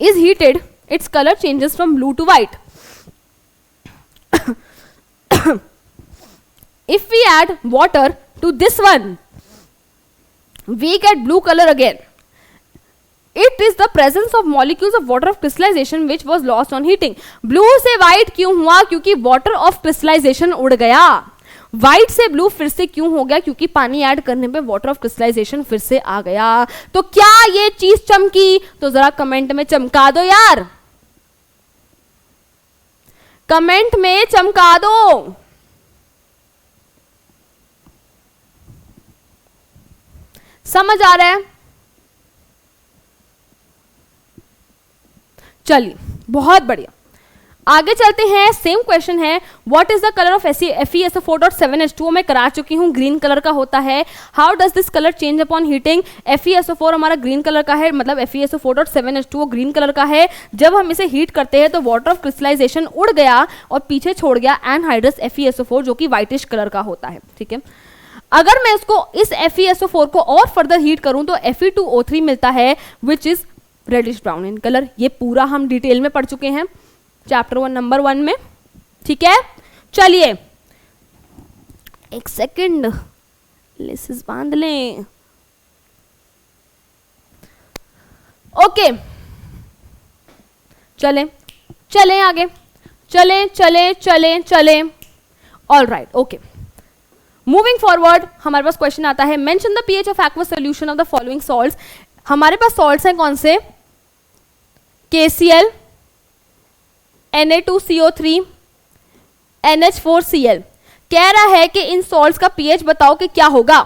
is heated, its colour changes from blue to white. If we add water to this one we get blue colour again. It is the presence of molecules of water of crystallization which was lost on heating. Blue से व्हाइट क्यों हुआ? क्योंकि वाटर ऑफ क्रिस्टलाइजेशन उड़ गया। व्हाइट से ब्लू फिर से क्यों हो गया? क्योंकि पानी ऐड करने पे वाटर ऑफ क्रिस्टलाइजेशन फिर से आ गया। तो क्या ये चीज चमकी? तो जरा कमेंट में चमका दो यार, कमेंट में चमका दो। समझ आ रहा है? चलिए बहुत बढ़िया, आगे चलते हैं। सेम क्वेश्चन है, what is the colour of FeSO4.7H2O? मैं करा चुकी हूँ, ग्रीन कलर का होता है। How does this colour change upon heating? FeSO4 हमारा ग्रीन कलर का है, मतलब FeSO4.7H2O ग्रीन कलर का है। जब हम इसे हीट करते हैं तो वाटर ऑफ क्रिस्टलाइजेशन उड़ गया और पीछे छोड़ गया एनहाइड्रस FeSO4 जो कि व्हाइटिश कलर का होता है। ठीक है, अगर मैं इसको इस FeSO4 को और फर्दर हीट करूं तो Fe2O3 मिलता है which is reddish brown in colour. ये पूरा हम डिटेल में पढ़ चुके हैं चैप्टर 1 नंबर 1 में। ठीक है, चलिए एक सेकंड लेसेस बांध लें। ओके, चलें आगे, चलें। All right, okay. Moving forward हमारे पास क्वेश्चन आता है, mention the pH of aqueous solution of the following salts. हमारे पास सॉल्ट्स हैं कौन से? KCl, Na2CO3, NH4Cl। कह रहा है कि इन सॉल्ट्स का pH बताओ कि क्या होगा।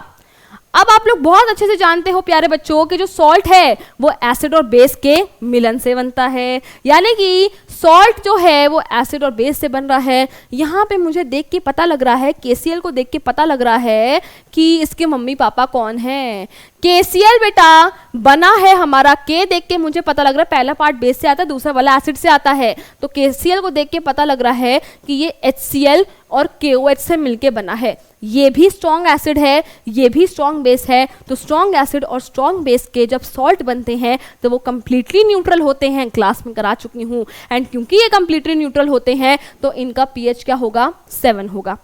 अब आप लोग बहुत अच्छे से जानते हो प्यारे बच्चों कि जो सॉल्ट है वो एसिड और बेस के मिलन से बनता है, यानी कि सॉल्ट जो है वो एसिड और बेस से बन रहा है। यहाँ पे मुझे देख के पता लग रहा है, KCl को देख के पता लग रहा है कि इसके मम्मी पापा कौन हैं। KCl बेटा बना है हमारा, K देख के मुझे पता लग रहा है पहला पार्ट बेस से आता है, दूसरा वाला एसिड से आता है। तो KCl को देख के पता लग रहा है कि ये HCl और KOH से मिलके बना है। ये भी स्ट्रॉन्ग एसिड है, ये भी स्ट्रॉन्ग बेस है। तो स्ट्रॉन्ग एसिड और स्ट्रॉन्ग बेस के जब सॉल्ट बनते हैं तो वो कंप्लीटली न्यूट्रल होते हैं, क्लास में करा चुकी हूँ। एंड क्योंकि ये कंप्लीटली न्यूट्रल होते हैं तो इनका pH क्या होगा, 7 होगा।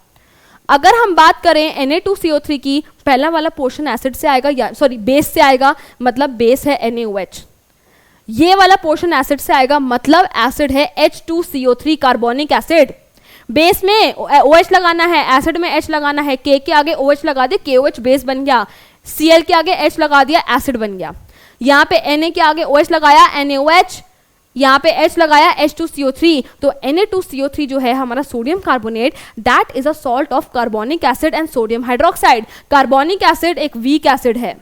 अगर हम बात करें Na2CO3 की, पहला वाला पोर्शन एसिड से आएगा, या सॉरी बेस से आएगा, मतलब बेस है NaOH। ये वाला पोर्शन एसिड से आएगा, मतलब एसिड है H2CO3 कार्बोनिक एसिड। बेस में OH लगाना है, एसिड में H लगाना है, K के आगे OH लगा दे, KOH बेस बन गया। Cl के आगे H लगा दिया, एसिड बन गया। यहाँ पे Na के आगे OH लगाया, NaOH, यहाँ पे H लगाया, H2CO3। तो Na2CO3 जो है हमारा sodium carbonate, that is a salt of carbonic acid and sodium hydroxide. Carbonic acid एक वीक एसिड है,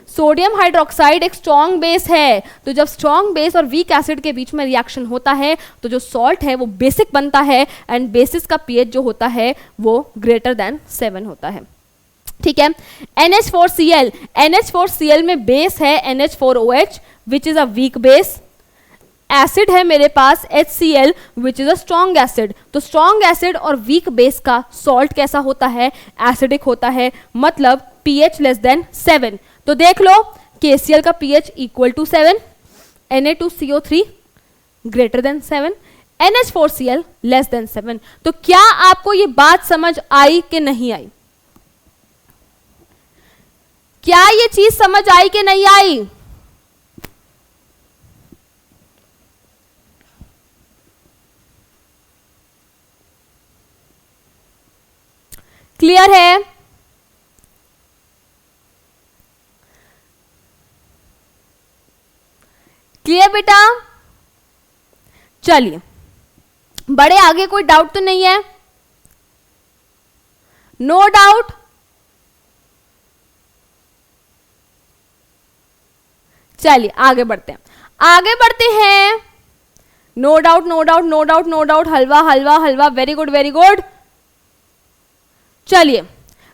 सोडियम हाइड्रोक्साइड एक स्ट्रॉन्ग बेस है। तो जब स्ट्रॉन्ग बेस और वीक एसिड के बीच में रिएक्शन होता है तो जो सॉल्ट है वो बेसिक बनता है, एंड बेसिस का pH जो होता है वो ग्रेटर देन 7 होता है। ठीक है। NH4Cl, NH4Cl में बेस है NH4OH which is a weak base. Acid है मेरे पास HCl which is a strong acid. तो स्ट्रॉन्ग एसिड और वीक बेस का सॉल्ट कैसा होता है, एसिडिक होता है, मतलब pH लेस देन 7। तो देख लो KCl का pH equal to 7, Na2CO3 greater than 7, NH4Cl less than 7। तो क्या आपको ये बात समझ आई कि नहीं आई? क्या ये चीज समझ आई कि नहीं आई? क्लियर है? क्लियर बेटा? चलिए, बड़े आगे कोई डाउट तो नहीं है? No doubt? चलिए आगे बढ़ते हैं, आगे बढ़ते हैं। No doubt, no doubt, no doubt, no doubt, halwa halwa halwa, very good very good. चलिए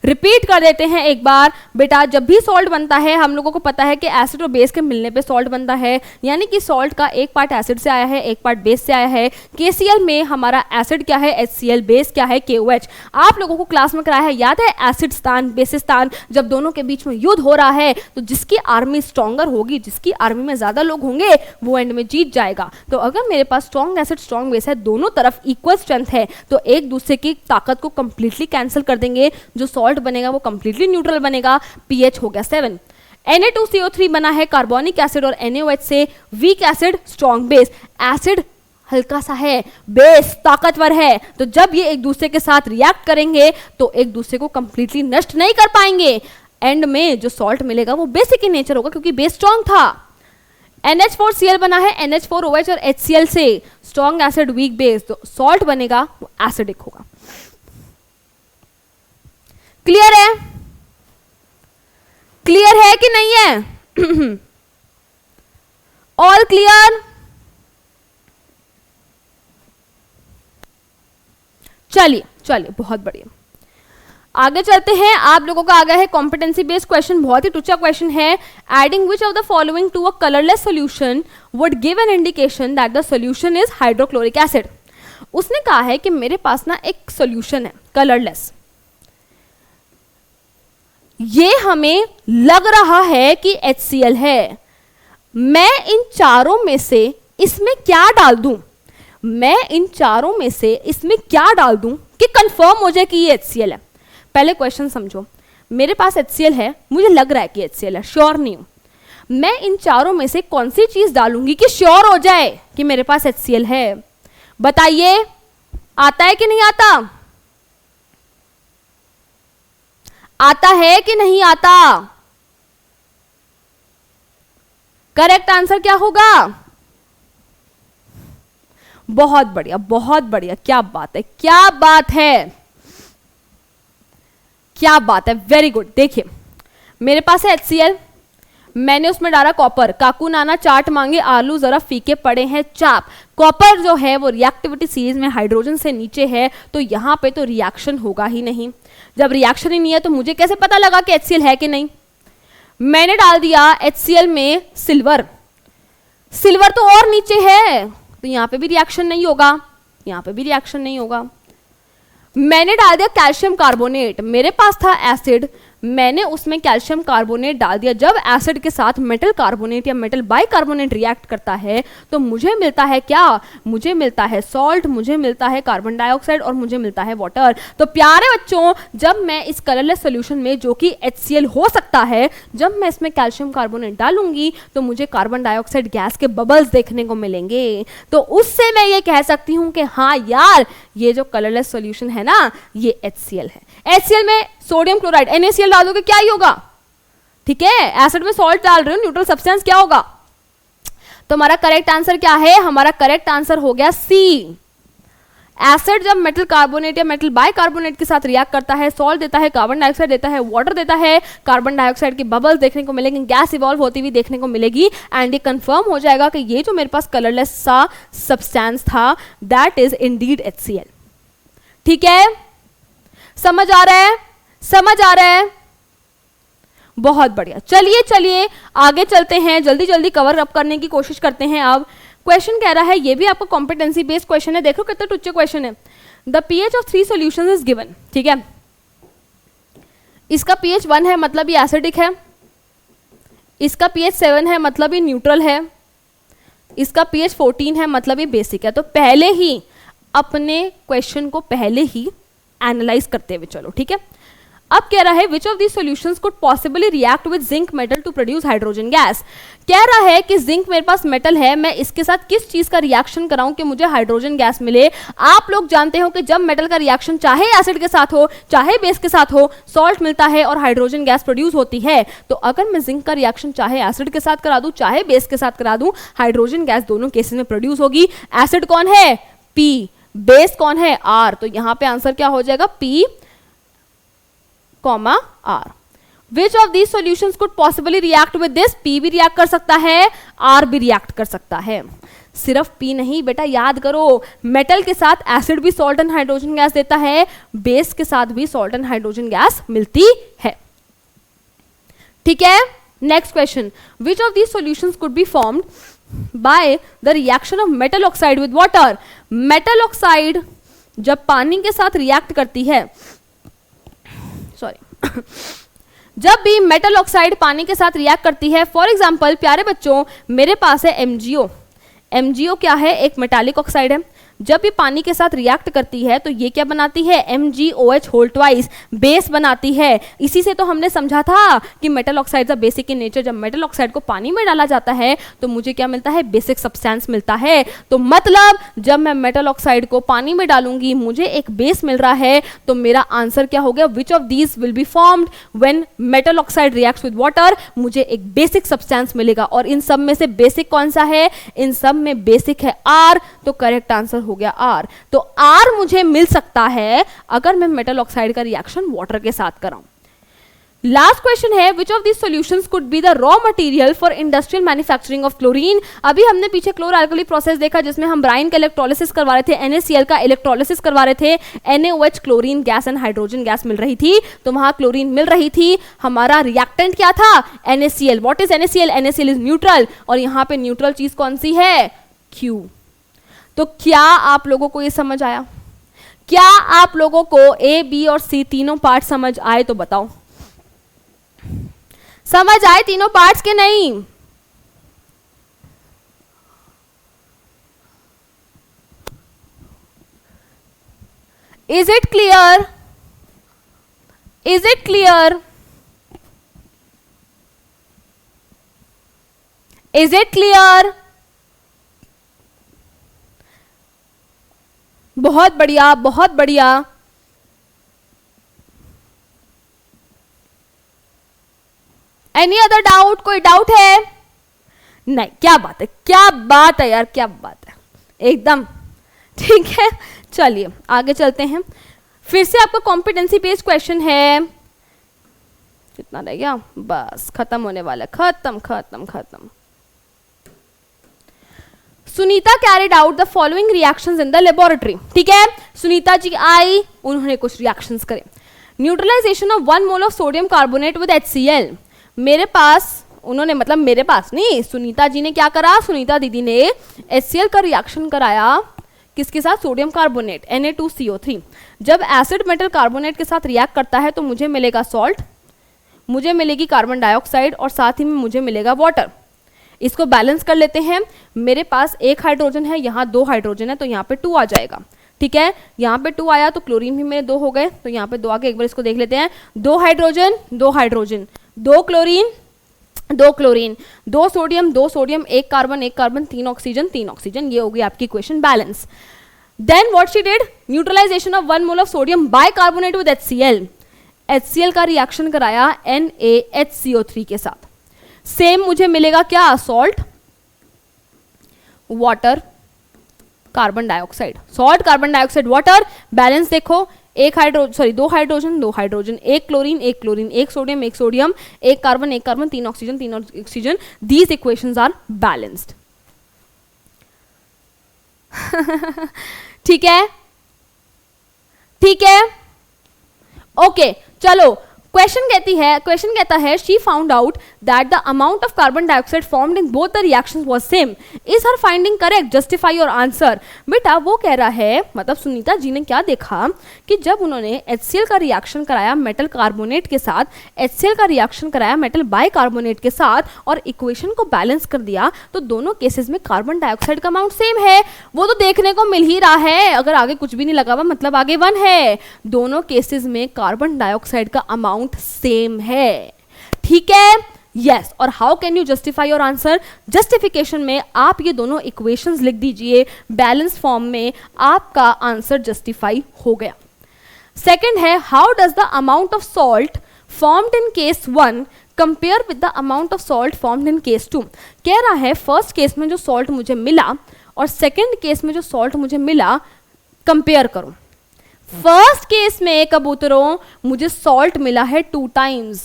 रिपीट कर देते हैं एक बार बेटा। जब भी सॉल्ट बनता है हम लोगों को पता है कि एसिड और बेस के मिलने पे सॉल्ट बनता है, यानी कि सॉल्ट का एक पार्ट एसिड से आया है, एक पार्ट बेस से आया है। KCl में हमारा एसिड क्या है HCl, बेस क्या है KOH। आप लोगों को क्लास में कराया है, याद है एसिड स्थान बेस स्थान, जब दोनों के बीच में युद्ध हो रहा है तो जिसकी आर्मी स्ट्रॉन्गर होगी, जिसकी आर्मी में ज्यादा लोग होंगे वो एंड में जीत जाएगा। तो अगर मेरे पास स्ट्रॉन्ग एसिड स्ट्रॉन्ग बेस है, दोनों तरफ इक्वल स्ट्रेंथ है, तो एक दूसरे की ताकत को कंप्लीटली कैंसिल कर देंगे, जो सॉल्ट बनेगा वो कंप्लीटली न्यूट्रल बनेगा, pH हो गया 7। Na2CO3 बना है कार्बोनिक एसिड और NaOH से, weak acid strong base. Acid हल्का सा है, बेस ताकतवर है, तो जब ये एक दूसरे के साथ रिएक्ट करेंगे तो एक दूसरे को कंप्लीटली नष्ट नहीं कर पाएंगे। एंड में जो सॉल्ट मिलेगा वो बेसिक इन नेचर होगा क्योंकि बेस स्ट्रॉन्ग था। NH4Cl बना है NH4OH और HCl से, स्ट्रॉन्ग एसिड वीक बेस, तो सॉल्ट बनेगा वो एसिडिक होगा। क्लियर है? क्लियर है कि नहीं है? All clear? चलिए चलिए, बहुत बढ़िया, आगे चलते हैं। आप लोगों का आ गया है कॉम्पिटेंसी बेस्ड क्वेश्चन, बहुत ही टुच्चा क्वेश्चन है। Adding which of the following to a colourless solution would give an indication that the solution is hydrochloric acid. उसने कहा है कि मेरे पास ना एक सोल्यूशन है कलरलेस, ये हमें लग रहा है कि HCl है, मैं इन चारों में से इसमें क्या डाल दूं, मैं इन चारों में से इसमें क्या डाल दूं कि कंफर्म हो जाए कि ये HCl है। पहले क्वेश्चन समझो, मेरे पास HCl है, मुझे लग रहा है कि HCl है, श्योर नहीं हूं, मैं इन चारों में से कौन सी चीज डालूंगी कि श्योर हो जाए कि मेरे पास HCl है? बताइए, आता है कि नहीं आता? आता है कि नहीं आता? करेक्ट आंसर क्या होगा? बहुत बढ़िया बहुत बढ़िया, क्या बात है, क्या बात है, क्या बात है, वेरी गुड। देखिए मेरे पास है HCl, मैंने उसमें डाला कॉपर, काकू नाना चाट मांगे आलू जरा फीके पड़े हैं चाप। कॉपर जो है वो रिएक्टिविटी सीरीज में हाइड्रोजन से नीचे है, तो यहाँ पे तो रिएक्शन होगा ही नहीं। जब रिएक्शन ही नहीं है तो मुझे कैसे पता लगा कि HCl है कि नहीं। मैंने डाल दिया HCl में सिल्वर, सिल्वर तो और नीचे है, तो यहाँ पे भी रिएक्शन नहीं होगा, यहाँ पे भी रिएक्शन नहीं होगा। मैंने डाल दिया कैल्शियम कार्बोनेट, मेरे पास था एसिड, मैंने उसमें कैल्शियम कार्बोनेट डाल दिया। जब एसिड के साथ मेटल कार्बोनेट या मेटल बाइकार्बोनेट रिएक्ट करता है तो मुझे मिलता है क्या, मुझे मिलता है सॉल्ट, मुझे मिलता है कार्बन डाइऑक्साइड और मुझे मिलता है वाटर। तो प्यारे बच्चों, जब मैं इस कलरलेस सॉल्यूशन में जो कि HCl हो सकता है, जब मैं इसमें कैल्शियम कार्बोनेट डालूंगी तो मुझे कार्बन डाइऑक्साइड गैस के बबल्स देखने को मिलेंगे। तो उससे मैं ये कह सकती हूँ कि हाँ यार, ये जो कलरलेस सॉल्यूशन है ना, ये HCl है। HCl में सोडियम क्लोराइड NaCl डाल दोगे क्या ही होगा, ठीक है। एसिड में सॉल्ट डाल रहे हो, न्यूट्रल सब्सटेंस क्या होगा। तो हमारा करेक्ट आंसर क्या है, हमारा करेक्ट आंसर हो गया C। एसिड जब मेटल कार्बोनेट या मेटल बाइकार्बोनेट के साथ रिएक्ट करता है, सॉल्ट देता है, कार्बन डाइऑक्साइड देता है, वाटर देता है, कार्बन डाइऑक्साइड की बबल्स देखने को मिलेंगे, गैस इवॉल्व होती हुई देखने को मिलेगी, एंड ये कंफर्म हो जाएगा कि ये जो मेरे पास कलरलेस सा सब्सटेंस था, दैट इज इंडीड HCl। ठीक है, समझ आ रहा है, समझ आ रहा है, बहुत बढ़िया। चलिए चलिए आगे चलते हैं, जल्दी जल्दी कवर अप करने की कोशिश करते हैं। अब क्वेश्चन कह रहा है, ये भी आपका कॉम्पिटेंसी बेस्ड क्वेश्चन है, देखो कितने टुच्चे क्वेश्चन है। The pH of 3 solutions is given, ठीक है। इसका pH 1 है मतलब ये एसिडिक है, इसका pH 7 है मतलब ये न्यूट्रल है, इसका pH 14 है मतलब ये बेसिक है। तो पहले ही अपने क्वेश्चन को पहले ही एनालाइज करते हुए चलो, ठीक है। अब कह रहा है which of these solutions could possibly react with zinc metal to produce hydrogen gas. कह रहा है कि जिंक मेरे पास मेटल है, मैं इसके साथ किस चीज का रिएक्शन कराऊं कि मुझे हाइड्रोजन गैस मिले। आप लोग जानते हो कि जब मेटल का रिएक्शन चाहे एसिड के साथ हो चाहे बेस के साथ हो, सॉल्ट मिलता है और हाइड्रोजन गैस प्रोड्यूस होती है। तो अगर मैं जिंक का रिएक्शन चाहे एसिड के साथ करा दूं चाहे बेस के साथ करा दूं, हाइड्रोजन गैस दोनों केसेस में प्रोड्यूस होगी। एसिड कौन है P, बेस कौन है R, तो यहां पे आंसर क्या हो जाएगा P, R। Which of these solutions could possibly react with this? P भी रिएक्ट कर सकता है, R भी रिएक्ट कर सकता है। सिर्फ P नहीं बेटा, याद करो, मेटल के साथ एसिड भी सॉल्ट एंड हाइड्रोजन गैस देता है, बेस के साथ भी सॉल्ट एंड हाइड्रोजन गैस मिलती है। ठीक है, next question, which of these solutions could be formed by the reaction of metal oxide with water. Metal oxide जब पानी के साथ रिएक्ट करती है, सॉरी जब भी मेटल ऑक्साइड पानी के साथ रिएक्ट करती है, फॉर एग्जांपल प्यारे बच्चों मेरे पास है MgO। MgO क्या है, एक मेटालिक ऑक्साइड है। जब ये पानी के साथ रिएक्ट करती है तो ये क्या बनाती है, MgOH होल ट्वाइस, बेस बनाती है। इसी से तो हमने समझा था कि मेटल ऑक्साइड का बेसिक इन नेचर। जब मेटल ऑक्साइड को पानी में डाला जाता है तो मुझे क्या मिलता है, बेसिक सब्सटेंस मिलता है। तो मतलब जब मैं मेटल ऑक्साइड को पानी में डालूंगी मुझे एक बेस मिल रहा है। तो मेरा आंसर क्या हो गया, विच of these will be formed when metal oxide reacts with water, मुझे एक बेसिक सब्सटेंस मिलेगा। और इन सब में से बेसिक कौन सा है, इन सब में बेसिक है R, तो करेक्ट आंसर हो गया R। तो R मुझे मिल सकता है अगर मैं मेटल ऑक्साइड का रिएक्शन वाटर के साथ कराऊं। लास्ट क्वेश्चन है, which of these solutions could be the raw material for industrial manufacturing of chlorine. अभी हमने पीछे क्लोर अल्कली प्रोसेस देखा जिसमें हम ब्राइन का इलेक्ट्रोलिसिस करवा रहे थे, NaCl का इलेक्ट्रोलिसिस करवा रहे थे, NaOH chlorine gas and hydrogen gas मिल रही थी, तो वहां क्लोरीन मिल रही थी। हमारा रिएक्टेंट क्या था, NaCl। What is NaCl? NaCl is neutral, और यहां पे न्यूट्रल चीज कौन सी है, Q। तो क्या आप लोगों को ये समझ आया? क्या आप लोगों को A, B और C तीनों पार्ट समझ आए? तो बताओ, समझ आए तीनों पार्ट्स के नहीं? Is it clear? Is it clear? Is it clear? बहुत बढ़िया, बहुत बढ़िया। Any other doubt? कोई डाउट है? नहीं, क्या बात है, क्या बात है यार, क्या बात है, एकदम ठीक है। चलिए आगे चलते हैं। फिर से आपका कॉम्पिटेंसी बेस्ड क्वेश्चन है। कितना रह गया, बस खत्म होने वाला, खत्म खत्म खत्म। Sunita carried out the following reactions in the laboratory. ठीक है, सुनीता जी आई, उन्होंने कुछ रिएक्शंस करे। Neutralization of 1 mole of sodium carbonate with HCl। मेरे पास, उन्होंने मतलब मेरे पास नहीं, सुनीता जी ने क्या करा, सुनीता दीदी ने HCl का रिएक्शन कराया किसके साथ, सोडियम कार्बोनेट Na2CO3। जब एसिड मेटल कार्बोनेट के साथ रिएक्ट करता है तो मुझे मिलेगा सॉल्ट, मुझे मिलेगी कार्बन डाइऑक्साइड और साथ ही में मुझे मिलेगा वाटर। इसको बैलेंस कर लेते हैं। मेरे पास एक हाइड्रोजन है, यहाँ 2 हाइड्रोजन है, तो यहाँ पे 2 आ जाएगा। ठीक है, यहाँ पे 2 आया तो क्लोरीन भी मेरे 2 हो गए, तो यहाँ पे 2 आ गए। एक बार इसको देख लेते हैं, 2 hydrogen 2 hydrogen, 2 chlorine 2 chlorine, 2 sodium 2 sodium, 1 carbon 1 carbon, 3 oxygen 3 oxygen. ये होगी आपकी equation balance. Then what she did, neutralization of 1 mole of sodium bicarbonate with HCl। HCl का रिएक्शन कराया NaHCO3 के साथ। सेम मुझे मिलेगा क्या, salt, water, carbon dioxide, salt carbon dioxide water. Balance देखो, 2 hydrogen 2 hydrogen, 1 chlorine 1 chlorine, 1 sodium 1 sodium, 1 carbon 1 carbon, 3 oxygen 3 oxygen. These equations are balanced. ठीक है, ठीक है, ओके चलो। क्वेश्चन कहता है she found out that the amount of carbon dioxide formed in both the reactions was same, is her finding correct, justify your answer. बेटा वो कह रहा है, मतलब सुनीता जी ने क्या देखा कि जब उन्होंने HCl का रिएक्शन कराया मेटल कार्बोनेट के साथ, HCl का रिएक्शन कराया मेटल बाइकार्बोनेट के साथ और इक्वेशन को बैलेंस कर दिया, तो दोनों केसेस में कार्बन डाइऑक्साइड का अमाउंट सेम है। वो तो देखने को मिल ही रहा है, अगर आगे कुछ भी नहीं लगा हुआ मतलब आगे 1 है। दोनों केसेस में कार्बन डाइऑक्साइड का अमाउंट सेम है। ठीक है, यस। और how can you justify your answer, justification में आप ये दोनों इक्वेशंस लिख दीजिए बैलेंस फॉर्म में, आपका आंसर जस्टिफाई हो गया। सेकंड है, how does the amount of salt formed in case 1 compare with the amount of salt formed in case 2। कह रहा है फर्स्ट केस में जो सॉल्ट मुझे मिला और सेकेंड केस में जो सॉल्ट मुझे मिला कंपेयर करो। फर्स्ट केस में कबूतरों मुझे सॉल्ट मिला है 2 टाइम्स,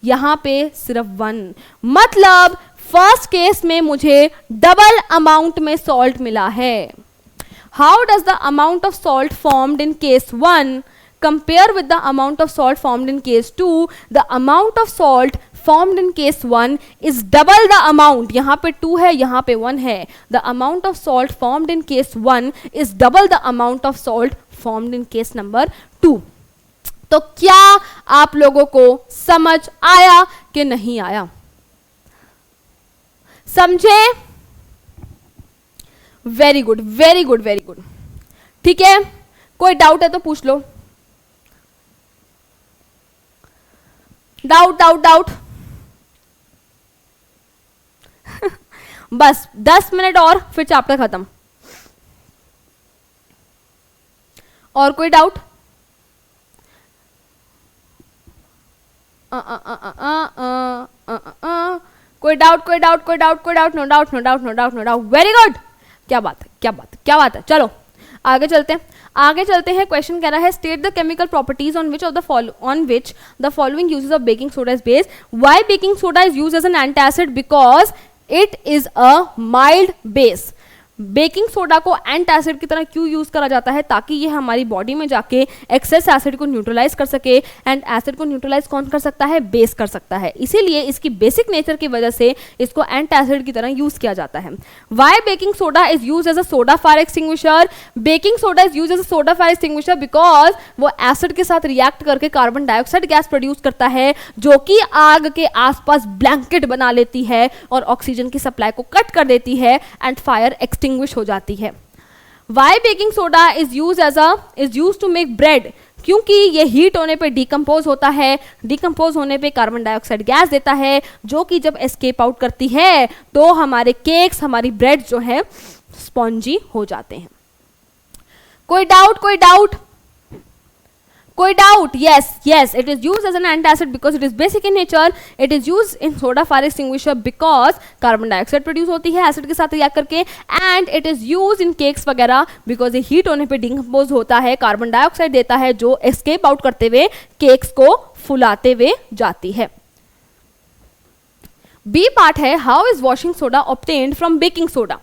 यहां पे सिर्फ 1, मतलब फर्स्ट केस में मुझे डबल अमाउंट में सॉल्ट मिला है। How does the amount of salt formed in case 1 compare with the amount of salt formed in case 2? The amount of salt formed in case 1 is double the amount, यहाँ पे 2 है यहाँ पे 1 है। The amount of salt formed in case 1 is double the amount of salt formed in case number 2। तो क्या आप लोगों को समझ आया कि नहीं आया? समझे? Very good very good very good. ठीक है, कोई डाउट है तो पूछ लो। डाउट डाउट डाउट बस 10 मिनट और फिर चैप्टर खत्म। और कोई डाउट? कोई डाउट कोई डाउट कोई डाउट कोई doubt? No doubt no doubt no doubt no doubt. Very good, क्या बात है क्या बात है क्या बात है। चलो आगे चलते हैं। क्वेश्चन कह रहा है state the chemical properties on which the following uses of baking soda is based. Why baking soda is used as an antacid? Because it is a mild base. Baking soda को एंटासिड की तरह क्यों यूज करा जाता है? ताकि ये हमारी बॉडी में जाके एक्सेस एसिड को न्यूट्रलाइज कर सके। एंड एसिड को न्यूट्रलाइज कौन कर सकता है? बेस कर सकता है। इसीलिए इसकी बेसिक नेचर की वजह से इसको एंटासिड की तरह यूज किया जाता है। Why baking soda is use as a soda fire extinguisher? Baking soda is use as a soda fire extinguisher because वो एसिड के साथ रिएक्ट करके कार्बन डाइऑक्साइड गैस प्रोड्यूस करता है, जो कि आग के आसपास ब्लैंकेट बना लेती है और ऑक्सीजन की सप्लाई को कट कर देती है एंड फायर एक्सटिंग्विश हो जाती है। Why baking soda is used to make bread? क्योंकि ये हीट होने पे डिकम्पोज होता है, डिकम्पोज होने पे कार्बन डाइऑक्साइड गैस देता है, जो कि जब एस्केप आउट करती है तो हमारे केक्स, हमारी ब्रेड जो है स्पॉन्जी हो जाते हैं। कोई डाउट कोई डाउट कोई doubt? yes yes, it is used as an antacid because it is basic in nature. It is used in soda fire extinguisher because carbon dioxide produce होती है एसिड के साथ रिएक्ट करके, and it is use in cakes वगैरह बिकॉज ये हीट होने पे डिकम्पोज होता है, कार्बन डाइऑक्साइड देता है जो एस्केप आउट करते हुए केक्स को फुलाते हुए जाती है। बी पार्ट है how is washing soda obtained from baking soda.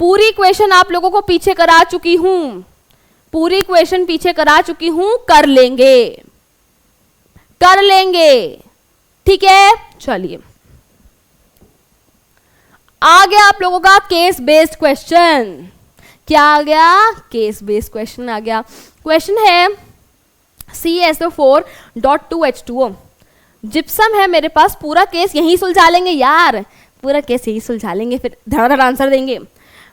पूरी इक्वेशन आप लोगों को पीछे करा चुकी हूं, पूरी इक्वेशन पीछे करा चुकी हूं, कर लेंगे कर लेंगे, ठीक है। चलिए आ गया आप लोगों का केस बेस्ड क्वेश्चन। क्या आ गया? केस बेस्ड क्वेश्चन आ गया। क्वेश्चन है CaSO4.2H2O जिप्सम है मेरे पास। पूरा केस यहीं सुलझा लेंगे यार, पूरा केस यहीं सुलझा लेंगे, फिर धड़ाधड़ आंसर देंगे।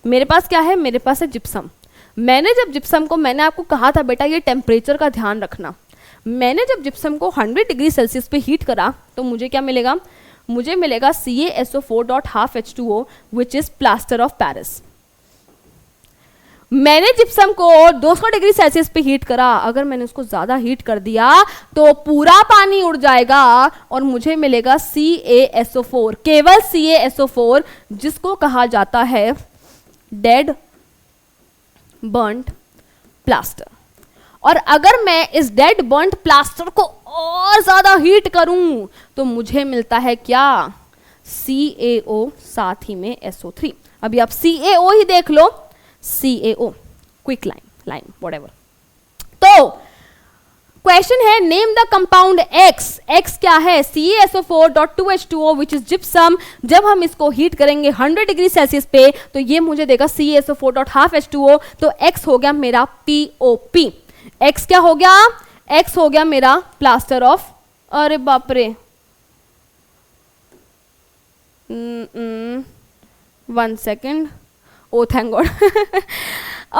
मेरे पास क्या है? मेरे पास है जिप्सम। मैंने जब जिप्सम को, मैंने आपको कहा था बेटा ये टेम्परेचर का ध्यान रखना, मैंने जब जिप्सम को 100 डिग्री सेल्सियस पे हीट करा तो मुझे क्या मिलेगा? मुझे मिलेगा CaSO4.2H2O which is plaster of Paris. मैंने जिप्सम को 200 डिग्री सेल्सियस पे हीट करा, अगर मैंने उसको ज्यादा हीट कर दिया तो पूरा पानी उड़ जाएगा और मुझे मिलेगा CaSO4, केवल CaSO4, जिसको कहा जाता है डेड बर्न्ट प्लास्टर। और अगर मैं इस डेड बर्न्ट प्लास्टर को और ज्यादा हीट करूं तो मुझे मिलता है क्या? CaO, साथ ही में SO3। अभी आप CaO ही देख लो, CaO, क्विक लाइन व्हाटएवर। तो क्वेश्चन है name the compound X। X क्या है? CaSO4.2H2O which is gypsum. जब हम इसको हीट करेंगे 100 डिग्री सेल्सियस पे तो ये मुझे देगा CaSO4.2H2O। तो X हो गया मेरा POP। X क्या हो गया? X हो गया मेरा प्लास्टर ऑफ, अरे बाप रे, 1 second, oh thank God.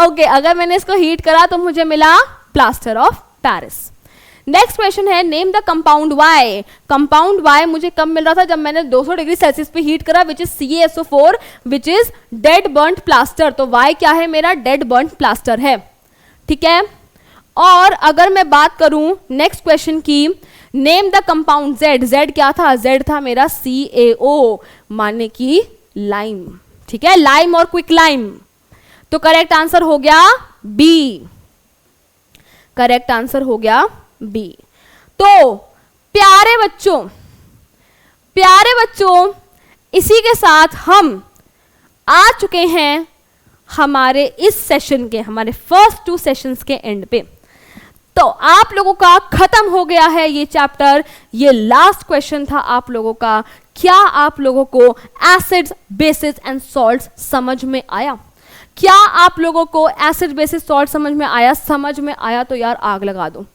Okay, अगर मैंने इसको हीट करा तो मुझे मिला plaster of Paris. Next question है name the compound Y। Compound Y मुझे कब मिल रहा था? जब मैंने 200 डिग्री सेल्सियस पे हीट करा, which is CaSO4 which is dead burnt plaster. तो Y क्या है मेरा? डेड बर्न्ट प्लास्टर है, ठीक है। और अगर मैं बात करूं नेक्स्ट क्वेश्चन की, name the compound Z। Z क्या था? Z था मेरा CaO, माने की लाइम, ठीक है, लाइम और क्विक लाइम। तो करेक्ट आंसर हो गया B, करेक्ट आंसर हो गया B। तो प्यारे बच्चों, इसी के साथ हम आ चुके हैं हमारे इस सेशन के, हमारे फर्स्ट 2 सेशंस के एंड पे। तो आप लोगों का खत्म हो गया है ये चैप्टर। ये लास्ट क्वेश्चन था आप लोगों का। क्या आप लोगों को एसिड्स, बेसिस एंड सॉल्ट्स समझ में आया? क्या आप लोगों को एसिड, बेसिस, सॉल्ट समझ में आया? समझ में आया तो यार आग लगा दो।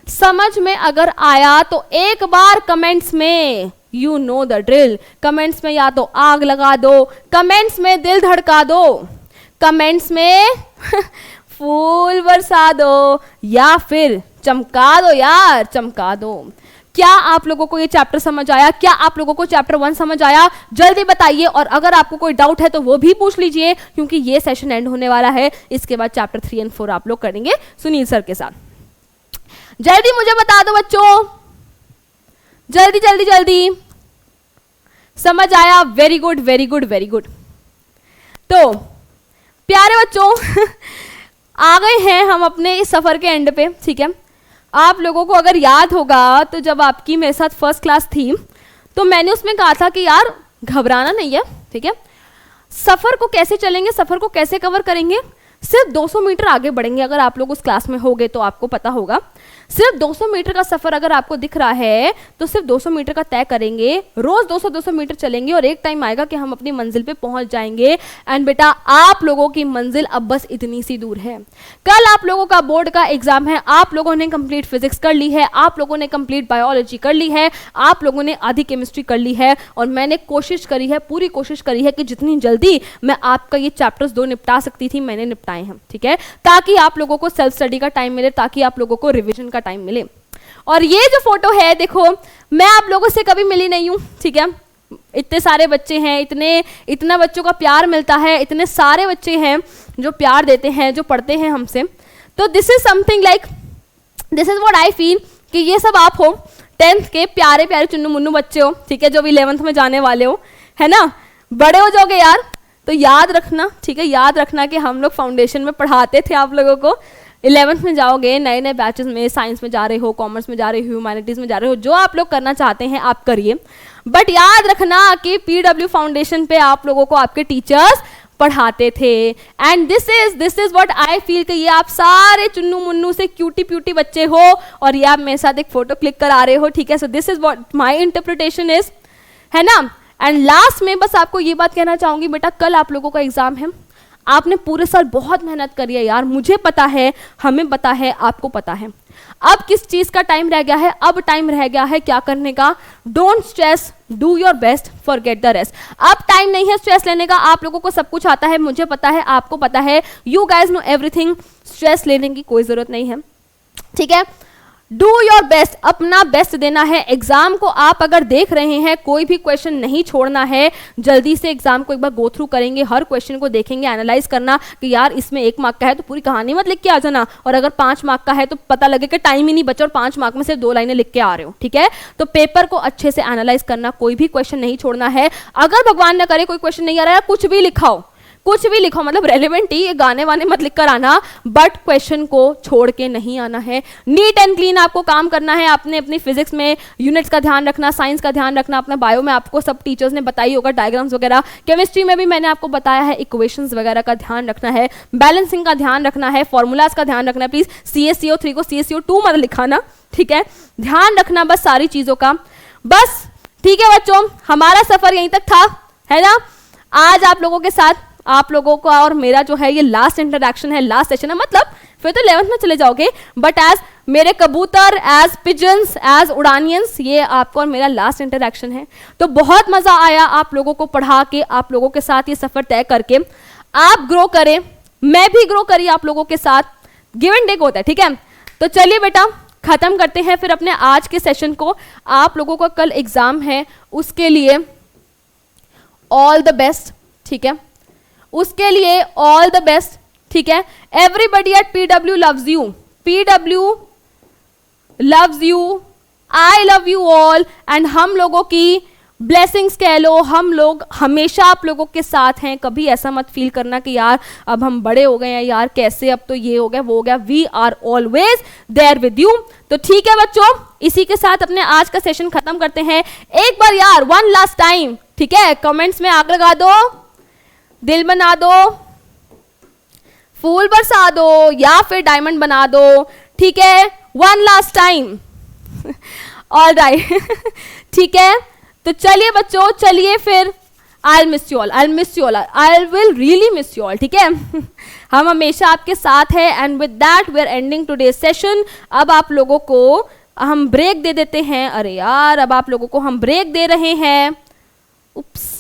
समझ में अगर आया तो एक बार कमेंट्स में, you know the drill, comments में या तो आग लगा दो, कमेंट्स में दिल धड़का दो, कमेंट्स में फूल बरसा दो, या फिर चमका दो यार, चमका दो। क्या आप लोगों को ये चैप्टर समझ आया? क्या आप लोगों को चैप्टर 1 समझ आया? जल्दी बताइए। और अगर आपको कोई डाउट है तो वो भी पूछ लीजिए, क्योंकि ये सेशन एंड होने वाला है। इसके बाद चैप्टर 3 और 4 आप लोग करेंगे सुनील सर के साथ। जल्दी मुझे बता दो बच्चों, जल्दी जल्दी जल्दी। समझ आया? Very good very good very good. तो प्यारे बच्चों आ गए हैं हम अपने इस सफर के एंड पे, ठीक है। आप लोगों को अगर याद होगा तो जब आपकी मेरे साथ फर्स्ट क्लास थी तो मैंने उसमें कहा था कि यार घबराना नहीं है, ठीक है। सफर को कैसे चलेंगे, सफर को कैसे कवर करेंगे? सिर्फ 200 मीटर आगे बढ़ेंगे। अगर आप लोग उस क्लास में होगे तो आपको पता होगा, सिर्फ 200 मीटर का सफर अगर आपको दिख रहा है तो सिर्फ 200 मीटर का तय करेंगे, रोज 200-200 मीटर चलेंगे और एक टाइम आएगा कि हम अपनी मंजिल पे पहुंच जाएंगे। एंड बेटा आप लोगों की मंजिल अब बस इतनी सी दूर है। कल आप लोगों का बोर्ड का एग्जाम है, आप लोगों ने कंप्लीट फिजिक्स कर ली है, आप लोगों ने कंप्लीट बायोलॉजी कर ली है, आप लोगों ने आधी केमिस्ट्री कर ली है। और मैंने कोशिश करी है, पूरी कोशिश करी है कि जितनी जल्दी मैं आपका ये चैप्टर्स 2 निपटा सकती थी मैंने निपटाए हैं, ठीक है, ताकि आप लोगों को सेल्फ स्टडी का टाइम मिले, ताकि आप लोगों को रिविजन का टाइम मिले। और ये जो फोटो है देखो, मैं आप लोगों से कभी मिली नहीं हूं, ठीक है। इतने सारे बच्चे हैं, इतना बच्चों का प्यार मिलता है, इतने सारे बच्चे हैं जो प्यार देते हैं, जो पढ़ते हैं हमसे। तो this is something like, this is what I feel कि ये सब आप हो 10th के प्यारे प्यारे चुन्नू मुन्नू बच्चे हो, ठीक है, जो भी 11th में जाने वाले हो, है ना। बड़े हो जाओगे यार तो याद रखना, ठीक है, याद रखना कि हम लोग फाउंडेशन में पढ़ाते थे आप लोगों को, 11th में जाओगे, नए नए बैचेस में, साइंस में जा रहे हो, कॉमर्स में जा रहे हो, ह्यूमैनिटीज में जा रहे हो, जो आप लोग करना चाहते हैं आप करिए, बट याद रखना कि पीडब्ल्यू फाउंडेशन पे आप लोगों को आपके टीचर्स पढ़ाते थे। And this is what I feel कि ये आप सारे चुन्नू मुन्नू से क्यूटी प्यूटी बच्चे हो और ये आप मेरे साथ एक फोटो क्लिक करा रहे हो, ठीक है। सो this is what my interpretation is, है ना। एंड लास्ट में बस आपको ये बात कहना चाहूंगी, बेटा कल आप लोगों का एग्जाम है, आपने पूरे साल बहुत मेहनत करी है यार, मुझे पता है, हमें पता है, आपको पता है। अब किस चीज का टाइम रह गया है? अब टाइम रह गया है क्या करने का? Don't stress, do your best, forget the rest. अब टाइम नहीं है स्ट्रेस लेने का, आप लोगों को सब कुछ आता है, मुझे पता है, आपको पता है, you guys know everything, stress लेने की कोई जरूरत नहीं है, ठीक है। डू योर बेस्ट, अपना बेस्ट देना है। एग्जाम को आप अगर देख रहे हैं, कोई भी क्वेश्चन नहीं छोड़ना है, जल्दी से एग्जाम को एक बार गो थ्रू करेंगे, हर क्वेश्चन को देखेंगे, एनालाइज करना कि यार इसमें 1 मार्क का है तो पूरी कहानी मत लिख के आ जाना, और अगर 5 मार्क का है तो पता लगे कि टाइम ही नहीं बचा और 5 मार्क में सिर्फ 2 लाइनें लिख के आ रहे हो, ठीक है। तो पेपर को अच्छे से एनालाइज करना, कोई भी क्वेश्चन नहीं छोड़ना है। अगर भगवान न करे कोई क्वेश्चन नहीं आ रहा है, कुछ भी लिखाओ, कुछ भी लिखो, मतलब रेलेवेंट ही, ये गाने वाने मत लिख कर आना, बट क्वेश्चन को छोड़ के नहीं आना है। नीट एंड क्लीन आपको काम करना है। आपने अपनी फिजिक्स में यूनिट्स का ध्यान रखना, साइंस का ध्यान रखना, अपना बायो में आपको सब टीचर्स ने बताई होगा डायग्राम्स वगैरह, केमिस्ट्री में भी मैंने आपको बताया है, इक्वेशंस वगैरह का ध्यान रखना है, बैलेंसिंग का ध्यान रखना है, फॉर्मूलाज का ध्यान रखना है। प्लीज CaCO3 को CaCO2 मत लिखाना, ठीक है, ध्यान रखना बस सारी चीजों का, बस, ठीक है बच्चों। हमारा सफर यहीं तक था, है ना। आज आप लोगों के साथ, आप लोगों का और मेरा जो है ये लास्ट इंटरेक्शन है, लास्ट सेशन है, मतलब फिर तो 11th में चले जाओगे, बट एज मेरे कबूतर, एज पिजन्स, एज उड़ानियंस, ये आपको और मेरा लास्ट इंटरेक्शन है। तो बहुत मजा आया आप लोगों को पढ़ा के, आप लोगों के साथ ये सफर तय करके। आप ग्रो करें, मैं भी ग्रो करी आप लोगों के साथ, गिव एंड टेक होता है, ठीक है। तो चलिए बेटा खत्म करते हैं फिर अपने आज के सेशन को। आप लोगों का कल एग्जाम है, उसके लिए ऑल द बेस्ट, ठीक है, उसके लिए ऑल द बेस्ट, ठीक है। Everybody at PW loves you, PW loves you, I love you all, and हम लोगों की ब्लेसिंग्स कह लो, हम लोग हमेशा आप लोगों के साथ हैं। कभी ऐसा मत फील करना कि यार अब हम बड़े हो गए हैं, यार कैसे अब तो ये हो गया वो हो गया, we are always there with you. तो ठीक है बच्चों, इसी के साथ अपने आज का सेशन खत्म करते हैं। एक बार यार वन लास्ट टाइम, ठीक है, कमेंट्स में आग लगा दो, दिल बना दो, फूल बरसा दो, या फिर डायमंड बना दो, ठीक है, one last time. All right, ठीक है। तो चलिए बच्चों, चलिए फिर, I miss you all, I miss you all, I will really miss you all, ठीक है। हम हमेशा आपके साथ हैं, and with that we are ending today's session. अब आप लोगों को हम ब्रेक दे देते हैं, अरे यार अब आप लोगों को हम ब्रेक दे रहे हैं, उप्स,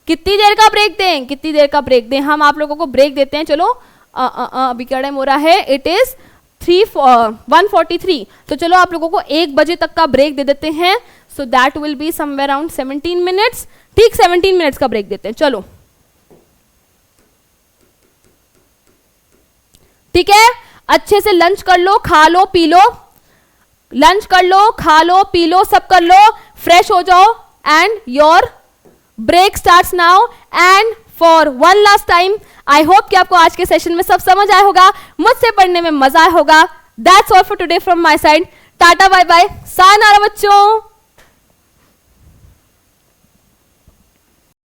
कितनी देर का ब्रेक दें, कितनी देर का ब्रेक दें? हम आप लोगों को ब्रेक देते हैं, चलो अभी क्या टाइम हो रहा है, इट इज 1:43। तो चलो आप लोगों को 1 बजे तक का ब्रेक दे देते हैं, so that will be somewhere around 17 minutes, ठीक, 17 मिनट्स का ब्रेक देते हैं, चलो ठीक है। अच्छे से लंच कर लो, खा लो, पी लो, लंच कर लो, खा लो, पी लो, सब कर लो, फ्रेश हो जाओ, and your break starts now. And for one last time, I hope कि आपको आज के सेशन में सब समझ आया होगा, मुझसे पढ़ने में मजा आया होगा। That's all for today from my side, tata bye bye, sayonara बच्चों।